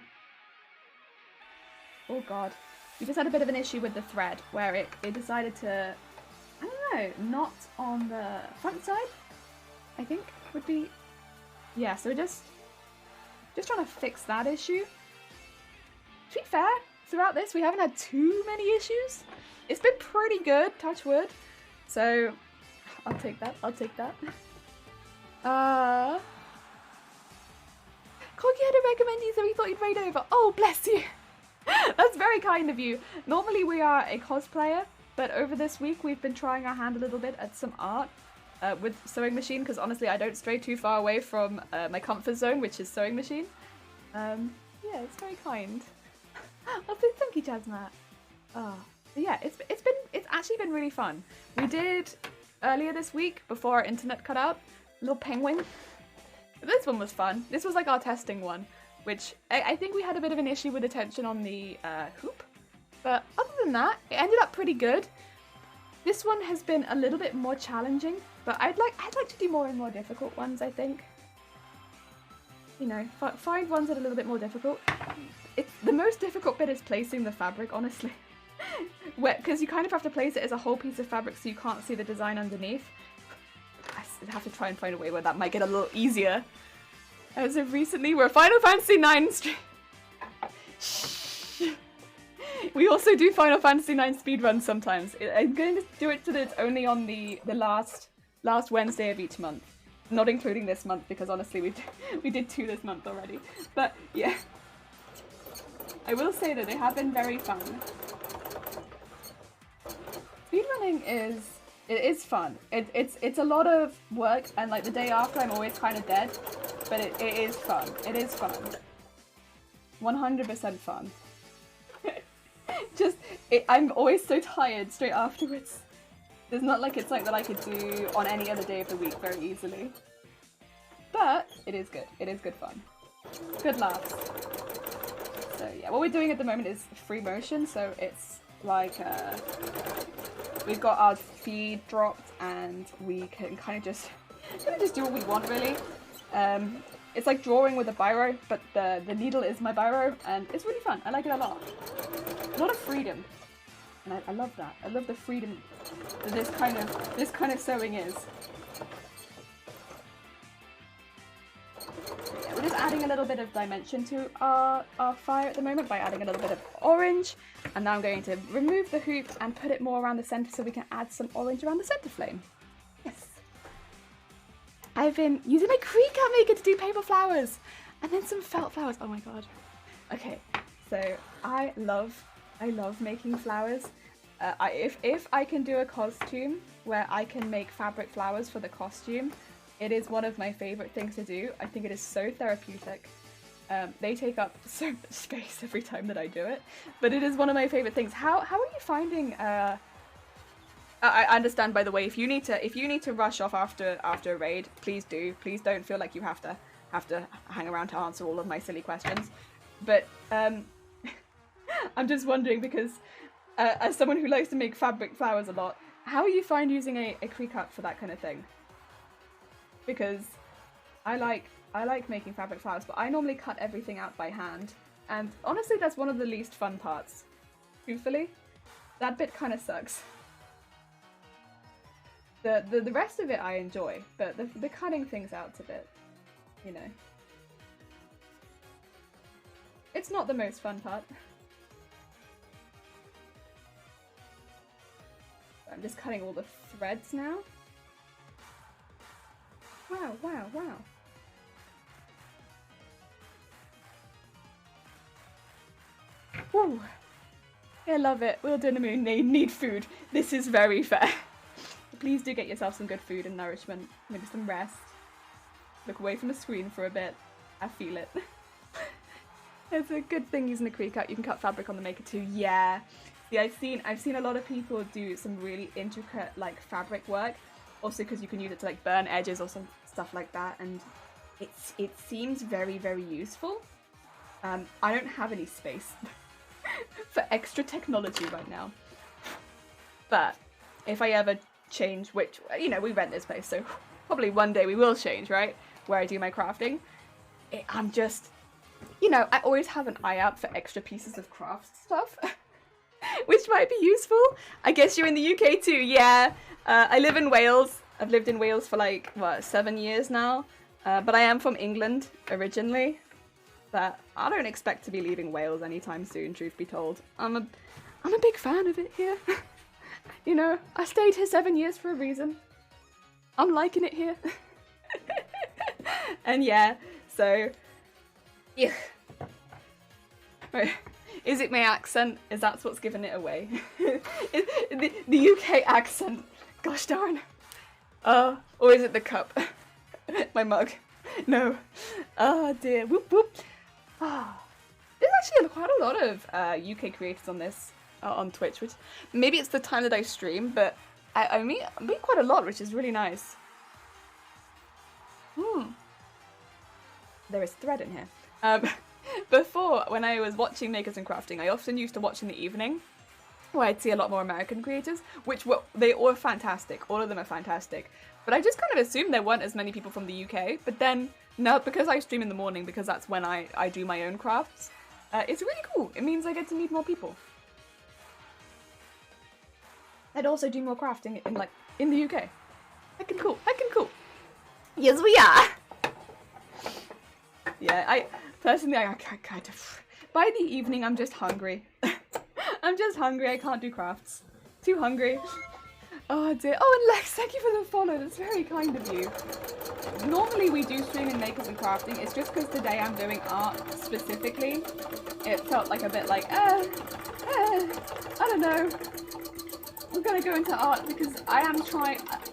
god. We just had a bit of an issue with the thread where it decided to, I don't know, not on the front side, I think would be, yeah, so just trying to fix that issue. To be fair, throughout this we haven't had too many issues. It's been pretty good, touch wood. So, I'll take that, I'll take that. Corky had to recommend you so he thought you'd raid over. Oh, bless you. That's very kind of you. Normally we are a cosplayer, but over this week we've been trying our hand a little bit at some art with sewing machine, because honestly I don't stray too far away from my comfort zone, which is sewing machine. Yeah, it's very kind. Oh, thank you, Jasmat. Oh, yeah, it's actually been really fun. We did earlier this week before our internet cut out, little penguin. This one was fun. This was like our testing one, which I think we had a bit of an issue with the tension on the hoop. But other than that, it ended up pretty good. This one has been a little bit more challenging, but I'd like to do more and more difficult ones, I think. You know, find ones that are a little bit more difficult. The most difficult bit is placing the fabric, honestly. Because you kind of have to place it as a whole piece of fabric so you can't see the design underneath. I have to try and find a way where that might get a little easier. As of recently, we're Final Fantasy 9 stream. We also do Final Fantasy 9 speedruns sometimes. I'm going to do it so that it's only on the last Wednesday of each month. Not including this month, because honestly we did 2 this month already. But yeah. I will say that they have been very fun. Speedrunning is fun. It's a lot of work, and like the day after I'm always kind of dead, but it is fun. It is fun. 100% fun. I'm always so tired straight afterwards. It's not like it's like that I could do on any other day of the week very easily. But it is good. It is good fun. Good laughs. So yeah, what we're doing at the moment is free motion, so it's like we've got our feed dropped and we can kind of just do what we want, really. It's like drawing with a biro, but the needle is my biro, and it's really fun. I like it a lot. A lot of freedom, and I love that. I love the freedom that this kind of sewing is. Yeah, we're just adding a little bit of dimension to our fire at the moment by adding a little bit of orange, and now I'm going to remove the hoop and put it more around the center so we can add some orange around the center flame. Yes. I've been using my Cricut maker to do paper flowers and then some felt flowers. Oh my god. Okay, so I love making flowers. If I can do a costume where I can make fabric flowers for the costume, it is one of my favorite things to do. I think it is so therapeutic. They take up so much space every time that I do it, but it is one of my favorite things. How are you finding? I understand, by the way, if you need to rush off after a raid, please do. Please don't feel like you have to hang around to answer all of my silly questions. But I'm just wondering, because as someone who likes to make fabric flowers a lot, how you find using a Cricut for that kind of thing? Because I like making fabric flowers, but I normally cut everything out by hand, and honestly that's one of the least fun parts. Truthfully, that bit kind of sucks. The rest of it I enjoy, but the cutting things out's a bit, you know. It's not the most fun part. I'm just cutting all the threads now. Wow, wow, wow. Woo! I love it. Will Moon, they need food. This is very fair. Please do get yourself some good food and nourishment. Maybe some rest. Look away from the screen for a bit. I feel it. It's a good thing using the Cricut. You can cut fabric on the Maker too. Yeah. Yeah, I've seen a lot of people do some really intricate like fabric work. Also because you can use it to like burn edges or some stuff like that, and it seems very, very useful. I don't have any space for extra technology right now. But if I ever change, which, you know, we rent this place, so probably one day we will change, right? Where I do my crafting. I'm just you know, I always have an eye out for extra pieces of craft stuff, which might be useful. I guess you're in the UK too, yeah. I live in Wales. I've lived in Wales for like, what, 7 years now? But I am from England originally. But I don't expect to be leaving Wales anytime soon, truth be told. I'm a big fan of it here. You know, I stayed here 7 years for a reason. I'm liking it here. And yeah, so... yeah. Wait, is it my accent? Is that what's giving it away? the UK accent. Gosh darn. Or is it the cup? My mug. No. Oh dear. Whoop whoop. There's actually quite a lot of UK creators on this, on Twitch, which maybe it's the time that I stream, but I meet quite a lot, which is really nice. There is thread in here. Before, when I was watching Makers and Crafting, I often used to watch in the evening, where I'd see a lot more American creators, which they all are fantastic. All of them are fantastic. But I just kind of assumed there weren't as many people from the UK. But then, no, because I stream in the morning, because that's when I do my own crafts, it's really cool. It means I get to meet more people. I'd also do more crafting in the UK. Heckin' cool. Heckin' cool. Yes, we are. Yeah, I kind of... By the evening, I'm just hungry. I'm just hungry. I can't do crafts. Too hungry. Oh dear. Oh, and Lex, thank you for the follow. That's very kind of you. Normally we do stream in Makers and Crafting. It's just because today I'm doing art specifically. It felt like a bit like, I don't know. We're gonna go into art because I am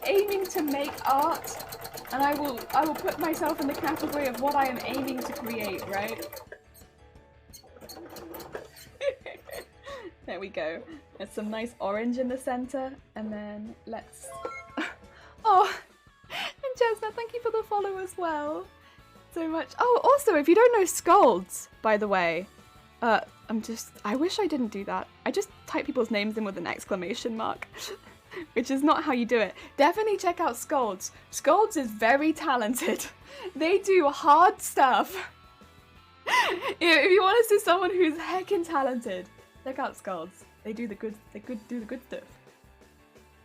aiming to make art. And I will put myself in the category of what I am aiming to create, right? There we go. There's some nice orange in the center, and then let's... Oh, and Chestnut, thank you for the follow as well. So much. Oh, also, if you don't know Scolds, by the way, I wish I didn't do that. I just type people's names in with an exclamation mark. Which is not how you do it. Definitely check out Scolds. Scolds is very talented. They do hard stuff. If you want to see someone who's heckin' talented, check out Scolds. They do the good stuff.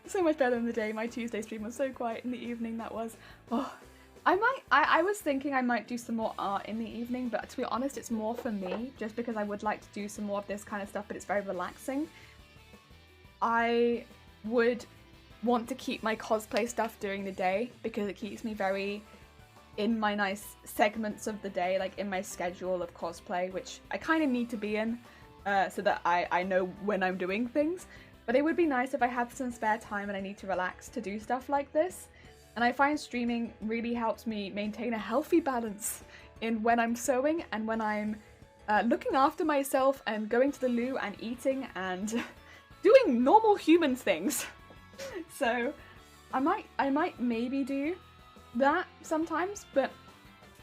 So much better than the day. My Tuesday stream was so quiet in the evening. That was. Oh, I was thinking I might do some more art in the evening, but to be honest, it's more for me, just because I would like to do some more of this kind of stuff, but it's very relaxing. I would want to keep my cosplay stuff during the day because it keeps me very in my nice segments of the day, like in my schedule of cosplay, which I kind of need to be in so that I know when I'm doing things. But it would be nice if I had some spare time and I need to relax to do stuff like this. And I find streaming really helps me maintain a healthy balance in when I'm sewing and when I'm looking after myself and going to the loo and eating and doing normal human things. So I might maybe do that sometimes, but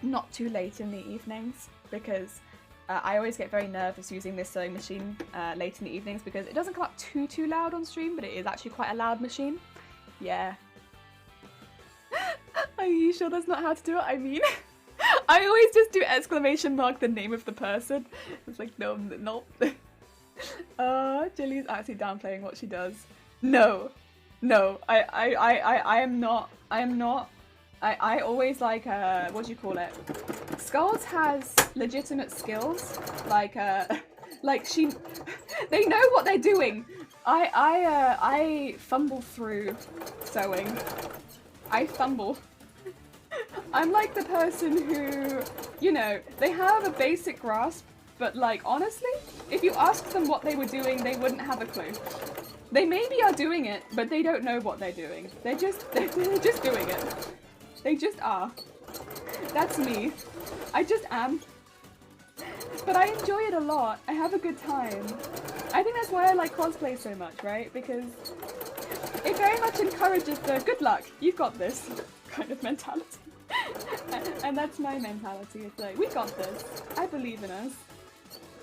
not too late in the evenings, because I always get very nervous using this sewing machine late in the evenings because it doesn't come up too loud on stream, but it is actually quite a loud machine. Yeah. Are you sure that's not how to do it? I mean, I always just do exclamation mark the name of the person. It's like, no. Jilly's actually downplaying what she does. No, I am not. I always like, what do you call it? Skulls has legitimate skills, like they know what they're doing. I fumble through sewing. I fumble. I'm like the person who, you know, they have a basic grasp, but like, honestly, if you ask them what they were doing, they wouldn't have a clue. They maybe are doing it, but they don't know what they're doing. They're just doing it. They just are. That's me. I just am. But I enjoy it a lot. I have a good time. I think that's why I like cosplay so much, right? Because it very much encourages the good luck, you've got this kind of mentality. And that's my mentality. It's like, we got this. I believe in us.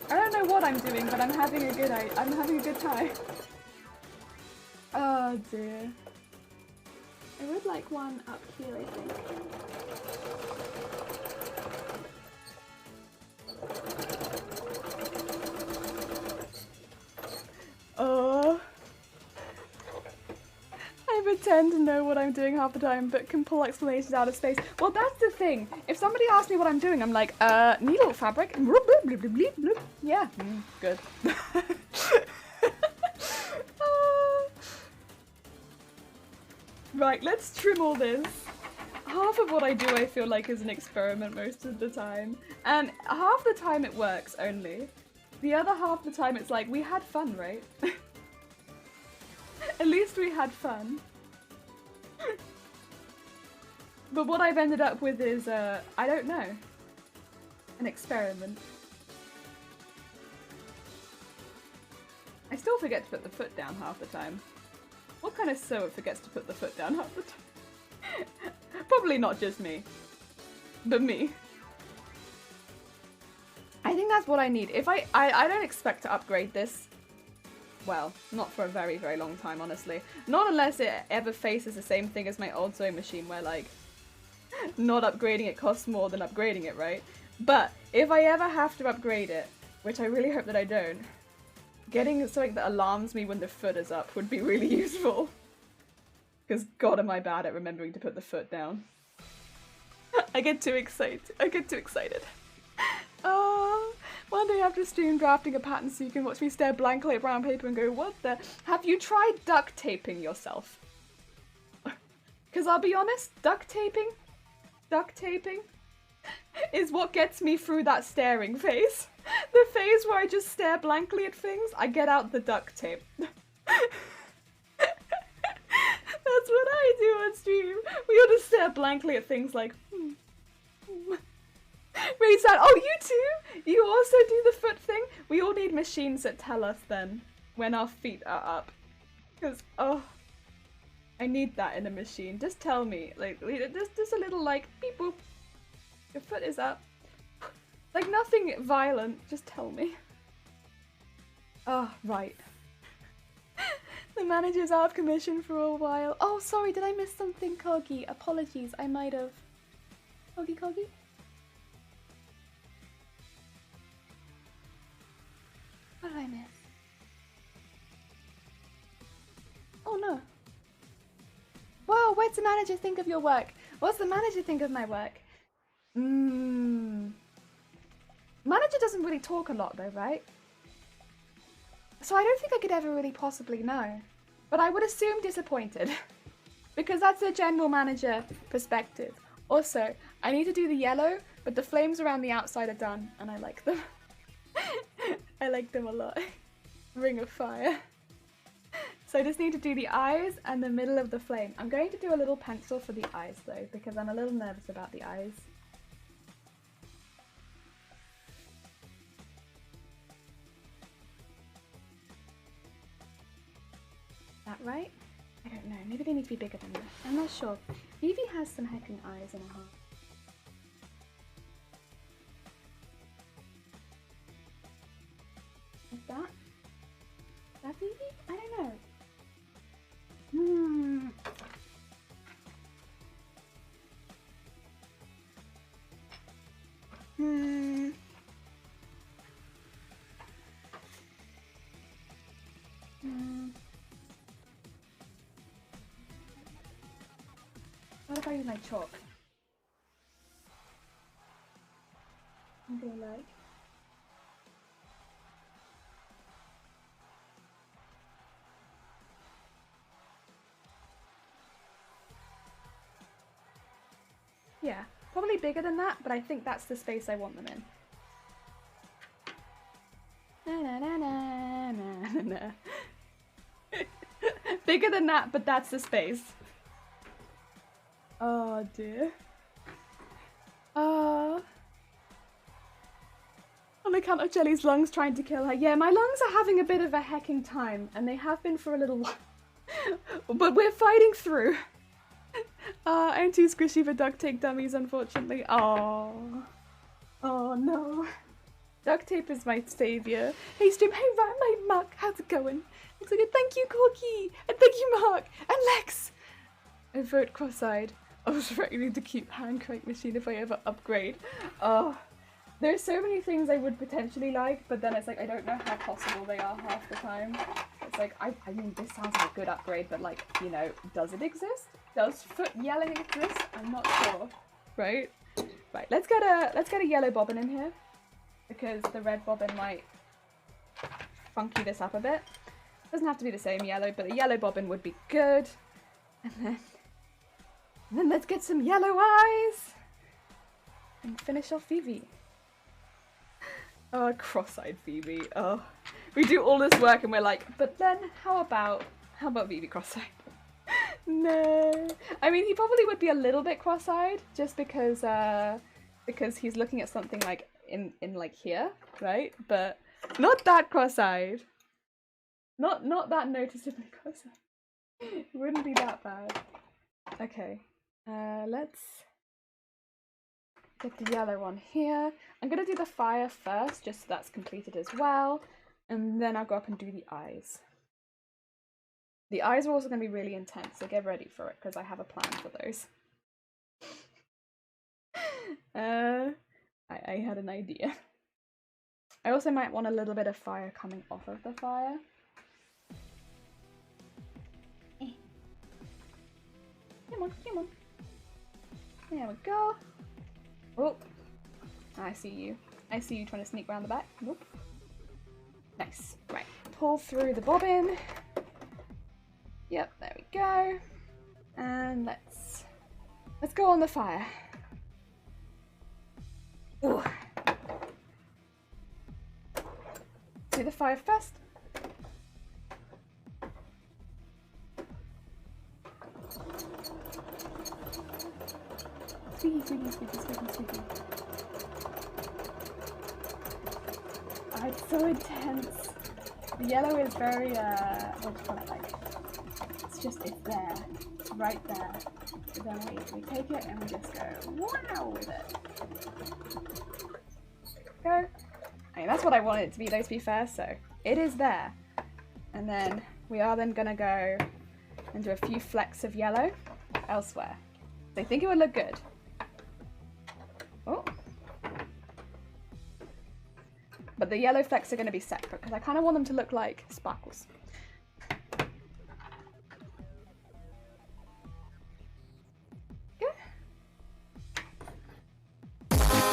I don't know what I'm doing, but I'm having a good time. Oh dear. I would like one up here, I think. pretend to know what I'm doing half the time, but can pull explanations out of space. Well, that's the thing. If somebody asks me what I'm doing, I'm like, needle, fabric, yeah, good. Right, let's trim all this. Half of what I do I feel like is an experiment most of the time. And half the time it works only. The other half the time it's like, we had fun, right? At least we had fun. But what I've ended up with is, I don't know. An experiment. I still forget to put the foot down half the time. What kind of sewer forgets to put the foot down half the time? Probably not just me. But me. I think that's what I need. If I don't expect to upgrade this. Well, not for a very, very long time, honestly. Not unless it ever faces the same thing as my old sewing machine where, like, not upgrading it costs more than upgrading it, right? But if I ever have to upgrade it, which I really hope that I don't, getting something that alarms me when the foot is up would be really useful. Because god am I bad at remembering to put the foot down. I get too excited. One day after stream drafting a pattern so you can watch me stare blankly at brown paper and go, what the? Have you tried duct taping yourself? Because I'll be honest, duct taping is what gets me through that staring phase. The phase where I just stare blankly at things, I get out the duct tape. That's what I do on stream. We all just stare blankly at things like, Raise that. Oh, you too? You also do the foot thing? We all need machines that tell us then when our feet are up. Because, oh, I need that in a machine. Just tell me. Like, just a little like, beep boop. Your foot is up. Like nothing violent. Just tell me. Oh, right. The manager's out of commission for a while. Oh, sorry, did I miss something, Coggy? Apologies, I might have. Coggy? What did I miss? Oh no. Wow, what does the manager think of your work? What's the manager think of my work? Manager doesn't really talk a lot though, right? So I don't think I could ever really possibly know. But I would assume disappointed. Because that's a general manager perspective. Also, I need to do the yellow, but the flames around the outside are done, and I like them. I like them a lot. Ring of Fire. So I just need to do the eyes and the middle of the flame. I'm going to do a little pencil for the eyes though, because I'm a little nervous about the eyes. That right? I don't know, maybe they need to be bigger than that. I'm not sure. Vivi has some heckin' eyes in her heart. Is that Vivi? I don't know. What if I use my chalk? Okay, like. Yeah, probably bigger than that, but I think that's the space I want them in. Na, na, na, na, na, na. Bigger than that, but that's the space. Oh dear. On account of Jelly's lungs trying to kill her. Yeah, my lungs are having a bit of a hecking time, and they have been for a little while. But we're fighting through. I'm too squishy for duct tape dummies, unfortunately. Oh no. Duct tape is my savior. Hey stream, hey Mark, how's it going? Looks like a thank you, Corky, and thank you, Mark, and Lex. I vote cross-eyed. I was ready to keep hand crank machine if I ever upgrade. There's so many things I would potentially like, but then it's like I don't know how possible they are half the time. It's like, I mean, this sounds like a good upgrade, but like, you know, does it exist? Does foot yelling exist? I'm not sure. Right? Right, let's get a yellow bobbin in here, because the red bobbin might funky this up a bit. Doesn't have to be the same yellow, but a yellow bobbin would be good. And then let's get some yellow eyes and finish off Vivi. Oh, cross-eyed Vivi. Oh, we do all this work and we're like, but then how about Vivi cross-eyed? No. I mean, he probably would be a little bit cross-eyed just because he's looking at something like in like here, right? But not that cross-eyed. Not that noticeably cross-eyed. It wouldn't be that bad. Okay. Let's get the yellow one here. I'm gonna do the fire first, just so that's completed as well. And then I'll go up and do the eyes. The eyes are also going to be really intense, so get ready for it, because I have a plan for those. I had an idea. I also might want a little bit of fire coming off of the fire. Come on, come on. There we go. Oh, I see you. I see you trying to sneak around the back. Nope. Nice. Right. Pull through the bobbin. Yep, there we go. And let's go on the fire. Ooh. Do the fire first. Squeaky, squeaky, squeaky, squeaky, squeaky. Oh, it's so intense. The yellow is very, what do you call it, like, it's there, it's right there. So then we take it and we just go, wow, with it. Go. I mean, that's what I wanted it to be, though, to be fair, so it is there. And then we are then gonna go and do a few flecks of yellow elsewhere. So I think it would look good. Oh. But the yellow flecks are going to be separate because I kind of want them to look like sparkles. Good.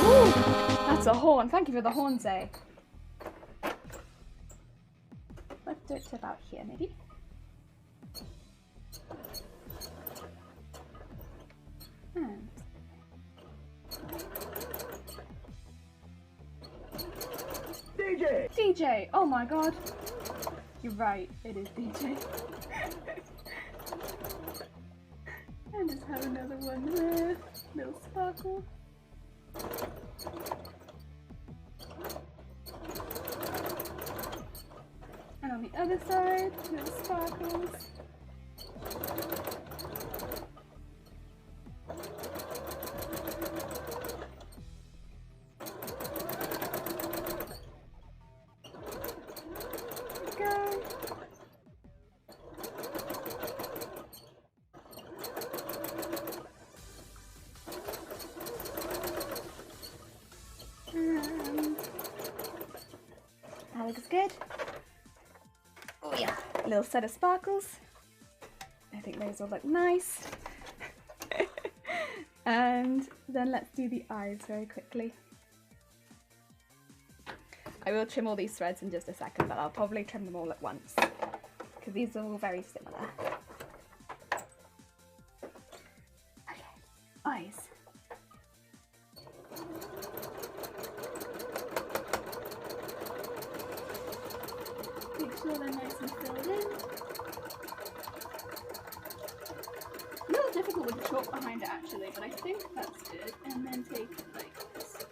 Ooh, that's a horn. Thank you for the horn, Zay. Let's do it to about here, maybe. And DJ! Oh my god! You're right, it is DJ. And just have another one there. Little sparkle. And on the other side, little sparkles. That looks good. Oh yeah, a little set of sparkles. I think those will look nice. And then let's do the eyes very quickly. I will trim all these threads in just a second, but I'll probably trim them all at once because these are all very similar. Okay, eyes. Make sure they're nice and filled in. A little difficult with the chalk behind it actually, but I think that's good. And then take like this.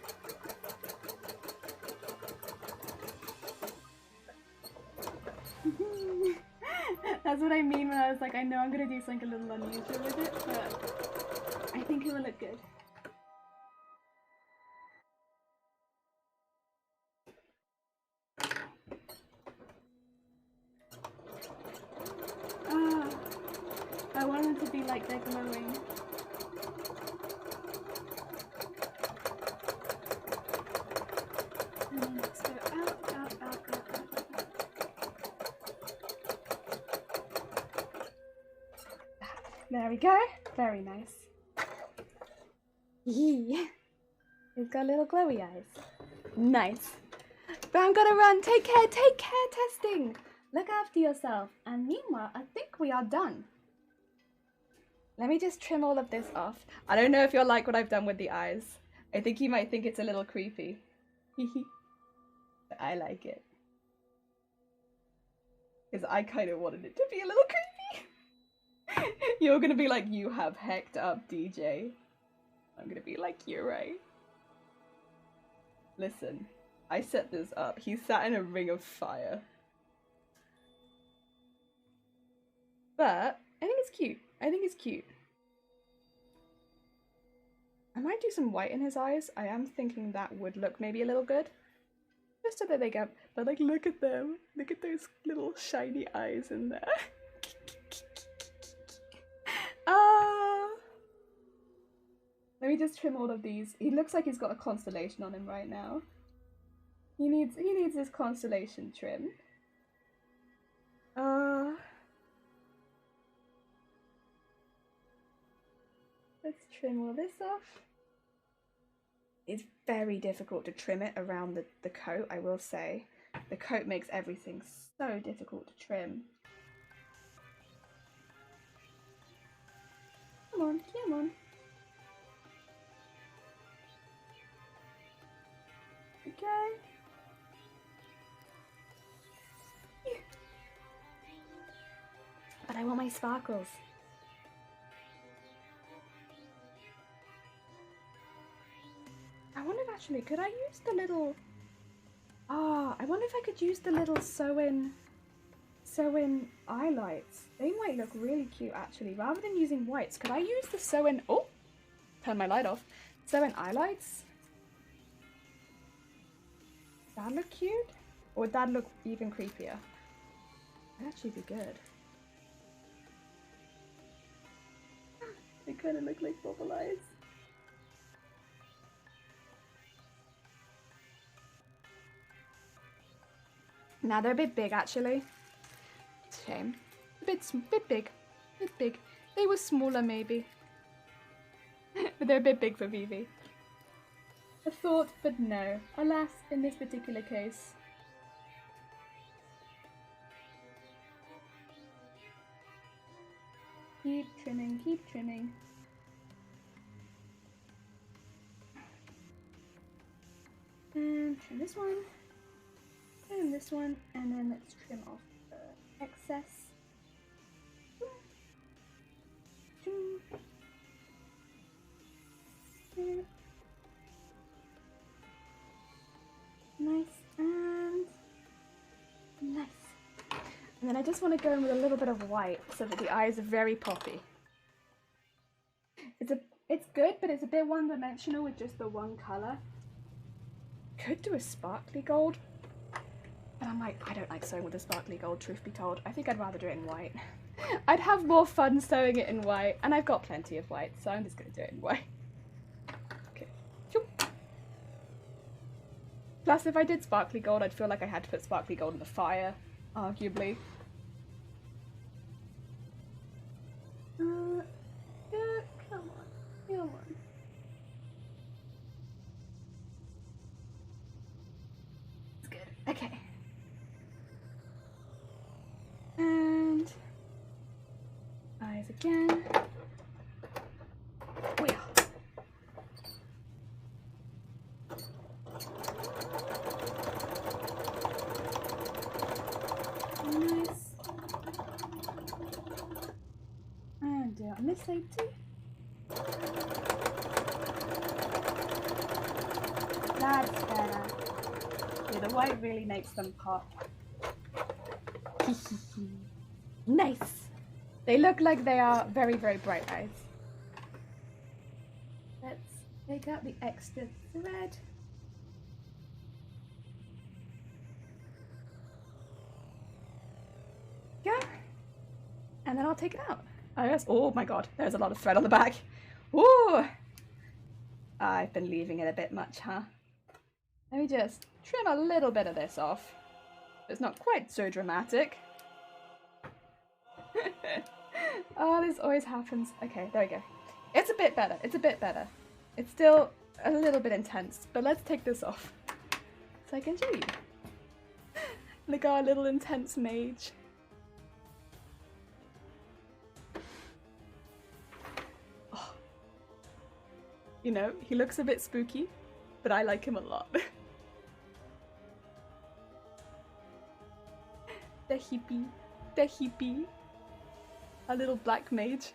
That's what I mean when I was like, I know I'm gonna do something a little unusual with it, but I think it will look good. I want them to be like they're glowing. And then let's go out, out, out, out, out, out. There we go. Very nice. Yee. He's got little glowy eyes. Nice. But I'm gonna run. Take care, testing. Look after yourself. And meanwhile, I think we are done. Let me just trim all of this off. I don't know if you'll like what I've done with the eyes. I think you might think it's a little creepy. But I like it. Because I kind of wanted it to be a little creepy. You're gonna be like, you have hecked up, DJ. I'm gonna be like, you're right. Listen, I set this up. He sat in a ring of fire. But I think it's cute. I think it's cute. I might do some white in his eyes. I am thinking that would look maybe a little good. Just so that they get, but like, look at them. Look at those little shiny eyes in there. Let me just trim all of these. He looks like he's got a constellation on him right now. He needs his constellation trim. Let's trim all this off. It's very difficult to trim it around the coat, I will say. The coat makes everything so difficult to trim. Come on, come on. Okay. But I want my sparkles. I wonder if actually, could I use the little... I wonder if I could use the little sew-in highlights. They might look really cute actually. Rather than using whites, could I use the sew-in... Oh! Turn my light off. Sew-in highlights? Would that look cute? Or would that look even creepier? That'd actually be good. They kind of look like bubble eyes. Now they're a bit big actually. It's a shame. A bit big. Bit big. They were smaller maybe. But they're a bit big for Vivi. A thought, but no. Alas, in this particular case. Keep trimming, keep trimming. And trim this one. Trim this one. And then let's trim off the excess. Nice and nice. And then I just want to go in with a little bit of white so that the eyes are very poppy. It's good, but it's a bit one-dimensional with just the one colour. Could do a sparkly gold. And I'm like, I don't like sewing with a sparkly gold, truth be told. I think I'd rather do it in white. I'd have more fun sewing it in white, and I've got plenty of white, so I'm just going to do it in white. Okay. Plus, if I did sparkly gold, I'd feel like I had to put sparkly gold in the fire, arguably. Yeah, come on, come on. It's good. Okay. And eyes again. Oh yeah. Nice. And do it on this side too. That's better. Yeah, the white really makes them pop. Nice. They look like they are very, very bright eyes. Let's take out the extra thread. Go. And then I'll take it out. Oh, yes. Oh my god, there's a lot of thread on the back. Ooh. I've been leaving it a bit much, huh? Let me just trim a little bit of this off. It's not quite so dramatic. Oh, this always happens. Okay, there we go. It's a bit better. It's a bit better. It's still a little bit intense, but let's take this off so I can show you. Look at our little intense mage. Oh. You know, he looks a bit spooky, but I like him a lot. The hippie. The hippie. A little black mage.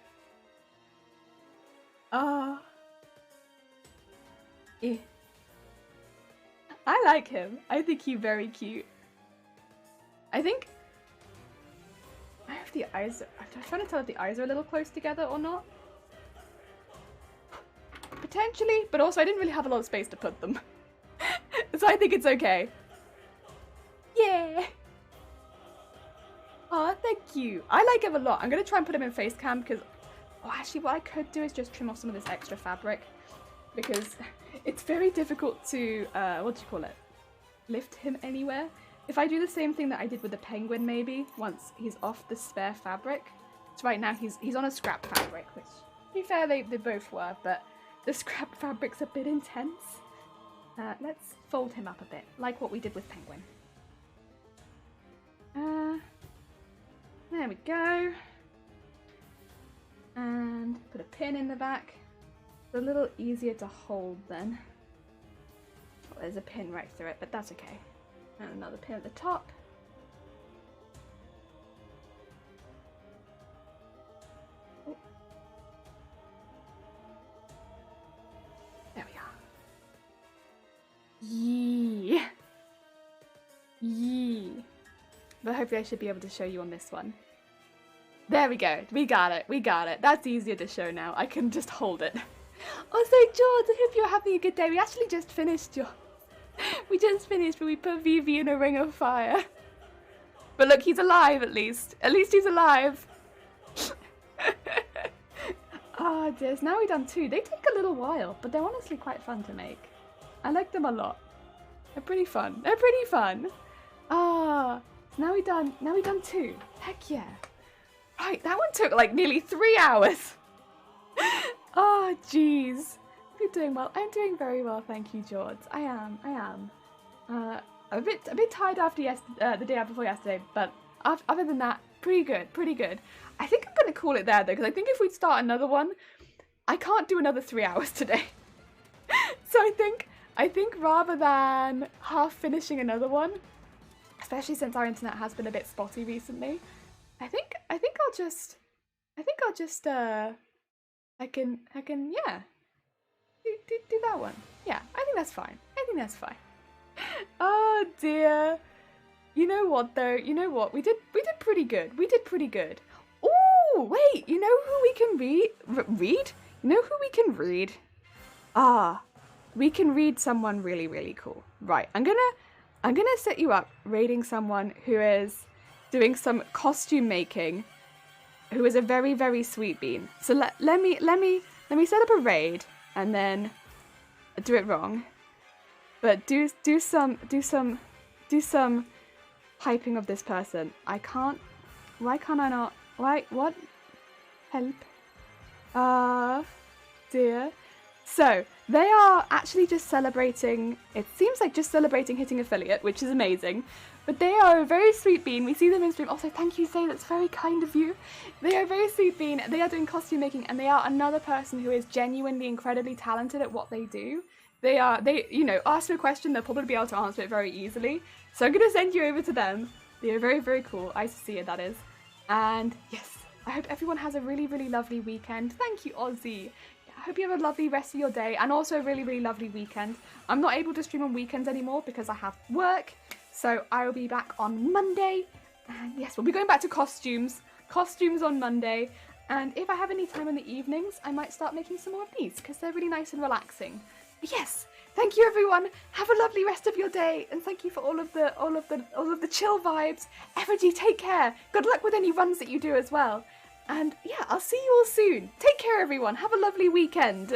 Ah. I like him. I think he's very cute. I think the eyes. I'm trying to tell if the eyes are a little close together or not. Potentially, but also I didn't really have a lot of space to put them. So I think it's okay. Yeah. Oh, thank you. I like him a lot. I'm going to try and put him in face cam because... Oh, actually, what I could do is just trim off some of this extra fabric. Because it's very difficult to... what do you call it? Lift him anywhere. If I do the same thing that I did with the penguin, maybe, once he's off the spare fabric. So right now he's on a scrap fabric, which, to be fair, they both were, but the scrap fabric's a bit intense. Let's fold him up a bit, like what we did with penguin. There we go. And put a pin in the back. It's a little easier to hold then. Well, there's a pin right through it, but that's okay. And another pin at the top. Oh. There we are. Yee. Yee. But hopefully I should be able to show you on this one. There we go. We got it. We got it. That's easier to show now. I can just hold it. Also, George, I hope you're having a good day. We actually just finished, George. We just finished, but we put Vivi in a ring of fire. But look, he's alive at least. At least he's alive. Ah, dear. So now we've done 2. They take a little while, but they're honestly quite fun to make. I like them a lot. They're pretty fun. They're pretty fun. Ah, so now we've done 2. Heck yeah. Right, that one took like nearly 3 hours. Oh, jeez. You're doing well. I'm doing very well, thank you, George. I am. A bit tired after the day before yesterday, but other than that, pretty good. I think I'm gonna call it there though, because I think if we start another one, I can't do another 3 hours today. So I think rather than half finishing another one, especially since our internet has been a bit spotty recently, I think I'll just yeah. Do that one. Yeah, I think that's fine. Oh dear. You know what though? You know what? We did pretty good. Oh, wait, you know who we can read? You know who we can read? Ah, we can read someone really, really cool. Right, I'm gonna set you up raiding someone who is doing some costume making, who is a very, very sweet bean. So let me set up a raid and then do it wrong. But do some hyping of this person. Why can't I not? Why? What? Help. Dear. So, they are actually just celebrating, it seems like just celebrating hitting affiliate, which is amazing. But they are a very sweet bean. We see them in stream. Also, thank you, Say. That's very kind of you. They are a very sweet bean. They are doing costume making, and they are another person who is genuinely incredibly talented at what they do. They, you know, ask them a question, they'll probably be able to answer it very easily. So I'm going to send you over to them. They are very, very cool. I see it, that is. And yes, I hope everyone has a really, really lovely weekend. Thank you, Ozzy. I hope you have a lovely rest of your day and also a really, really lovely weekend. I'm not able to stream on weekends anymore because I have work. So I will be back on Monday. And yes, we'll be going back to costumes. Costumes on Monday. And if I have any time in the evenings, I might start making some more of these because they're really nice and relaxing. But yes, thank you everyone. Have a lovely rest of your day, and thank you for all of the chill vibes. Evergy, take care. Good luck with any runs that you do as well. And yeah, I'll see you all soon. Take care everyone. Have a lovely weekend.